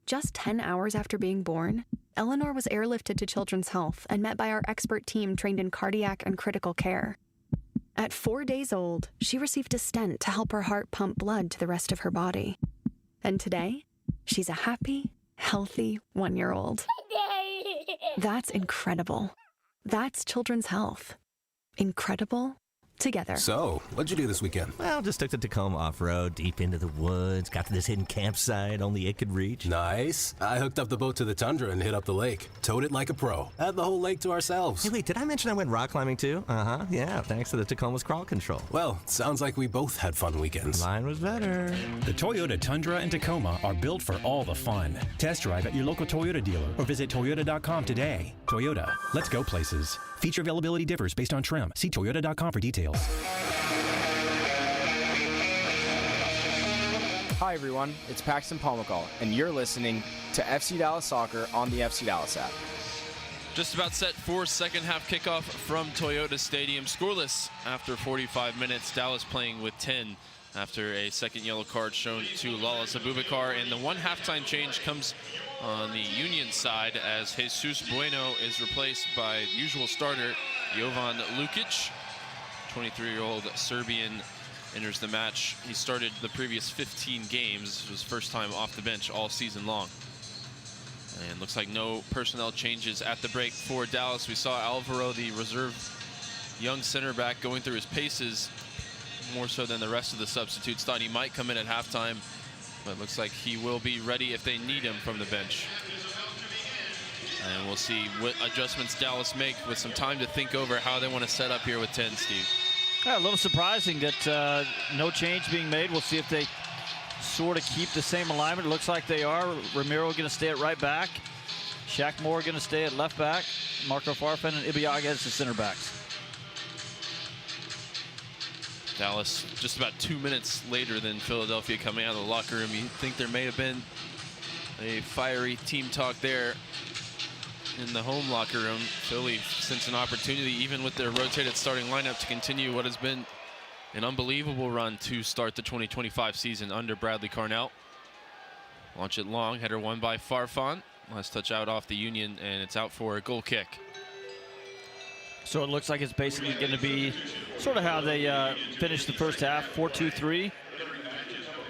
Just 10 hours after being born, Eleanor was airlifted to Children's Health and met by our expert team trained in cardiac and critical care. At 4 days old, she received a stent to help her heart pump blood to the rest of her body. And today, she's a happy, healthy 1-year-old. That's incredible. That's Children's Health. Incredible together. So, what'd you do this weekend? Well, just took the Tacoma off-road, deep into the woods, got to this hidden campsite only it could reach. Nice. I hooked up the boat to the Tundra and hit up the lake. Towed it like a pro. Had the whole lake to ourselves. Hey, wait, did I mention I went rock climbing too? Uh-huh, yeah, thanks to the Tacoma's crawl control. Well, sounds like we both had fun weekends. Mine was better. The Toyota Tundra and Tacoma are built for all the fun. Test drive at your local Toyota dealer or visit Toyota.com today. Toyota, let's go places. Feature availability differs based on trim. See Toyota.com for details. Hi everyone, it's Paxton Palmacal, and you're listening to FC Dallas Soccer on the FC Dallas app. Just about set for second half kickoff from Toyota Stadium. Scoreless after 45 minutes. Dallas playing with 10 after a second yellow card shown to Lalas Abubakar. And the one halftime change comes on the Union side as Jesus Bueno is replaced by usual starter Jovan Lukic. 23-year-old Serbian enters the match. He started the previous 15 games. It was first time off the bench all season long. And looks like no personnel changes at the break for Dallas. We saw Alvaro, the reserve young center back, going through his paces more so than the rest of the substitutes. Thought he might come in at halftime, but looks like he will be ready if they need him from the bench. And we'll see what adjustments Dallas make with some time to think over how they want to set up here with 10, Steve. Yeah, a little surprising that no change being made. We'll see if they sort of keep the same alignment. It looks like they are. Ramiro going to stay at right back. Shaq Moore going to stay at left back. Marco Farfan and Ibeagha as the center backs. Dallas just about 2 minutes later than Philadelphia coming out of the locker room. You'd think there may have been a fiery team talk there in the home locker room. Philly sensed an opportunity, even with their rotated starting lineup, to continue what has been an unbelievable run to start the 2025 season under Bradley Carnell. Launch it long, header won by Farfan. Last touch out off the Union, and it's out for a goal kick. So it looks like it's basically going to be sort of how they finished the first half, 4-2-3,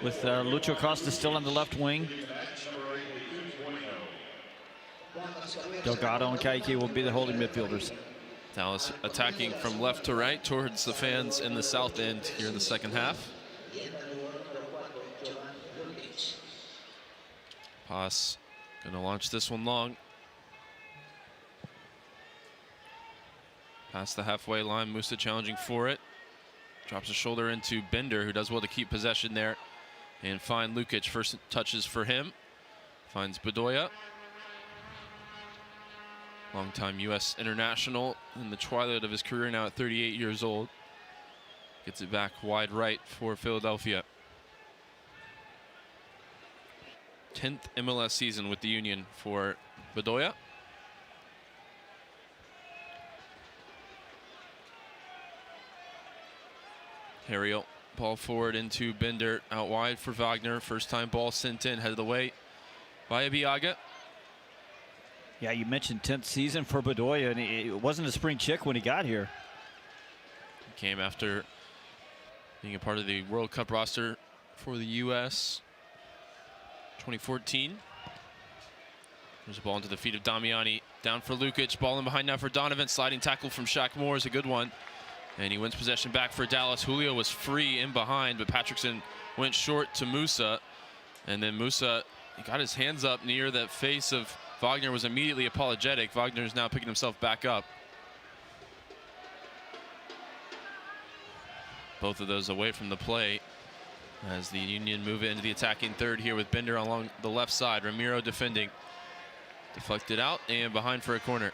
with Lucho Costa still on the left wing. Delgado and Kaiki will be the holding midfielders. Dallas attacking from left to right towards the fans in the south end here in the second half. Pass going to launch this one long. Past the halfway line, Musa challenging for it. Drops a shoulder into Bender, who does well to keep possession there. and find Lukic. First touches for him. Finds Bedoya. Longtime U.S. international in the twilight of his career, now at 38 years old. Gets it back wide right for Philadelphia. 10th MLS season with the Union for Bedoya. Harriel, ball forward into Bender, out wide for Wagner. First time ball sent in, headed away by Abiaga. Yeah, you mentioned 10th season for Bedoya, and it wasn't a spring chick when he got here. He came after being a part of the World Cup roster for the U.S. 2014. There's a ball into the feet of Damiani. Down for Lukic. Ball in behind now for Donovan. Sliding tackle from Shaq Moore is a good one. And he wins possession back for Dallas. Julio was free in behind, but Patrickson went short to Musa. And then Musa got his hands up near the face of Wagner, was immediately apologetic. Wagner's now picking himself back up. Both of those away from the play as the Union move into the attacking third here with Bender along the left side. Ramiro defending. Deflected out and behind for a corner.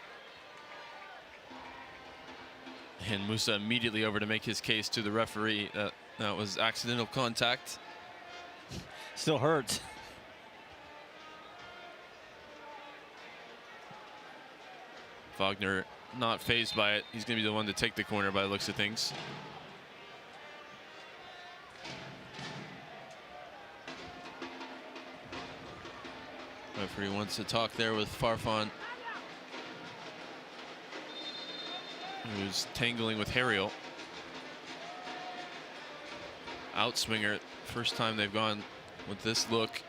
And Musa immediately over to make his case to the referee. That was accidental contact. Still hurts. Wagner not fazed by it. He's going to be the one to take the corner by the looks of things. Referee wants to talk there with Farfan, who's tangling with Harriel. Outswinger, first time they've gone with this look.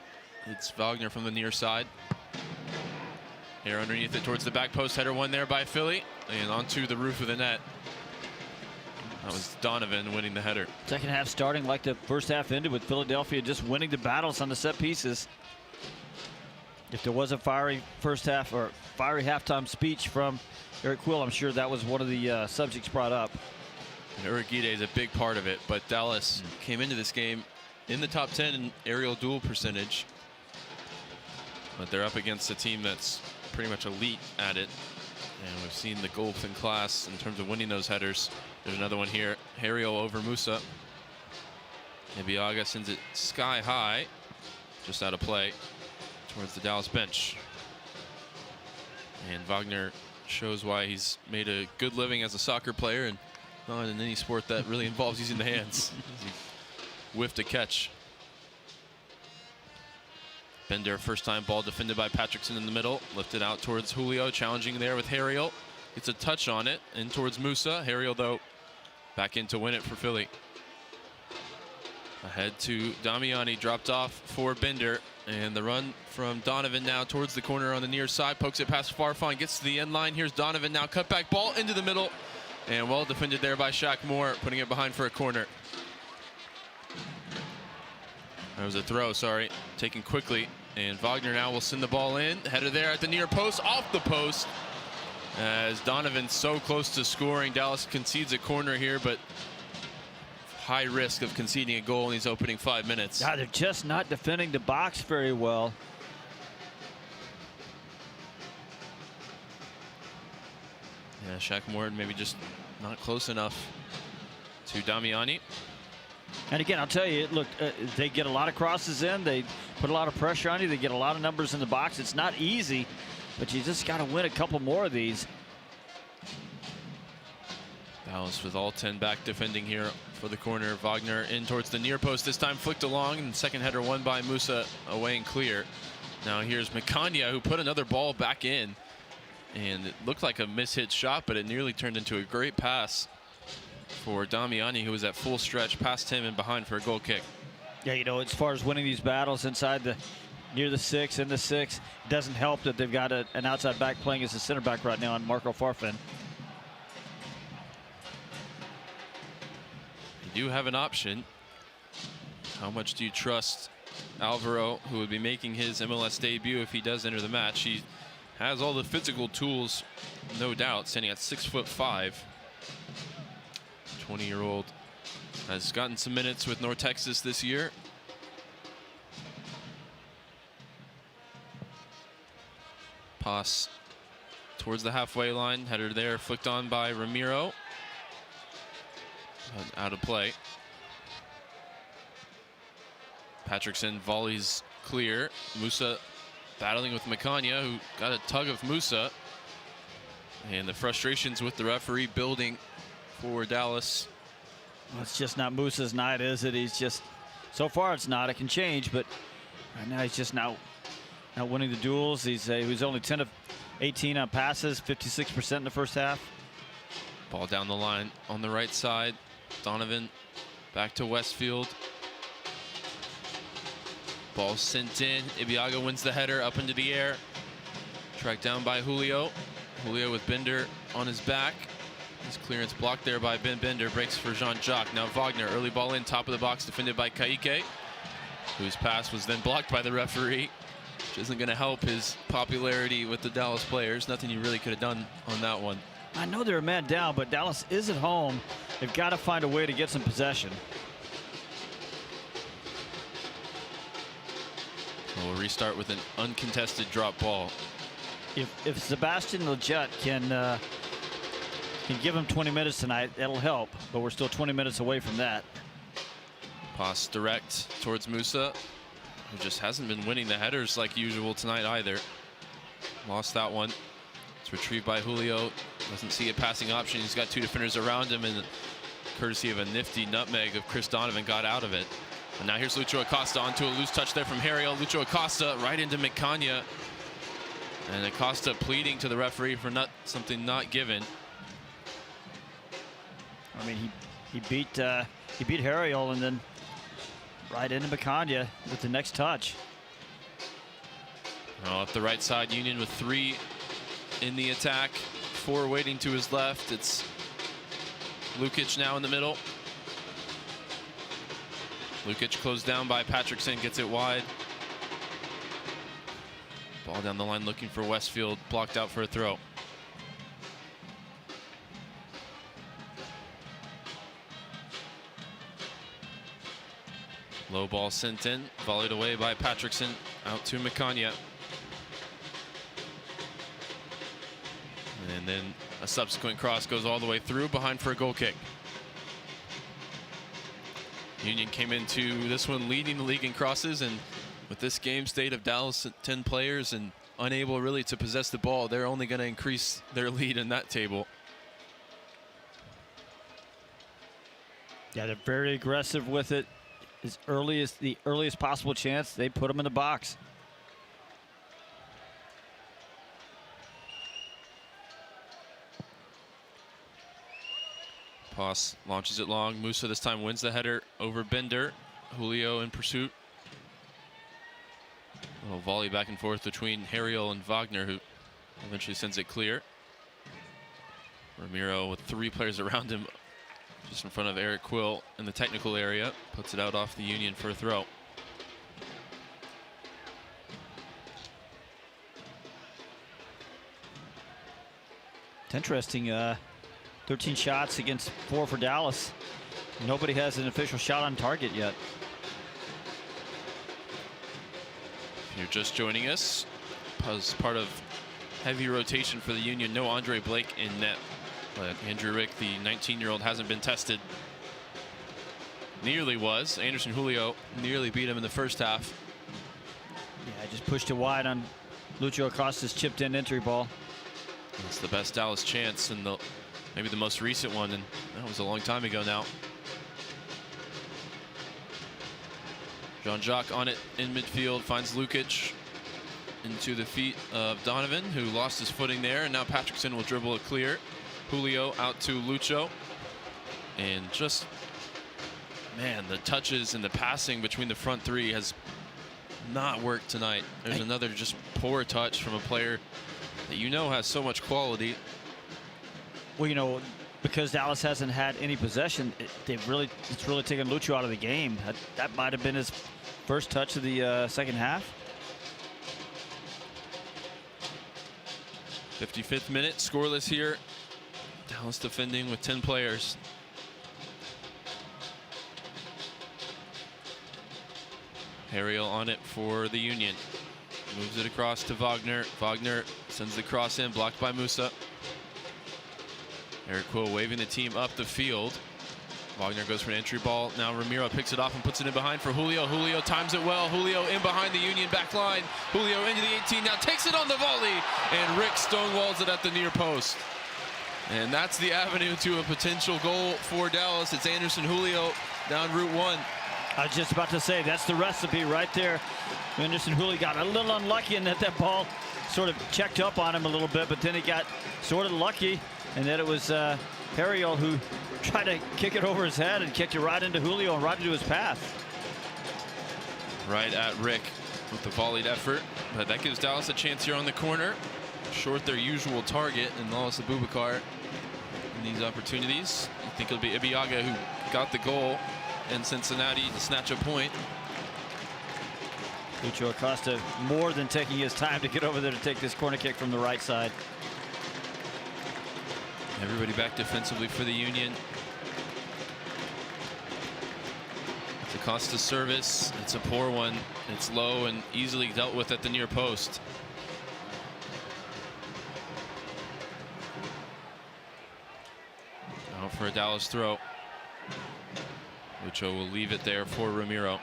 It's Wagner from the near side. Here underneath it towards the back post. Header one there by Philly and onto the roof of the net. That was Donovan winning the header. Second half starting like the first half ended, with Philadelphia just winning the battles on the set pieces. If there was a fiery first half or fiery halftime speech from Eric Quill, I'm sure that was one of the subjects brought up. And Urugide is a big part of it, but Dallas came into this game in the top 10 in aerial duel percentage. But they're up against a team that's pretty much elite at it. And we've seen the gulf in class in terms of winning those headers. There's another one here. Harriel over Musa. Abiaga sends it sky high, just out of play, towards the Dallas bench. And Wagner shows why he's made a good living as a soccer player and not in any sport that really involves using the hands. He whiffed a catch. Bender, first time ball defended by Patrickson in the middle. Lifted out towards Julio, challenging there with Harriel. Gets a touch on it and towards Musa. Harriel, though, back in to win it for Philly. Ahead to Damiani, dropped off for Bender. And the run from Donovan now towards the corner on the near side. Pokes it past Farfan, gets to the end line. Here's Donovan now, cut back ball into the middle. And well defended there by Shaq Moore, putting it behind for a corner. That was a throw, sorry, taken quickly. And Wagner now will send the ball in. Header there at the near post, off the post. As Donovan's so close to scoring. Dallas concedes a corner here, but high risk of conceding a goal in these opening 5 minutes. God, they're just not defending the box very well. Yeah, Shaq Moore maybe just not close enough to Damiani. And again, I'll tell you, look, they get a lot of crosses in. They put a lot of pressure on you. They get a lot of numbers in the box. It's not easy, but you just got to win a couple more of these. Dallas with all 10 back defending here for the corner. Wagner in towards the near post, this time flicked along, and second header won by Musa, away and clear. Now here's Makanya, who put another ball back in, and it looked like a mishit shot, but it nearly turned into a great pass for Damiani, who was at full stretch past him and behind for a goal kick. Yeah, you know, as far as winning these battles inside the near the 6 and the 6, it doesn't help that they've got an outside back playing as a center back right now on Marco Farfan. You do have an option. How much do you trust Alvaro, who would be making his MLS debut if he does enter the match? He has all the physical tools, no doubt, standing at 6'5". 20-year-old has gotten some minutes with North Texas this year. Pass towards the halfway line. Header there, flicked on by Ramiro. Out of play. Patrickson volleys clear. Musa battling with Makanya, who got a tug of Musa. And the frustrations with the referee building for Dallas. Well, it's just not Musa's night, is it? He's just, so far it's not. It can change, but right now he's just not winning the duels. He was only 10 of 18 on passes, 56% in the first half. Ball down the line on the right side. Donovan back to Westfield. Ball sent in. Ibiaga wins the header up into the air. Tracked down by Julio. Julio with Bender on his back. His clearance blocked there by Ben Bender. Breaks for Jean-Jacques. Now Wagner. Early ball in. Top of the box defended by Kaike, whose pass was then blocked by the referee, which isn't going to help his popularity with the Dallas players. Nothing you really could have done on that one. I know they're a man down, but Dallas is at home. They've got to find a way to get some possession. We'll restart with an uncontested drop ball. If Sebastian Lletget can give him 20 minutes tonight, that'll help. But we're still 20 minutes away from that. Pass direct towards Musa, who just hasn't been winning the headers like usual tonight either. Lost that one. It's retrieved by Julio. Doesn't see a passing option. He's got two defenders around him, and courtesy of a nifty nutmeg of Chris Donovan, got out of it. And now here's Lucho Acosta onto a loose touch there from Hariel. Lucho Acosta right into Mikanya. And Acosta pleading to the referee for something not given. I mean, he beat Hariel and then right into Mikanya with the next touch. Well, up the right side, Union with 3 in the attack, 4 waiting to his left. It's Lukic now in the middle. Lukic closed down by Patrickson, gets it wide. Ball down the line looking for Westfield, blocked out for a throw. Low ball sent in, volleyed away by Patrickson, out to Mikanya. And then a subsequent cross goes all the way through, behind for a goal kick. Union came into this one leading the league in crosses, and with this game state of Dallas 10 players and unable really to possess the ball, they're only going to increase their lead in that table. Yeah, they're very aggressive with it. As early as the earliest possible chance, they put them in the box. Pass launches it long. Musa this time wins the header over Bender. Julio in pursuit. A little volley back and forth between Hariel and Wagner, who eventually sends it clear. Ramiro with 3 players around him, just in front of Eric Quill in the technical area, puts it out off the Union for a throw. It's interesting. 13 shots against 4 for Dallas. Nobody has an official shot on target yet. If you're just joining us, as part of heavy rotation for the Union, no Andre Blake in net. But Andrew Rick, the 19-year-old, hasn't been tested. Nearly was. Anderson Julio nearly beat him in the first half. Yeah, I just pushed it wide on Lucho Acosta's chipped in entry ball. It's the best Dallas chance, and maybe the most recent one, and that was a long time ago now. Jean-Jacques on it in midfield, finds Lukic into the feet of Donovan, who lost his footing there, and now Patrickson will dribble it clear. Julio out to Lucho, and just, man, the touches and the passing between the front 3 has not worked tonight. There's another just poor touch from a player that you know has so much quality. Well, you know, because Dallas hasn't had any possession, it's really taken Lucho out of the game. That might have been his first touch of the second half. 55th minute, scoreless here. Dallas defending with 10 players. Hariel on it for the Union. Moves it across to Wagner. Wagner sends the cross in, blocked by Musa. Eric Quill waving the team up the field. Wagner goes for an entry ball. Now Ramiro picks it off and puts it in behind for Julio. Julio times it well. Julio in behind the Union back line. Julio into the 18. Now takes it on the volley. And Rick stonewalls it at the near post. And that's the avenue to a potential goal for Dallas. It's Anderson Julio down Route 1. I was just about to say, that's the recipe right there. Anderson Julio got a little unlucky in that ball sort of checked up on him a little bit, but then he got sort of lucky, and then it was Hariel who tried to kick it over his head and kicked it right into Julio and right into his path. Right at Rick with the volleyed effort, but that gives Dallas a chance here on the corner. Short their usual target, and Wallace Abubakar in these opportunities. I think it'll be Ibiaga who got the goal in Cincinnati to snatch a point. Lucho Acosta more than taking his time to get over there to take this corner kick from the right side. Everybody back defensively for the Union. It's Acosta's service. It's a poor one. It's low and easily dealt with at the near post. Out for a Dallas throw. Lucho will leave it there for Ramiro.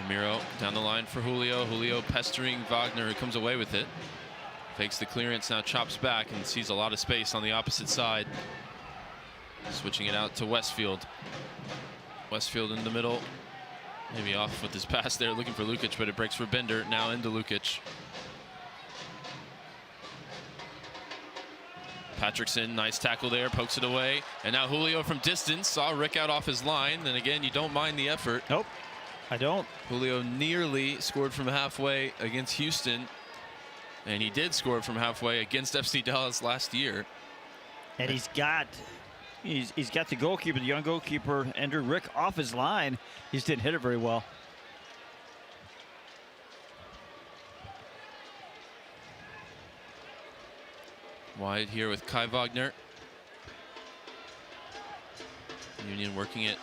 Ramiro down the line for Julio. Julio pestering Wagner, who comes away with it. Fakes the clearance, now chops back and sees a lot of space on the opposite side. Switching it out to Westfield. Westfield in the middle. Maybe off with his pass there, looking for Lukic, but it breaks for Bender. Now into Lukic. Patrickson, nice tackle there, pokes it away. And now Julio from distance, saw Rick out off his line. And again, you don't mind the effort. Nope, I don't. Julio nearly scored from halfway against Houston. And he did score from halfway against FC Dallas last year. And he's got the goalkeeper, the young goalkeeper, Andrew Rick, off his line. He just didn't hit it very well. Wide here with Kai Wagner. Union working it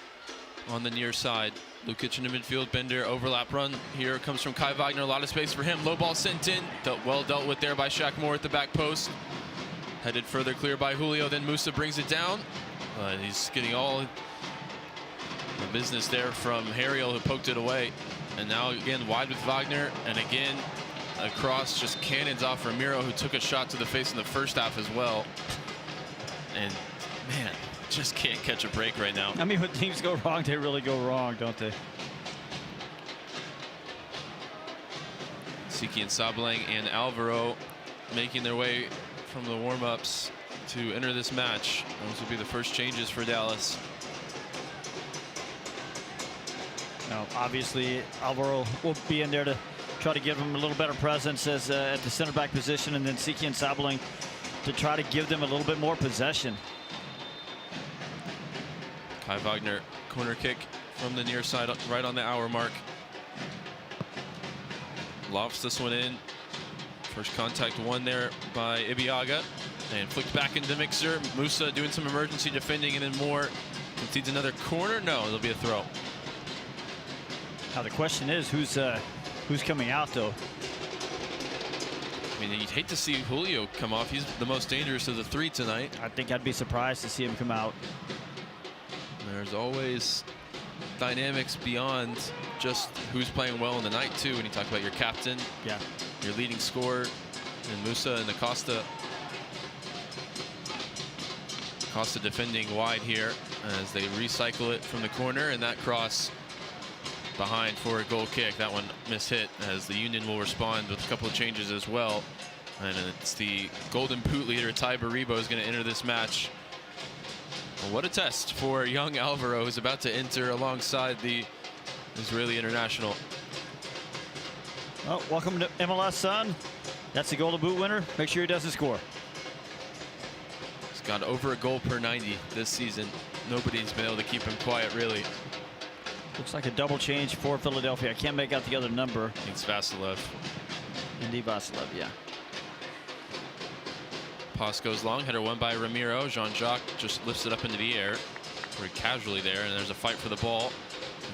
on the near side. Lukic in the midfield. Bender overlap run here comes from Kai Wagner. A lot of space for him. Low ball sent in. Well dealt with there by Shaq Moore at the back post. Headed further clear by Julio. Then Musa brings it down. He's getting all the business there from Hariel, who poked it away. And now again wide with Wagner. And again across, just cannons off Ramiro, who took a shot to the face in the first half as well. And man, just can't catch a break right now. I mean, when teams go wrong, they really go wrong, don't they? Siki and Sablang and Alvaro making their way from the warm-ups to enter this match. Those will be the first changes for Dallas. Now, obviously, Alvaro will be in there to try to give him a little better presence as at the center back position, and then Siki and Sablang to try to give them a little bit more possession. Kai Wagner, corner kick from the near side, right on the hour mark. Lofts this one in. First contact won there by Ibiaga. And flicked back into the mixer. Musa doing some emergency defending, and then Moore concedes another corner. No, it'll be a throw. Now the question is, who's coming out though? I mean, you'd hate to see Julio come off. He's the most dangerous of the three tonight. I think I'd be surprised to see him come out. There's always dynamics beyond just who's playing well in the night too. When you talk about your captain, your leading scorer, and Musa and Acosta. Acosta defending wide here as they recycle it from the corner, and that cross behind for a goal kick. That one mishit, as the Union will respond with a couple of changes as well. And it's the Golden Boot leader Ty Baribo is going to enter this match. Well, what a test for young Alvaro, who's about to enter alongside the Israeli international. Well, welcome to MLS, son. That's the Golden Boot winner. Make sure he doesn't score. He's got over a goal per 90 this season. Nobody's been able to keep him quiet, really. Looks like a double change for Philadelphia. I can't make out the other number. I think it's Vasilev. Indeed, Vasilev, yeah. Pass goes long. Header won by Ramiro. Jean-Jacques just lifts it up into the air. Very casually there, and there's a fight for the ball.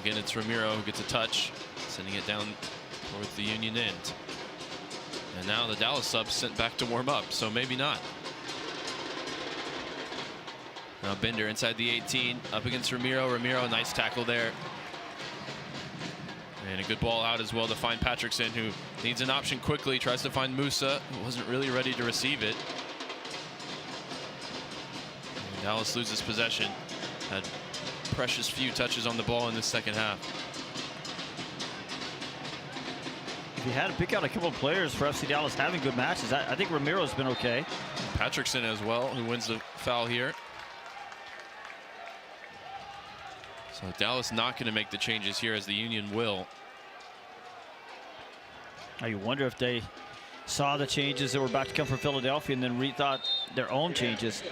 Again, it's Ramiro who gets a touch, sending it down towards the Union end. And now the Dallas subs sent back to warm up, so maybe not. Now Bender inside the 18, up against Ramiro. Ramiro, nice tackle there. And a good ball out as well to find Patrickson, who needs an option quickly. Tries to find Musa, who wasn't really ready to receive it. And Dallas loses possession. Had precious few touches on the ball in the second half. If you had to pick out a couple of players for FC Dallas having good matches, I think Ramiro's been okay. Patrickson as well, who wins the foul here. So Dallas not going to make the changes here, as the Union will. Now you wonder if they saw the changes that were about to come from Philadelphia and then rethought their own changes.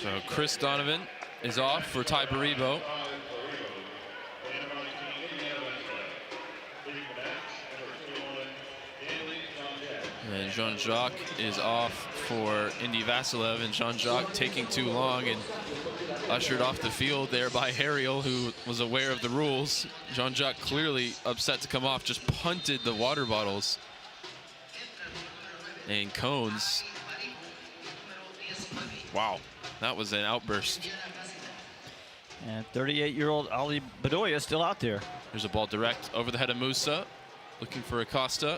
So Chris Donovan is off for Ty Baribo. And Jean-Jacques is off for Indy Vasilev, and Jean-Jacques taking too long and ushered off the field there by Hariel, who was aware of the rules. Jean-Jacques clearly upset to come off, just punted the water bottles and cones. Wow, that was an outburst. And 38-year-old Ali Bedoya still out there. There's a ball direct over the head of Musa, looking for Acosta.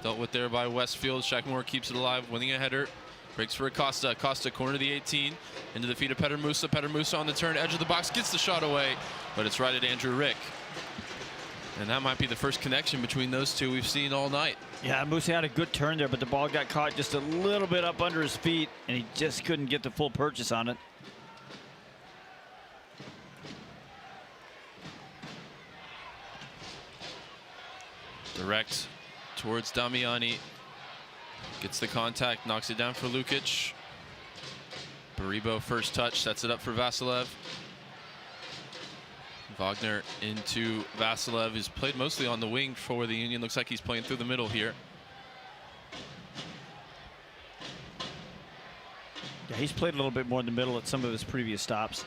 Dealt with there by Westfield. Shackmore keeps it alive, winning a header. Breaks for Acosta. Acosta corner to the 18. Into the feet of Petter Musa. Petter Musa on the turn, edge of the box, gets the shot away, but it's right at Andrew Rick. And that might be the first connection between those two we've seen all night. Yeah, Musa had a good turn there, but the ball got caught just a little bit up under his feet, and he just couldn't get the full purchase on it. Direct towards Damiani. Gets the contact, knocks it down for Lukic. Baribo first touch, sets it up for Vasilev. Wagner into Vasilev, who's played mostly on the wing for the Union. Looks like he's playing through the middle here. Yeah, he's played a little bit more in the middle at some of his previous stops.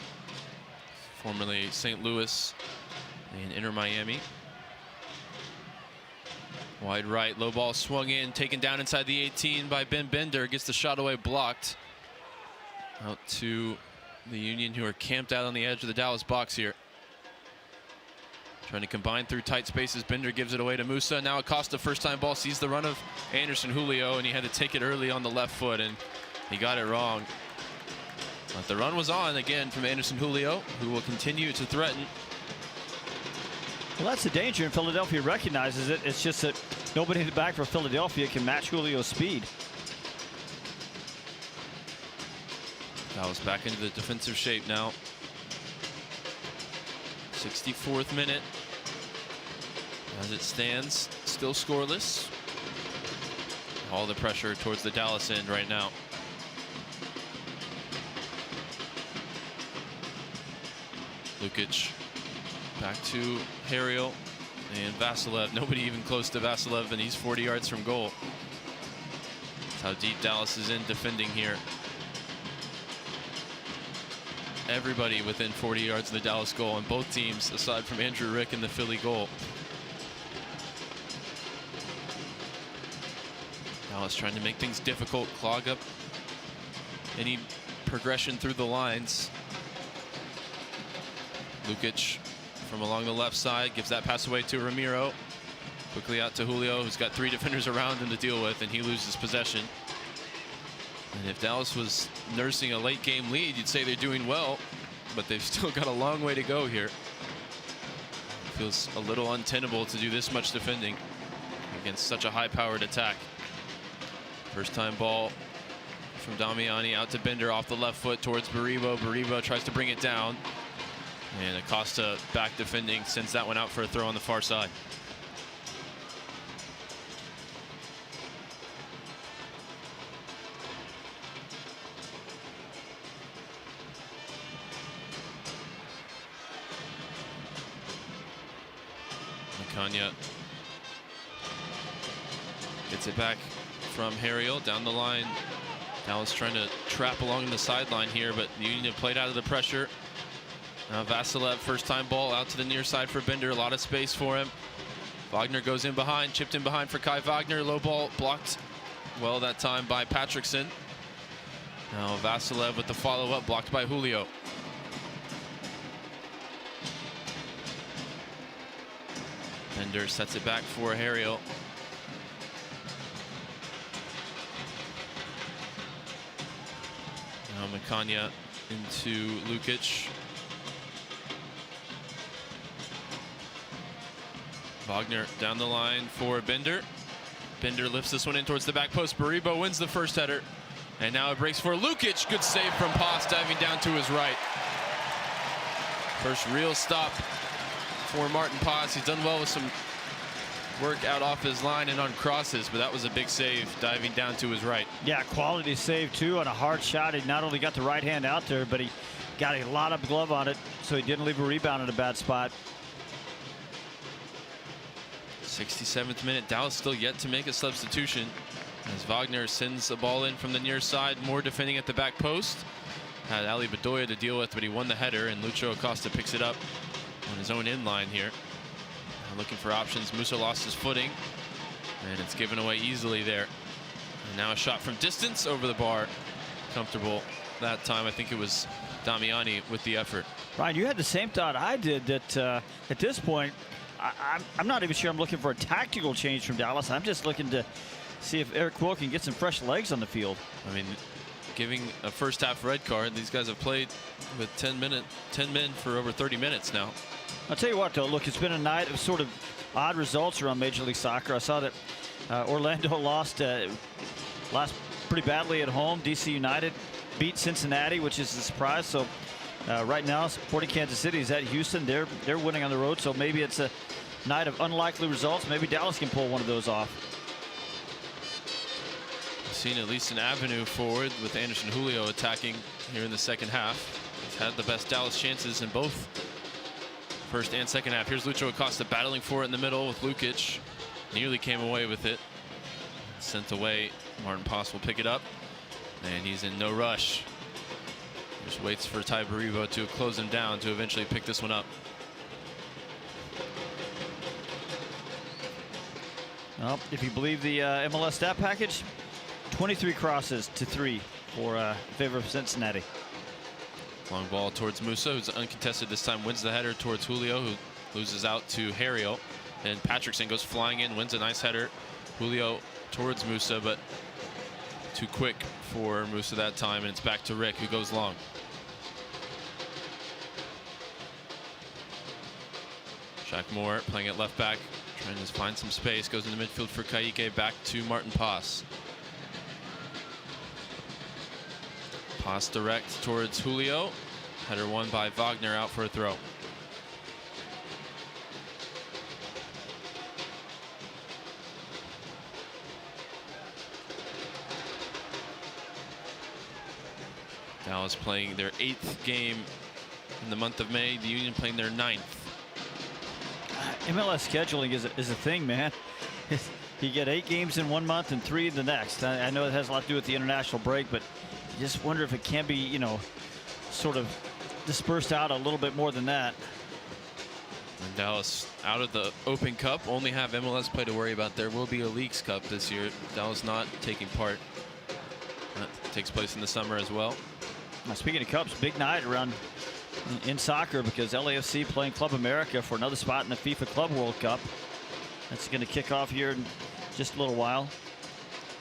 Formerly St. Louis and Inter Miami. Wide right, low ball swung in, taken down inside the 18 by Ben Bender. Gets the shot away, blocked. Out to the Union, who are camped out on the edge of the Dallas box here. Trying to combine through tight spaces. Bender gives it away to Musa. Now Acosta, first time ball, sees the run of Anderson Julio, and he had to take it early on the left foot, and he got it wrong. But the run was on again from Anderson Julio, who will continue to threaten. Well, that's the danger, and Philadelphia recognizes it. It's just that nobody in the back for Philadelphia can match Julio's speed. Dallas back into the defensive shape now. 64th minute. As it stands, still scoreless. All the pressure towards the Dallas end right now. Lukic back to Hariel and Vasilev. Nobody even close to Vasilev, and he's 40 yards from goal. That's how deep Dallas is in defending here. Everybody within 40 yards of the Dallas goal on both teams, aside from Andrew Rick and the Philly goal. Dallas trying to make things difficult, clog up any progression through the lines. Lukic from along the left side gives that pass away to Ramiro. Quickly out to Julio, who's got three defenders around him to deal with, and he loses possession. And if Dallas was nursing a late game lead, you'd say they're doing well, but they've still got a long way to go here. It feels a little untenable to do this much defending against such a high-powered attack. First time ball from Damiani out to Bender off the left foot towards Baribo. Baribo tries to bring it down, and Acosta back defending, sends that one out for a throw on the far side. Kanya gets it back from Hariel down the line. Dallas trying to trap along the sideline here, but the Union have played out of the pressure. Now Vasilev, first time ball out to the near side for Bender. A lot of space for him. Wagner goes in behind, chipped in behind for Kai Wagner. Low ball blocked well that time by Patrickson. Now Vasilev with the follow-up, blocked by Julio. Bender sets it back for Hariel. Now Makanya into Lukic. Wagner down the line for Bender. Bender lifts this one in towards the back post. Baribo wins the first header. And now it breaks for Lukic. Good save from Paz, diving down to his right. First real stop for Martin Paz. He's done well with some work out off his line and on crosses, but that was a big save, diving down to his right. Yeah, quality save too on a hard shot. He not only got the right hand out there, but he got a lot of glove on it, so he didn't leave a rebound in a bad spot. 67th minute, Dallas still yet to make a substitution as Wagner sends the ball in from the near side. More defending at the back post. Had Ali Bedoya to deal with, but he won the header, and Lucho Acosta picks it up on his own inline here. Looking for options. Musa lost his footing, and it's given away easily there. And now a shot from distance over the bar. Comfortable that time. I think it was Damiani with the effort. Ryan, you had the same thought I did, that at this point, I'm not even sure I'm looking for a tactical change from Dallas. I'm just looking to see if Eric Quill can get some fresh legs on the field. I mean, giving a first half red card. These guys have played with 10 men for over 30 minutes now. I'll tell you what, though, look, it's been a night of sort of odd results around Major League Soccer. I saw that Orlando lost pretty badly at home. DC United beat Cincinnati, which is a surprise. So right now, Sporting Kansas City is at Houston. They're winning on the road, so maybe it's a night of unlikely results. Maybe Dallas can pull one of those off. We've seen at least an avenue forward with Anderson Julio attacking here in the second half. He's had the best Dallas chances in both first and second half. Here's Lucho Acosta battling for it in the middle with Lukic. Nearly came away with it. Sent away. Martin Paz will pick it up. And he's in no rush. Just waits for Ty Baribo to close him down to eventually pick this one up. Well, if you believe the MLS stat package, 23 crosses to 3 for favor of Cincinnati. Long ball towards Musa, who's uncontested this time, wins the header towards Julio, who loses out to Hariel. And Patrickson goes flying in, wins a nice header. Julio towards Musa, but too quick for Musa that time, and it's back to Rick, who goes long. Shaq Moore playing at left back, trying to find some space, goes into midfield for Kaique, back to Martin Paz. Pass direct towards Julio. Header won by Wagner, out for a throw. Dallas playing their 8th game in the month of May. The Union playing their 9th. MLS scheduling is a thing, man. You get 8 games in one month and 3 in the next. I know it has a lot to do with the international break, but I just wonder if it can be, you know, sort of dispersed out a little bit more than that. And Dallas out of the Open Cup, only have MLS play to worry about. There will be a Leagues Cup this year. Dallas not taking part. That takes place in the summer as well. Now, speaking of Cups, big night around in soccer because LAFC playing Club America for another spot in the FIFA Club World Cup. That's going to kick off here in just a little while.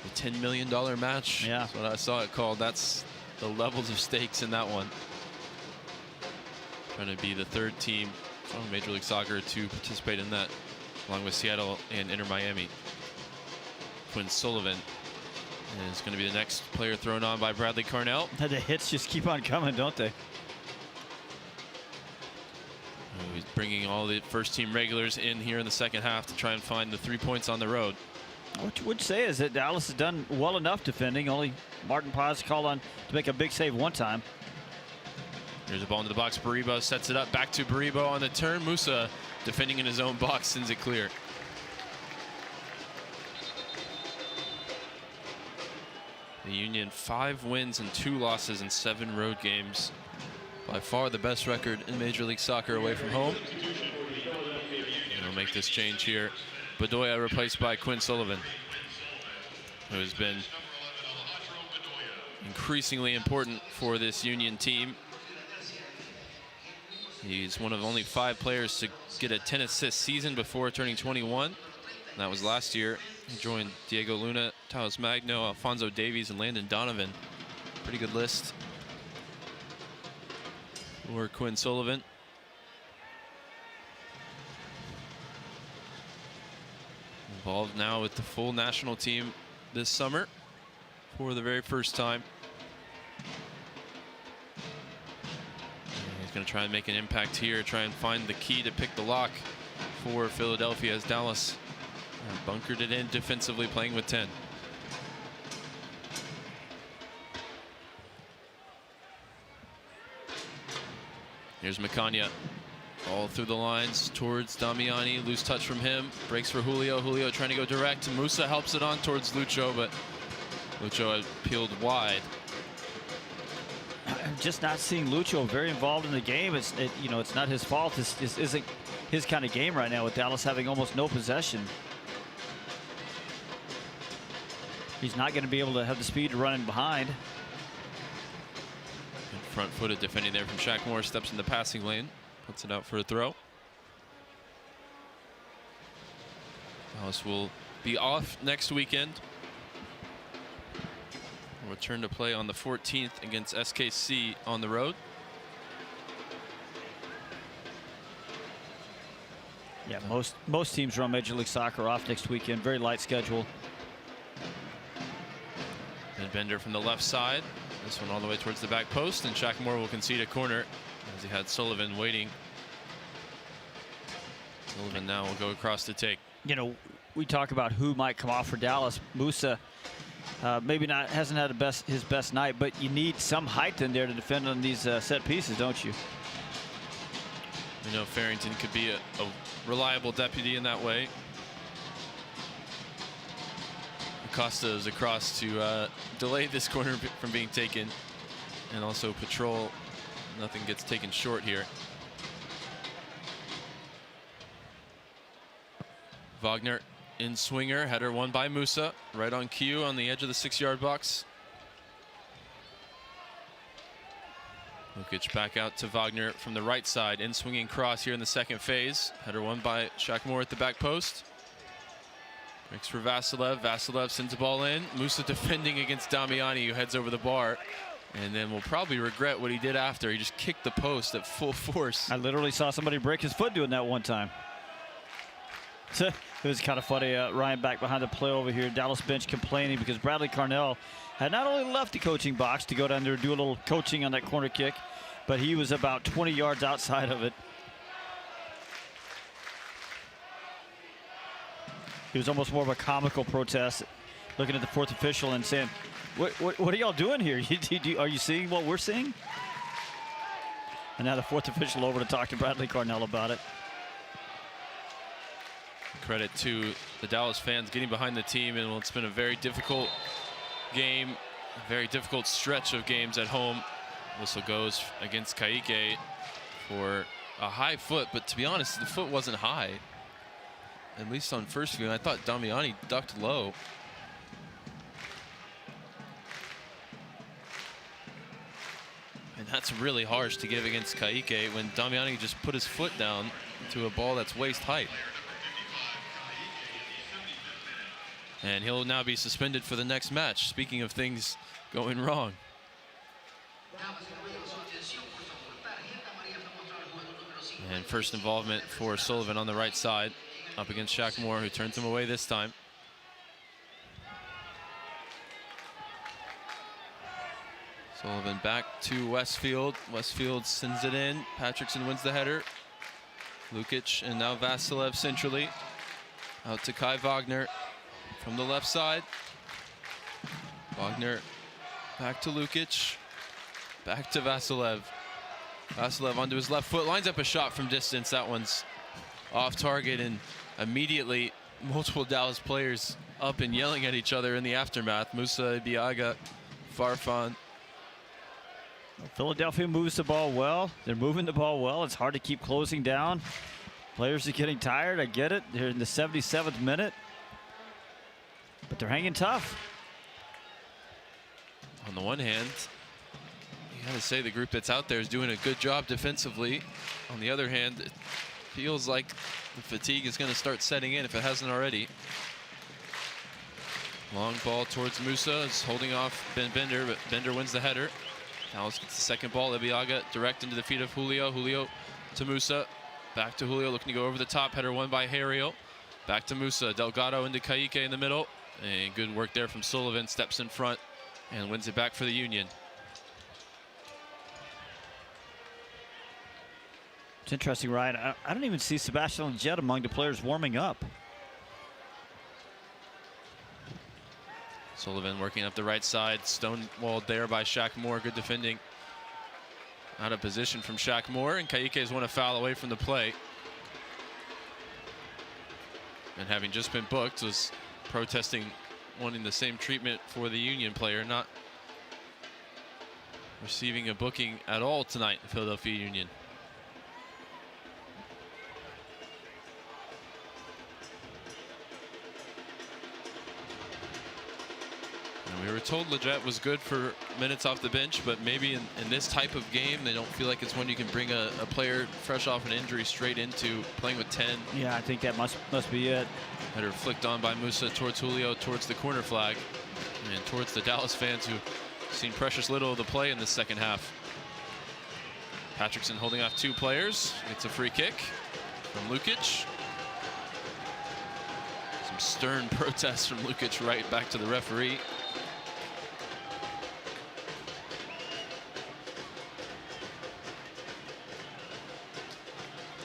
The $10 million match. Yeah, that's what I saw it called. That's the levels of stakes in that one. Trying to be the 3rd team from Major League Soccer to participate in that, along with Seattle and Inter Miami. Quinn Sullivan is going to be the next player thrown on by Bradley Carnell. The hits just keep on coming, don't they? He's bringing all the first team regulars in here in the second half to try and find the 3 points on the road. What you would say is that Dallas has done well enough defending. Only Martin Paz called on to make a big save one time. Here's a ball into the box. Baribo sets it up. Back to Baribo on the turn. Musa defending in his own box, sends it clear. The Union 5 wins and 2 losses in 7 road games. By far the best record in Major League Soccer away from home. And we'll make this change here. Bedoya replaced by Quinn Sullivan, who has been increasingly important for this Union team. He's one of only 5 players to get a 10-assist season before turning 21. And that was last year. He joined Diego Luna, Taos Magno, Alfonso Davies, and Landon Donovan. Pretty good list for Quinn Sullivan. Involved now with the full national team this summer for the very first time. He's going to try and make an impact here, try and find the key to pick the lock for Philadelphia as Dallas bunkered it in defensively, playing with 10. Here's Macania. All through the lines towards Damiani. Loose touch from him. Breaks for Julio. Julio trying to go direct. Musa helps it on towards Lucho, but Lucho peeled wide. I'm just not seeing Lucho very involved in the game. It's not his fault. This isn't his kind of game right now, with Dallas having almost no possession. He's not going to be able to have the speed to run in behind. Good front-footed defending there from Shaq Moore. Steps in the passing lane. Puts it out for a throw. Dallas will be off next weekend. Return to play on the 14th against SKC on the road. Yeah, most teams around Major League Soccer off next weekend. Very light schedule. And Bender from the left side. This one all the way towards the back post, and Shaq Moore will concede a corner as he had Sullivan waiting. Sullivan now will go across to take. You know, we talk about who might come off for Dallas. Musa maybe hasn't had his best night, but you need some height in there to defend on these set pieces, don't you? You know, Farrington could be a reliable deputy in that way. Acosta is across to delay this corner from being taken, and also patrol. Nothing gets taken short here. Wagner in swinger, header won by Musa, right on cue on the edge of the 6-yard box. Lukic back out to Wagner from the right side, in swinging cross here in the second phase. Header won by Shaq Moore at the back post. Breaks for Vasilev. Vasilev sends the ball in. Musa defending against Damiani, who heads over the bar, and then will probably regret what he did after. He just kicked the post at full force. I literally saw somebody break his foot doing that one time. It was kind of funny. Ryan back behind the play over here. Dallas bench complaining because Bradley Carnell had not only left the coaching box to go down there and do a little coaching on that corner kick, but he was about 20 yards outside of it. It was almost more of a comical protest, looking at the fourth official and saying, what are y'all doing here? Are you seeing what we're seeing? And now the fourth official over to talk to Bradley Carnell about it. Credit to the Dallas fans getting behind the team, and it's been a very difficult game, a very difficult stretch of games at home. Whistle goes against Kaique for a high foot, but to be honest, the foot wasn't high. At least on first view, I thought Damiani ducked low. And that's really harsh to give against Kaique when Damiani just put his foot down to a ball that's waist height. And he'll now be suspended for the next match. Speaking of things going wrong. And first involvement for Sullivan on the right side, up against Shaq Moore, who turns him away this time. Sullivan back to Westfield. Westfield sends it in. Patrickson wins the header. Lukic and now Vasilev centrally. Out to Kai Wagner from the left side. Wagner back to Lukic. Back to Vasilev. Vasilev onto his left foot, lines up a shot from distance. That one's off target, and immediately multiple Dallas players up and yelling at each other in the aftermath. Musa, Ibiaga, Farfan. Philadelphia moves the ball well. They're moving the ball well. It's hard to keep closing down. Players are getting tired. I get it. They're in the 77th minute. But they're hanging tough. On the one hand, you gotta say the group that's out there is doing a good job defensively. On the other hand, it feels like the fatigue is going to start setting in if it hasn't already. Long ball towards Musa. Is holding off Bender, but Bender wins the header. Dallas gets the second ball. Ibiaga direct into the feet of Julio. Julio to Musa. Back to Julio, looking to go over the top. Header won by Hariel. Back to Musa. Delgado into Kayike in the middle. And good work there from Sullivan. Steps in front and wins it back for the Union. It's interesting, Ryan. I don't even see Sebastian Lletget among the players warming up. Sullivan working up the right side. Stonewalled there by Shaq Moore. Good defending. Out of position from Shaq Moore. And Kayike has won a foul away from the play. And having just been booked, was protesting wanting the same treatment for the Union player, not receiving a booking at all tonight in Philadelphia Union. And we were told Lletget was good for minutes off the bench, but maybe in this type of game, they don't feel like it's one you can bring a player fresh off an injury straight into playing with 10. Yeah, I think that must be it. Header flicked on by Musa towards Julio, towards the corner flag, and towards the Dallas fans who've seen precious little of the play in the second half. Patrickson holding off two players. Gets a free kick from Lukic. Some stern protests from Lukic right back to the referee.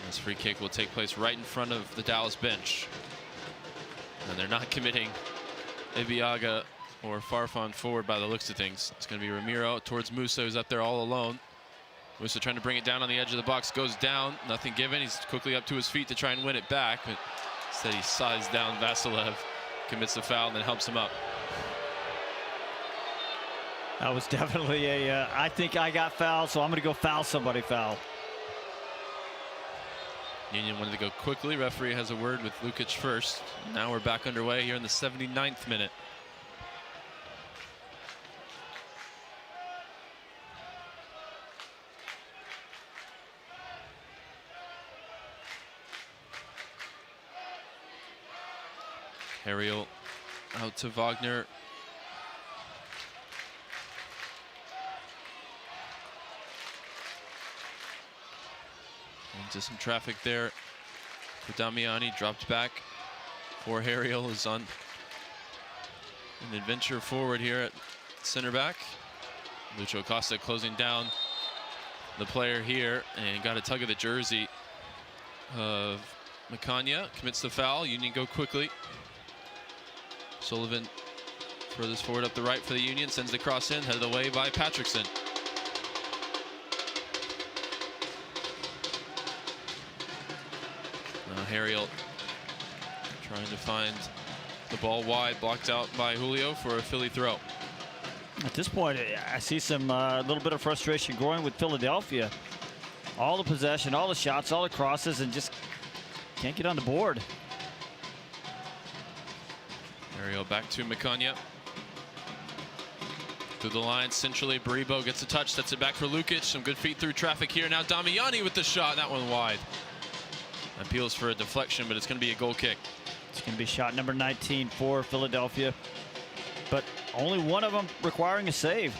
This free kick will take place right in front of the Dallas bench. And they're not committing Ibiaga or Farfan forward by the looks of things. It's going to be Ramiro towards Musa, who's up there all alone. Musa trying to bring it down on the edge of the box, goes down, nothing given. He's quickly up to his feet to try and win it back, but instead he sized down Vasilev, commits the foul, and then helps him up. That was definitely a, I think I got fouled, so I'm going to go foul somebody foul. Union wanted to go quickly. Referee has a word with Lukic first. Now we're back underway here in the 79th minute. Hariel out to Wagner. Into some traffic there for Damiani. Dropped back for Hariel, who's on an adventure forward here at center back. Lucho Acosta closing down the player here and got a tug of the jersey of Macania. Commits the foul. Union go quickly. Sullivan furthest forward up the right for the Union. Sends the cross in. Headed away by Patrickson. Hariel trying to find the ball wide, blocked out by Julio for a Philly throw. At this point, I see some little bit of frustration growing with Philadelphia. All the possession, all the shots, all the crosses, and just can't get on the board. Hariel back to Macania. Through the line, centrally, Baribo gets a touch, sets it back for Lukic. Some good feet through traffic here. Now Damiani with the shot, that one wide. Appeals for a deflection, but it's going to be a goal kick. It's going to be shot number 19 for Philadelphia, but only one of them requiring a save.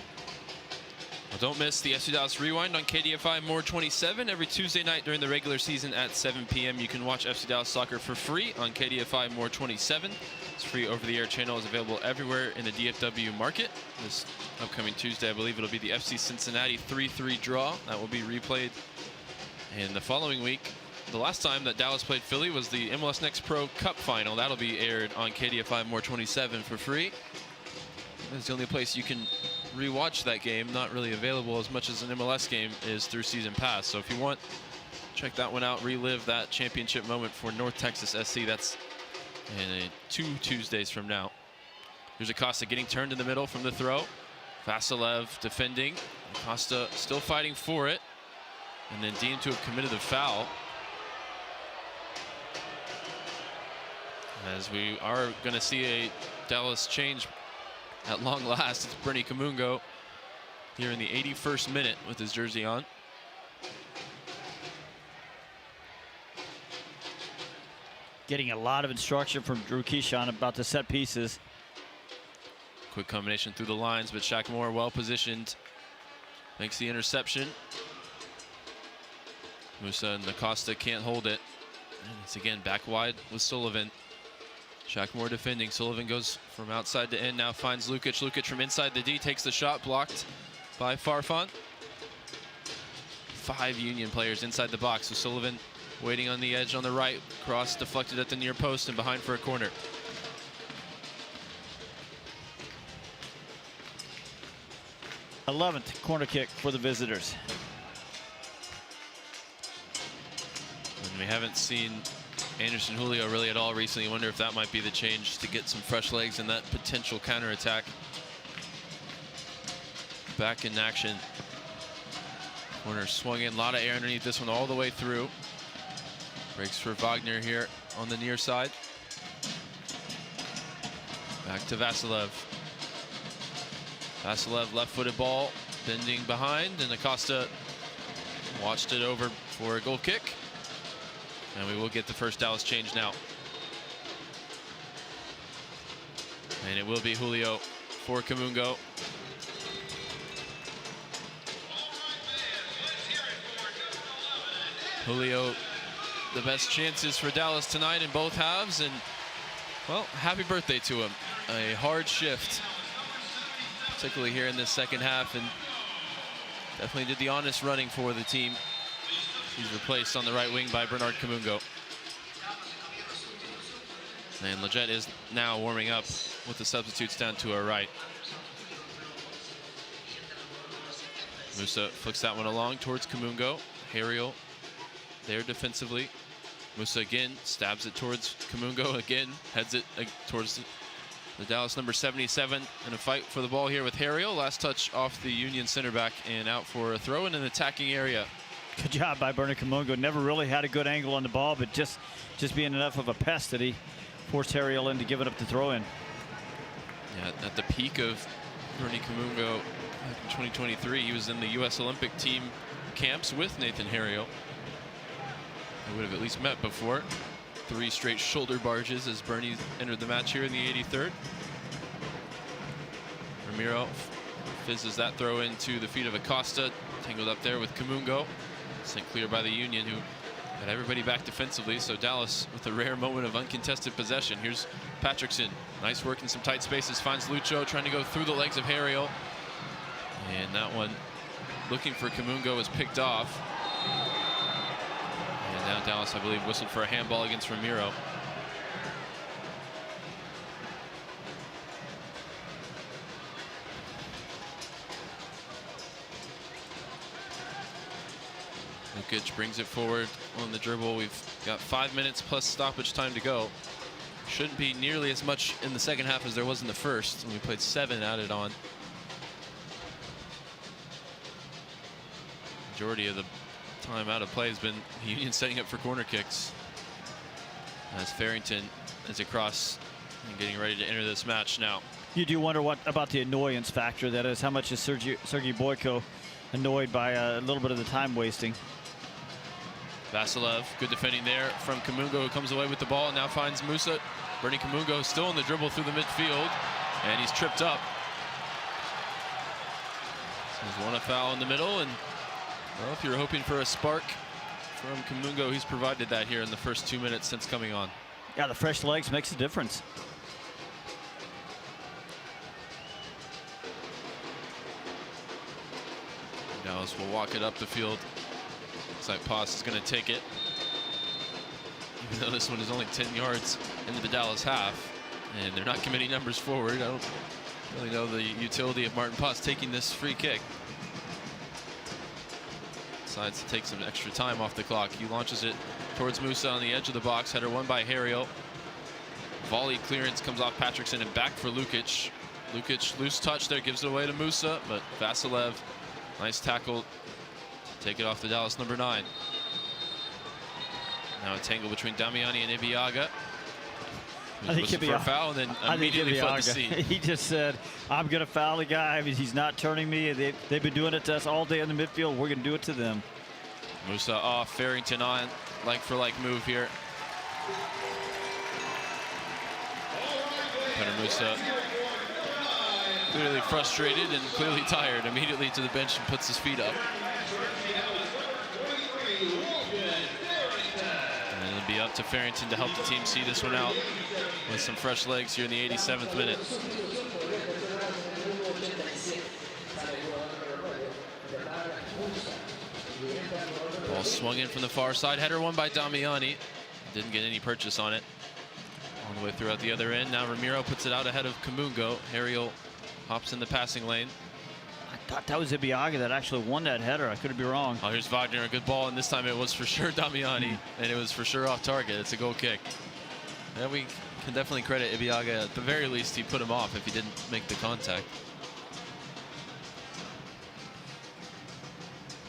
Well, don't miss the FC Dallas Rewind on KDFI More 27 every Tuesday night during the regular season at 7 p.m. You can watch FC Dallas Soccer for free on KDFI More 27. This free over-the-air channel is available everywhere in the DFW market. This upcoming Tuesday, I believe it'll be the FC Cincinnati 3-3 draw. That will be replayed in the following week. The last time that Dallas played Philly was the MLS Next Pro Cup final. That'll be aired on KDFI More 27 for free. It's the only place you can rewatch that game. Not really available as much as an MLS game is through Season Pass. So if you want, check that one out. Relive that championship moment for North Texas SC. That's in 2 Tuesdays from now. Here's Acosta getting turned in the middle from the throw. Vasilev defending. Acosta still fighting for it, and then deemed to have committed the foul. As we are going to see a Dallas change at long last. It's Bernie Kamungo here in the 81st minute with his jersey on. Getting a lot of instruction from Drew Keyshawn about the set pieces. Quick combination through the lines, but Shackmore well positioned. Makes the interception. Musa and Acosta can't hold it. And it's again back wide with Sullivan. Shackmore defending. Sullivan goes from outside to in, now finds Lukic. Lukic from inside the D takes the shot, blocked by Farfan. 5 Union players inside the box, so Sullivan waiting on the edge on the right. Cross deflected at the near post and behind for a corner. th corner kick for the visitors. And we haven't seen Anderson Julio really at all recently. I wonder if that might be the change to get some fresh legs in that potential counterattack. Back in action. Corner swung in, a lot of air underneath this one all the way through. Breaks for Wagner here on the near side. Back to Vasilev. Vasilev left-footed ball, bending behind, and Acosta watched it over for a goal kick. And we will get the first Dallas change now. And it will be Julio for Kamungo. Julio, the best chances for Dallas tonight in both halves, and well, happy birthday to him. A hard shift, particularly here in this second half, and definitely did the honest running for the team. He's replaced on the right wing by Bernard Kamungo. And Leggett is now warming up with the substitutes down to our right. Musa flicks that one along towards Kamungo. Hariel there defensively. Musa again stabs it towards Kamungo, again heads it towards the Dallas number 77 in a fight for the ball here with Hariel. Last touch off the Union center back and out for a throw in an attacking area. Good job by Bernard Kamungo. Never really had a good angle on the ball, but just being enough of a pest that he forced Hariel into giving up the throw in. Yeah, at the peak of Bernie Kamungo back in 2023, he was in the U.S. Olympic team camps with Nathan Hariel. They would have at least met before. 3 straight shoulder barges as Bernie entered the match here in the 83rd. Ramiro fizzes that throw into the feet of Acosta, tangled up there with Kamungo. Sent clear by the Union, who got everybody back defensively. So Dallas with a rare moment of uncontested possession. Here's Patrickson. Nice work in some tight spaces. Finds Lucho trying to go through the legs of Hariel. And that one, looking for Kamungo, is picked off. And now Dallas, I believe, whistled for a handball against Ramiro. Lukic brings it forward on the dribble. We've got 5 minutes plus stoppage time to go. Shouldn't be nearly as much in the second half as there was in the first, and we played 7 added on. Majority of the time out of play has been Union setting up for corner kicks. As Farrington is across and getting ready to enter this match now. You do wonder what about the annoyance factor, that is. How much is Sergei Boyko annoyed by a little bit of the time wasting? Vasilev, good defending there from Kamungo, who comes away with the ball and now finds Musa. Bernie Kamungo still in the dribble through the midfield, and he's tripped up. So he's won a foul in the middle, and well, if you're hoping for a spark from Kamungo, he's provided that here in the first 2 minutes since coming on. Yeah, the fresh legs makes a difference. Dallas will walk it up the field. Looks like Paz is going to take it. Even though this one is only 10 yards into the Dallas half, and they're not committing numbers forward, I don't really know the utility of Martin Paz taking this free kick. Decides to take some extra time off the clock. He launches it towards Musa on the edge of the box. Header won by Hariel. Volley clearance comes off Patrickson and back for Lukic. Lukic loose touch there, gives it away to Musa, but Vasilev, nice tackle to take it off the Dallas number 9. Now a tangle between Damiani and Ibiaga. I think for a foul and then immediately fled the scene. He just said, I'm going to foul the guy. I mean, he's not turning me. They've been doing it to us all day in the midfield. We're going to do it to them. Musa off, Farrington on, like for like move here. Musa clearly frustrated and clearly tired. Immediately to the bench and puts his feet up. And it'll be up to Farrington to help the team see this one out with some fresh legs here in the 87th minute. Ball swung in from the far side. Header won by Damiani. Didn't get any purchase on it. All the way throughout the other end. Now Ramiro puts it out ahead of Kamungo. Hariel hops in the passing lane. I thought that was Ibiaga that actually won that header. I could be wrong. Oh, here's Wagner, a good ball, and this time it was for sure Damiani, and it was for sure off target. It's a goal kick. Yeah, we can definitely credit Ibiaga. At the very least, he put him off if he didn't make the contact.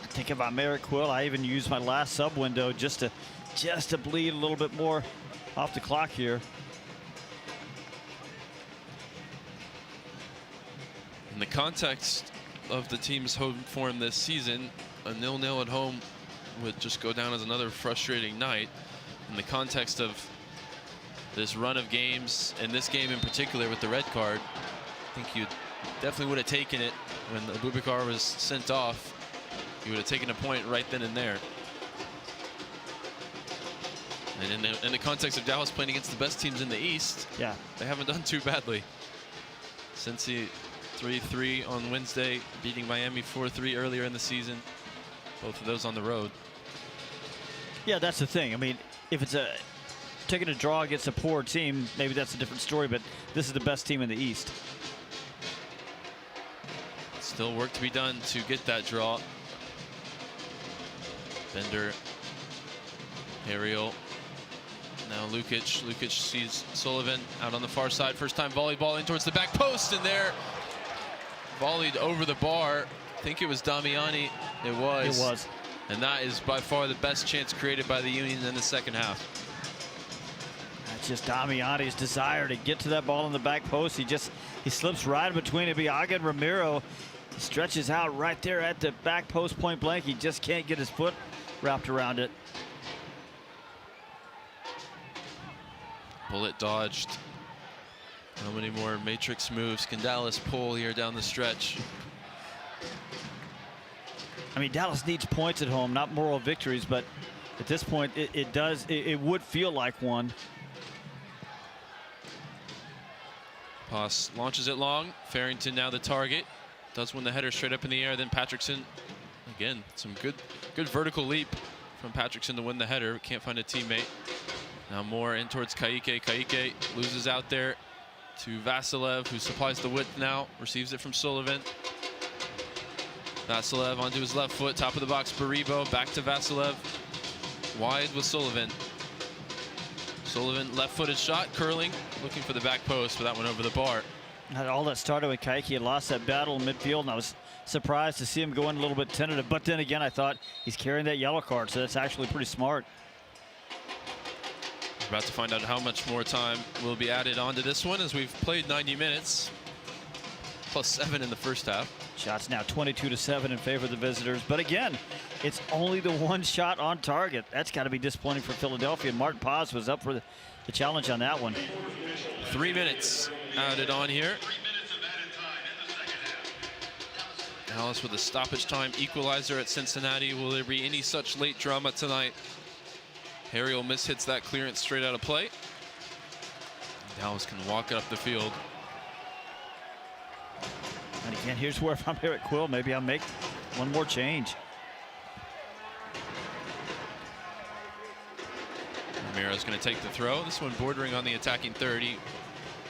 I think about Merrick Quill. I even used my last sub window just to bleed a little bit more off the clock here. In the context of the team's home form this season, a 0-0 at home would just go down as another frustrating night. In the context of this run of games, and this game in particular with the red card, I think you definitely would have taken it when Abubakar was sent off. You would have taken a point right then and there. And in the context of Dallas playing against the best teams in the East, yeah, they haven't done too badly. Cincy 3-3 on Wednesday, beating Miami 4-3 earlier in the season. Both of those on the road. Yeah, that's the thing. I mean, if it's taking a draw against a poor team, maybe that's a different story, but this is the best team in the East. Still work to be done to get that draw. Bender, Hariel. Now Lukic. Lukic sees Sullivan out on the far side. First time volleyball in towards the back post, and there volleyed over the bar. I think it was Damiani. It was. It was. And that is by far the best chance created by the Union in the second half. That's just Damiani's desire to get to that ball in the back post. He slips right between Ibiaga and Ramiro. He stretches out right there at the back post point blank. He just can't get his foot wrapped around it. Bullet dodged. How many more matrix moves can Dallas pull here down the stretch? I mean, Dallas needs points at home, not moral victories, but at this point, it would feel like one. Pass launches it long. Farrington now the target. Does win the header straight up in the air. Then Patrickson, again, some good vertical leap from Patrickson to win the header. Can't find a teammate. Now more in towards Kayike. Kayike loses out there to Vasilev, who supplies the width now. Receives it from Sullivan. Vasilev onto his left foot, top of the box, Baribo, back to Vasilev. Wide with Sullivan. Sullivan left-footed shot, curling, looking for the back post, but that went over the bar. All that started with Kayike. He lost that battle in midfield, and I was surprised to see him go in a little bit tentative. But then again, I thought he's carrying that yellow card, so that's actually pretty smart. We're about to find out how much more time will be added onto this one, as we've played 90 minutes, +7 in the first half. Shots now 22-7 in favor of the visitors. But again, it's only the one shot on target. That's got to be disappointing for Philadelphia. And Martin Paz was up for the challenge on that one. 3 minutes added on here. Dallas with a stoppage time equalizer at Cincinnati. Will there be any such late drama tonight? Hariel mishits that clearance straight out of play. Dallas can walk it up the field. And again, here's where if I'm here at Quill, maybe I'll make one more change. Ramiro's going to take the throw. This one bordering on the attacking 30.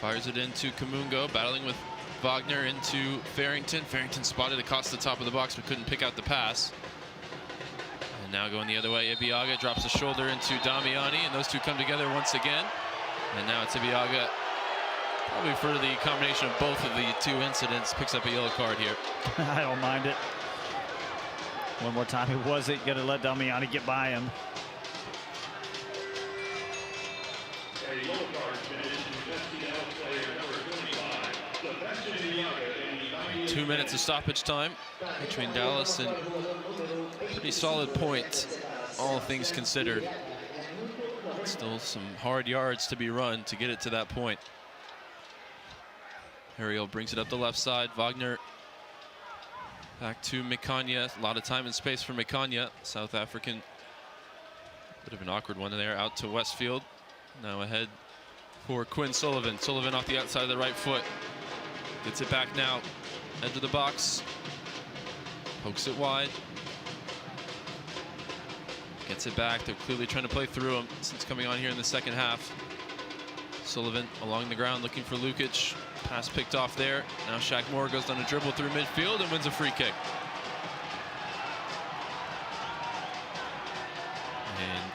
Fires it into Kamungo, battling with Wagner into Farrington. Farrington spotted across the top of the box, but couldn't pick out the pass. And now going the other way, Ibiaga drops a shoulder into Damiani, and those two come together once again. And now Tibiaga, probably for the combination of both of the two incidents, picks up a yellow card here. I don't mind it. One more time, he wasn't going to let Damiani get by him. 2 minutes of stoppage time between Dallas, and pretty solid point, all things considered. Still some hard yards to be run to get it to that point. Ariel brings it up the left side. Wagner back to Mikanya. A lot of time and space for Mikanya, South African. Bit of an awkward one there, out to Westfield. Now ahead for Quinn Sullivan. Sullivan off the outside of the right foot. Gets it back now. Edge of the box. Pokes it wide. Gets it back. They're clearly trying to play through him since coming on here in the second half. Sullivan along the ground looking for Lukic. Pass picked off there. Now Shaq Moore goes down a dribble through midfield and wins a free kick. And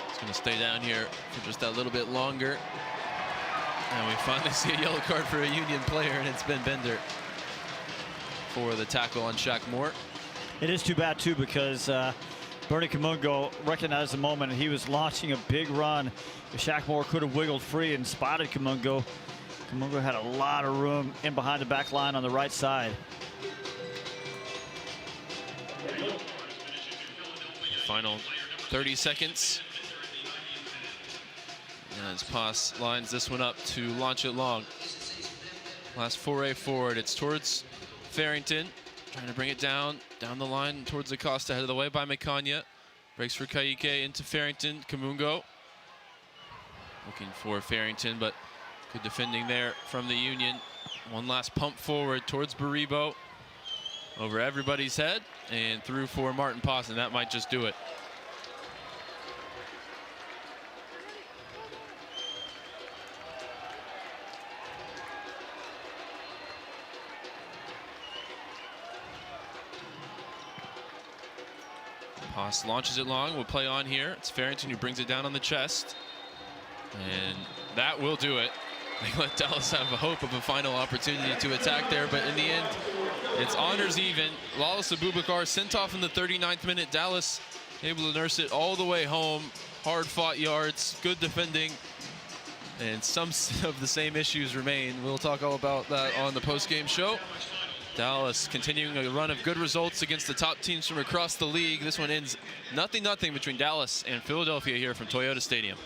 he's going to stay down here for just that little bit longer. And we finally see a yellow card for a Union player, and it's Ben Bender for the tackle on Shaq Moore. It is too bad, too, because Bernie Kamungo recognized the moment, and he was launching a big run. Shaq Moore could have wiggled free and spotted Kamungo. Kamungo had a lot of room in behind the back line on the right side. Final 30 seconds. As Pass lines this one up to launch it long. Last foray forward. It's towards Farrington. Trying to bring it down the line towards Acosta. Headed away by Mikanya. Breaks for Kaike into Farrington. Kamungo looking for Farrington, but good defending there from the Union. One last pump forward towards Baribo. Over everybody's head and through for Martin Pass, and that might just do it. Pass launches it long. We'll play on here. It's Farrington who brings it down on the chest. And that will do it. They let Dallas have a hope of a final opportunity to attack there, but in the end, it's honors even. Lawless Abubakar sent off in the 39th minute. Dallas able to nurse it all the way home. Hard fought yards, good defending, and some of the same issues remain. We'll talk all about that on the post-game show. Dallas continuing a run of good results against the top teams from across the league. This one ends 0-0 between Dallas and Philadelphia here from Toyota Stadium.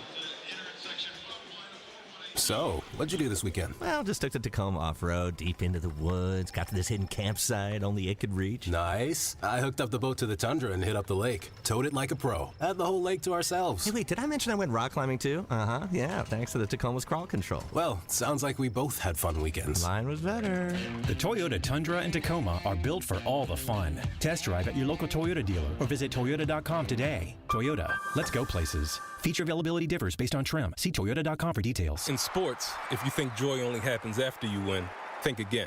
So, what'd you do this weekend? Well, just took the Tacoma off-road, deep into the woods, got to this hidden campsite only it could reach. Nice. I hooked up the boat to the Tundra and hit up the lake. Towed it like a pro. Had the whole lake to ourselves. Hey, wait, did I mention I went rock climbing too? Uh-huh, yeah, thanks to the Tacoma's crawl control. Well, sounds like we both had fun weekends. Mine was better. The Toyota Tundra and Tacoma are built for all the fun. Test drive at your local Toyota dealer or visit Toyota.com today. Toyota, let's go places. Feature availability differs based on trim. See Toyota.com for details. In sports, if you think joy only happens after you win, think again.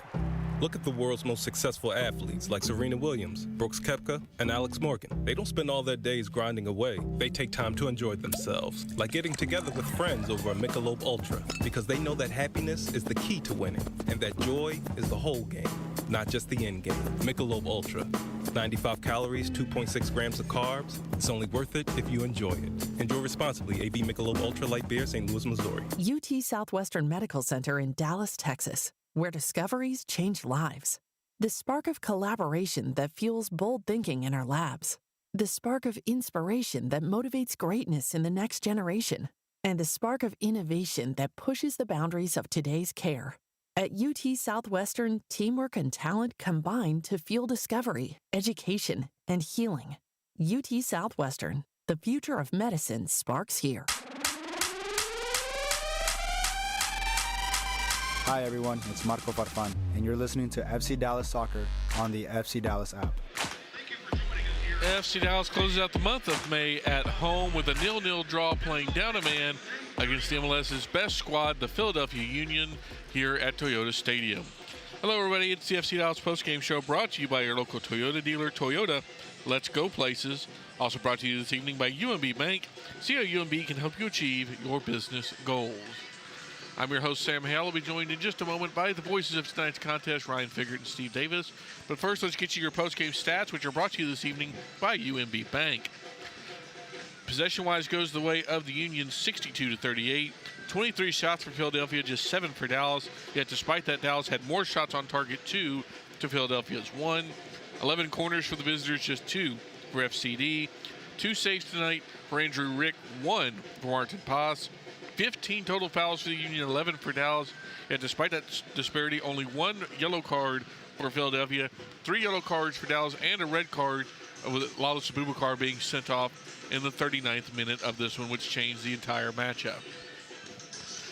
Look at the world's most successful athletes like Serena Williams, Brooks Koepka, and Alex Morgan. They don't spend all their days grinding away. They take time to enjoy themselves, like getting together with friends over a Michelob Ultra, because they know that happiness is the key to winning, and that joy is the whole game, not just the end game. Michelob Ultra. 95 calories, 2.6 grams of carbs. It's only worth it if you enjoy it. Enjoy responsibly. AB Michelob Ultra Light Beer, St. Louis, Missouri. UT Southwestern Medical Center in Dallas, Texas, where discoveries change lives. The spark of collaboration that fuels bold thinking in our labs. The spark of inspiration that motivates greatness in the next generation. And the spark of innovation that pushes the boundaries of today's care. At UT Southwestern, teamwork and talent combine to fuel discovery, education, and healing. UT Southwestern, the future of medicine sparks here. Hi everyone, it's Marco Farfan, and you're listening to FC Dallas Soccer on the FC Dallas app. FC Dallas closes out the month of May at home with a 0-0 draw, playing down a man against the MLS's best squad, the Philadelphia Union, here at Toyota Stadium. Hello, everybody. It's the FC Dallas Postgame Show brought to you by your local Toyota dealer, Toyota. Let's go places. Also brought to you this evening by UMB Bank. See how UMB can help you achieve your business goals. I'm your host, Sam Hale. I'll be joined in just a moment by the voices of tonight's contest, Ryan Figert and Steve Davis. But first, let's get you your postgame stats, which are brought to you this evening by UMB Bank. Possession-wise goes the way of the Union, 62-38. 23 shots for Philadelphia, just 7 for Dallas. Yet despite that, Dallas had more shots on target, 2 to Philadelphia's 1. 11 corners for the visitors, just 2 for FCD. 2 saves tonight for Andrew Rick, 1 for Martin Paz. 15 total fouls for the Union, 11 for Dallas. Yet despite that disparity, only 1 yellow card for Philadelphia, 3 yellow cards for Dallas, and a red card with Lalo Abubakar being sent off in the 39th minute of this one, which changed the entire matchup.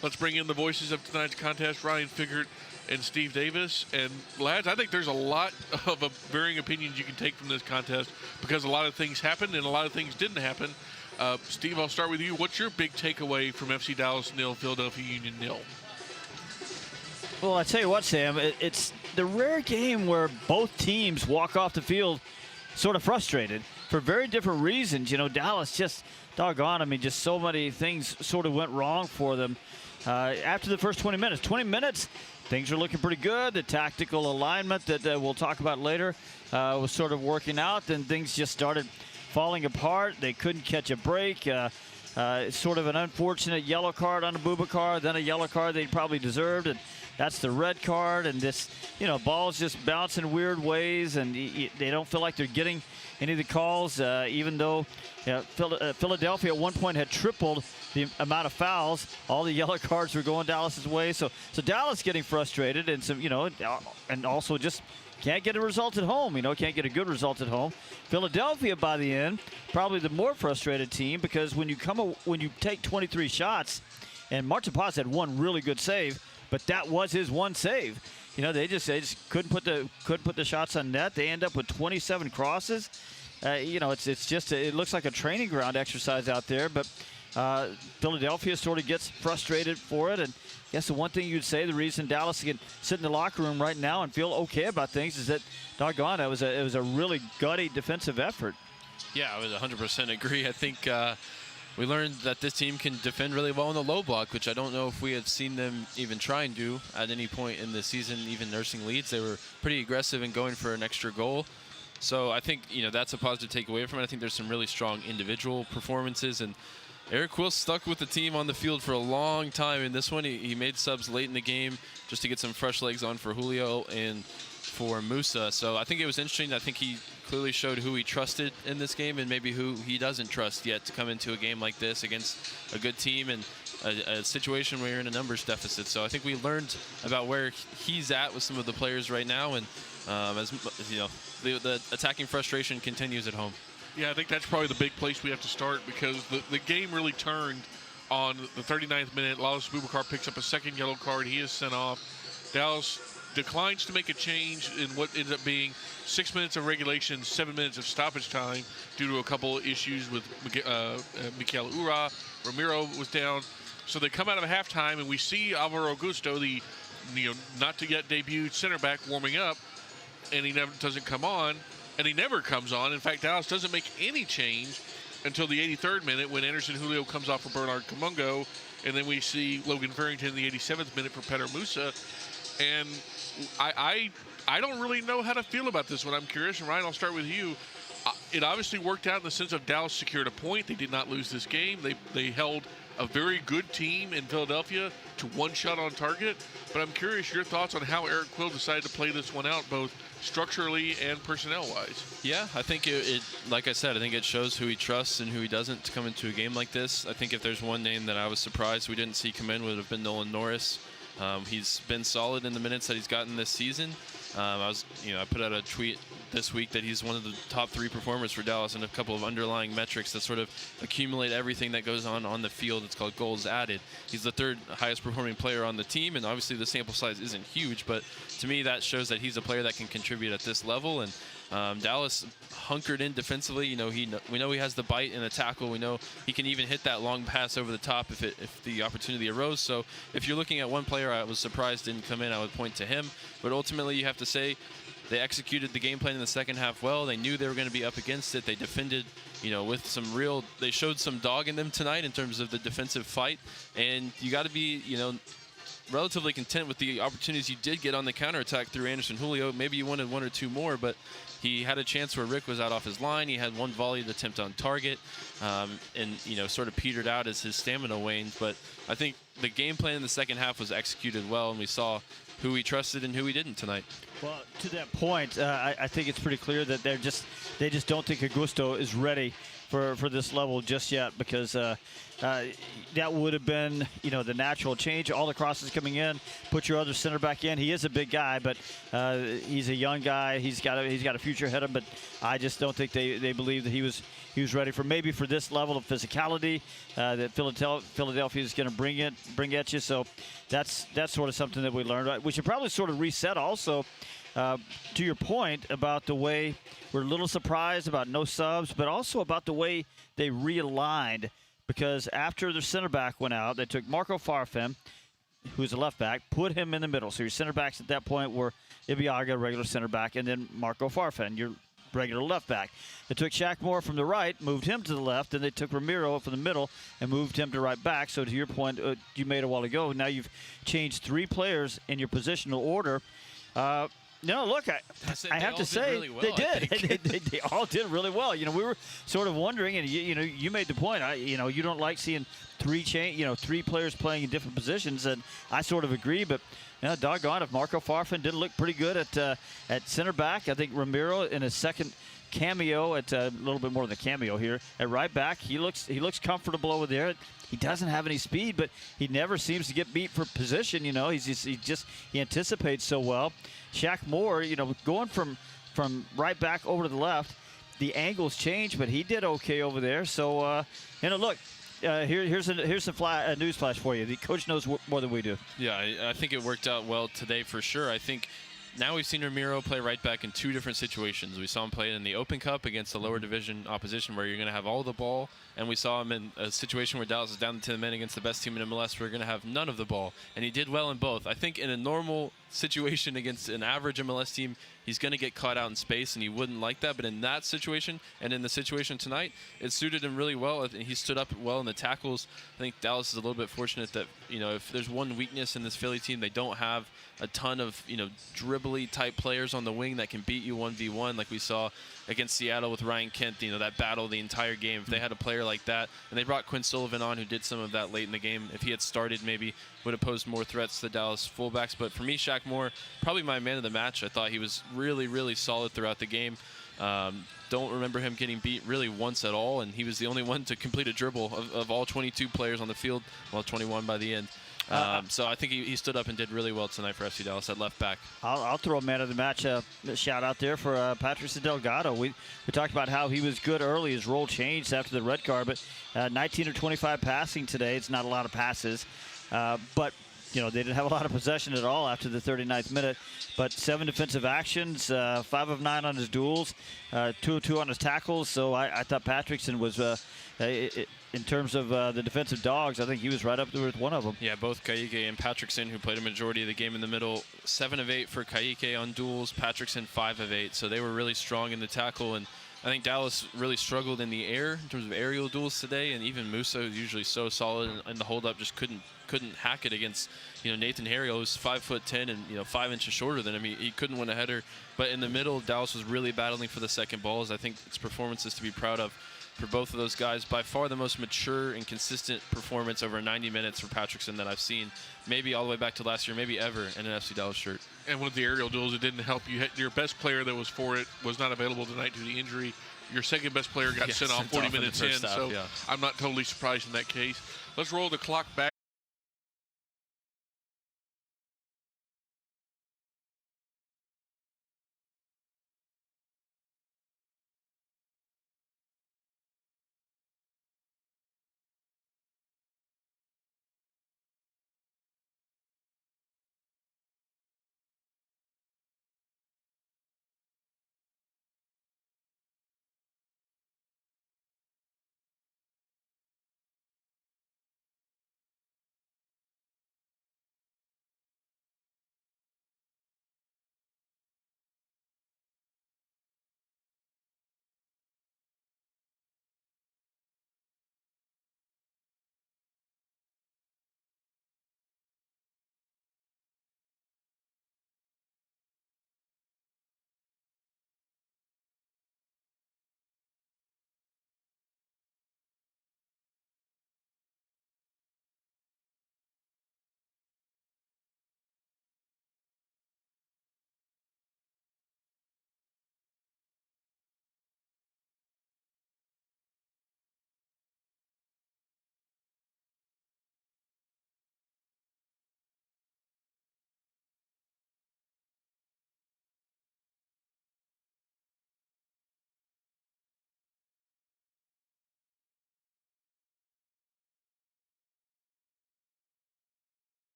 Let's bring in the voices of tonight's contest, Ryan Figert and Steve Davis. And lads, I think there's a lot of varying opinions you can take from this contest because a lot of things happened and a lot of things didn't happen. Steve, I'll start with you. What's your big takeaway from FC Dallas 0, Philadelphia Union 0? Well, I tell you what, Sam, it's the rare game where both teams walk off the field sort of frustrated for very different reasons. You know, Dallas just doggone, I mean, just so many things sort of went wrong for them. After the first 20 minutes, things are looking pretty good. The tactical alignment that we'll talk about later was sort of working out. Then things just started falling apart. They couldn't catch a break. It's sort of an unfortunate yellow card on Abubakar, then a yellow card they probably deserved, and that's the red card. And this, balls just bounce in weird ways, and they don't feel like they're getting any of the calls, even though Philadelphia at one point had tripled the amount of fouls. All the yellow cards were going Dallas's way. So Dallas getting frustrated, and and also just can't get a result at home. Can't get a good result at home. Philadelphia, by the end, probably the more frustrated team, because when you take 23 shots, and Martin Paz had one really good save, but that was his one save. They just couldn't put the shots on net. They end up with 27 crosses. It looks like a training ground exercise out there, but Philadelphia sort of gets frustrated for it. And I guess the one thing you'd say, the reason Dallas can sit in the locker room right now and feel okay about things is that, doggone, it was a really gutty defensive effort. Yeah, I would 100% agree. I think we learned that this team can defend really well in the low block, which I don't know if we had seen them even try and do at any point in the season, even nursing leads. They were pretty aggressive in going for an extra goal. So I think, that's a positive takeaway from it. I think there's some really strong individual performances, and Eric Quill stuck with the team on the field for a long time in this one. He made subs late in the game just to get some fresh legs on for Julio and for Musa. So I think it was interesting. I think he clearly showed who he trusted in this game and maybe who he doesn't trust yet to come into a game like this against a good team and a situation where you're in a numbers deficit. So I think we learned about where he's at with some of the players right now, and the attacking frustration continues at home. Yeah, I think that's probably the big place we have to start, because the game really turned on the 39th minute. Lalo Abubakar picks up a second yellow card. He is sent off. Dallas declines to make a change in what ended up being 6 minutes of regulation, 7 minutes of stoppage time due to a couple of issues with Mikel Ura. Ramiro was down. So they come out of halftime, and we see Alvaro Augusto, the not to yet debuted center back, warming up, and he doesn't come on. And he never comes on. In fact, Dallas doesn't make any change until the 83rd minute when Anderson Julio comes off for Bernard Kamungo. And then we see Logan Farrington in the 87th minute for Petter Musa. And I don't really know how to feel about this one. I'm curious. And Ryan, I'll start with you. It obviously worked out in the sense of Dallas secured a point. They did not lose this game. They held a very good team in Philadelphia to one shot on target. But I'm curious your thoughts on how Eric Quill decided to play this one out, both structurally and personnel-wise. Yeah, I think it, like I said, I think it shows who he trusts and who he doesn't to come into a game like this. I think if there's one name that I was surprised we didn't see come in would have been Nolan Norris. He's been solid in the minutes that he's gotten this season. I put out a tweet this week that he's one of the top 3 performers for Dallas in a couple of underlying metrics that sort of accumulate everything that goes on the field. It's called goals added. He's the 3rd highest performing player on the team, and obviously the sample size isn't huge, but to me that shows that he's a player that can contribute at this level. And Dallas hunkered in defensively. We know he has the bite and the tackle. We know he can even hit that long pass over the top if the opportunity arose. So if you're looking at one player I was surprised didn't come in, I would point to him. But ultimately you have to say they executed the game plan in the second half well. They knew they were going to be up against it. They defended, with they showed some dog in them tonight in terms of the defensive fight. And you got to be, relatively content with the opportunities you did get on the counterattack through Anderson Julio. Maybe you wanted 1 or 2 more, but he had a chance where Rick was out off his line. He had 1 volleyed attempt on target, and sort of petered out as his stamina waned. But I think the game plan in the second half was executed well, and we saw who he trusted and who he didn't tonight. Well, to that point, I think it's pretty clear that they just don't think Augusto is ready for this level just yet, because that would have been the natural change. All the crosses coming in, put your other center back in. He is a big guy, but he's a young guy. He's got a future ahead of him. But I just don't think they believe that he was ready for this level of physicality that Philadelphia is going to bring at you. So that's sort of something that we learned. We should probably sort of reset also. To your point about the way we're a little surprised about no subs, but also about the way they realigned, because after their center back went out, they took Marco Farfan, who's a left back, put him in the middle. So your center backs at that point were Ibeagha, regular center back, and then Marco Farfan, your regular left back. They took Shaq Moore from the right, moved him to the left, and they took Ramiro from the middle and moved him to right back. So to your point you made a while ago, now you've changed 3 players in your positional order. No, look, I have to say really well, they did. they all did really well. We were sort of wondering, and you made the point. You don't like seeing 3 players playing in different positions, and I sort of agree. But doggone, if Marco Farfan didn't look pretty good at center back, I think Ramiro in his second cameo at a little bit more than a cameo here at right back, he looks comfortable over there. He doesn't have any speed, but he never seems to get beat for position. He anticipates so well. Shaq Moore, going from right back over to the left, the angles change, but he did okay over there. So, look, here's a news flash for you. The coach knows more than we do. Yeah, I think it worked out well today for sure. I think now we've seen Ramiro play right back in 2 different situations. We saw him play in the Open Cup against the lower division opposition where you're going to have all the ball, and we saw him in a situation where Dallas is down to 10 men against the best team in MLS where you're going to have none of the ball, and he did well in both. I think in a normal situation against an average MLS team, he's going to get caught out in space, and he wouldn't like that. But in that situation, and in the situation tonight, it suited him really well. And he stood up well in the tackles. I think Dallas is a little bit fortunate that, if there's one weakness in this Philly team, they don't have a ton of, dribbly type players on the wing that can beat you 1v1 like we saw against Seattle with Ryan Kent, that battle the entire game. If they had a player like that, and they brought Quinn Sullivan on who did some of that late in the game, if he had started, maybe would have posed more threats to the Dallas fullbacks. But for me, Shaq Moore, probably my man of the match. I thought he was really, really solid throughout the game. Don't remember him getting beat really once at all, and he was the only one to complete a dribble of all 22 players on the field, 21 by the end. So I think he stood up and did really well tonight for FC Dallas at left back. I'll throw a man of the match shout out there for Patrick Delgado. We talked about how he was good early. His role changed after the red card, but 19 or 25 passing today. It's not a lot of passes, but they didn't have a lot of possession at all after the 39th minute. But 7 defensive actions, 5 of 9 on his duels, 2 of 2 on his tackles. So I thought Patrickson was, in terms of the defensive dogs, I think he was right up there with one of them. Yeah, both Kaique and Patrickson, who played a majority of the game in the middle, 7 of 8 for Kaique on duels, Patrickson 5 of 8. So they were really strong in the tackle. And I think Dallas really struggled in the air in terms of aerial duels today, and even Musa, who's usually so solid in the hold-up, just couldn't hack it against Nathan Harriel, who's 5'10" and 5 inches shorter than him. He couldn't win a header. But in the middle, Dallas was really battling for the second balls. I think it's performances to be proud of for both of those guys. By far the most mature and consistent performance over 90 minutes for Patrickson that I've seen, maybe all the way back to last year, maybe ever, in an FC Dallas shirt. And with the aerial duels, it didn't help you. Your best player that was for it was not available tonight due to injury. Your second best player got sent off 40 minutes in, so I'm not totally surprised in that case. Let's roll the clock back.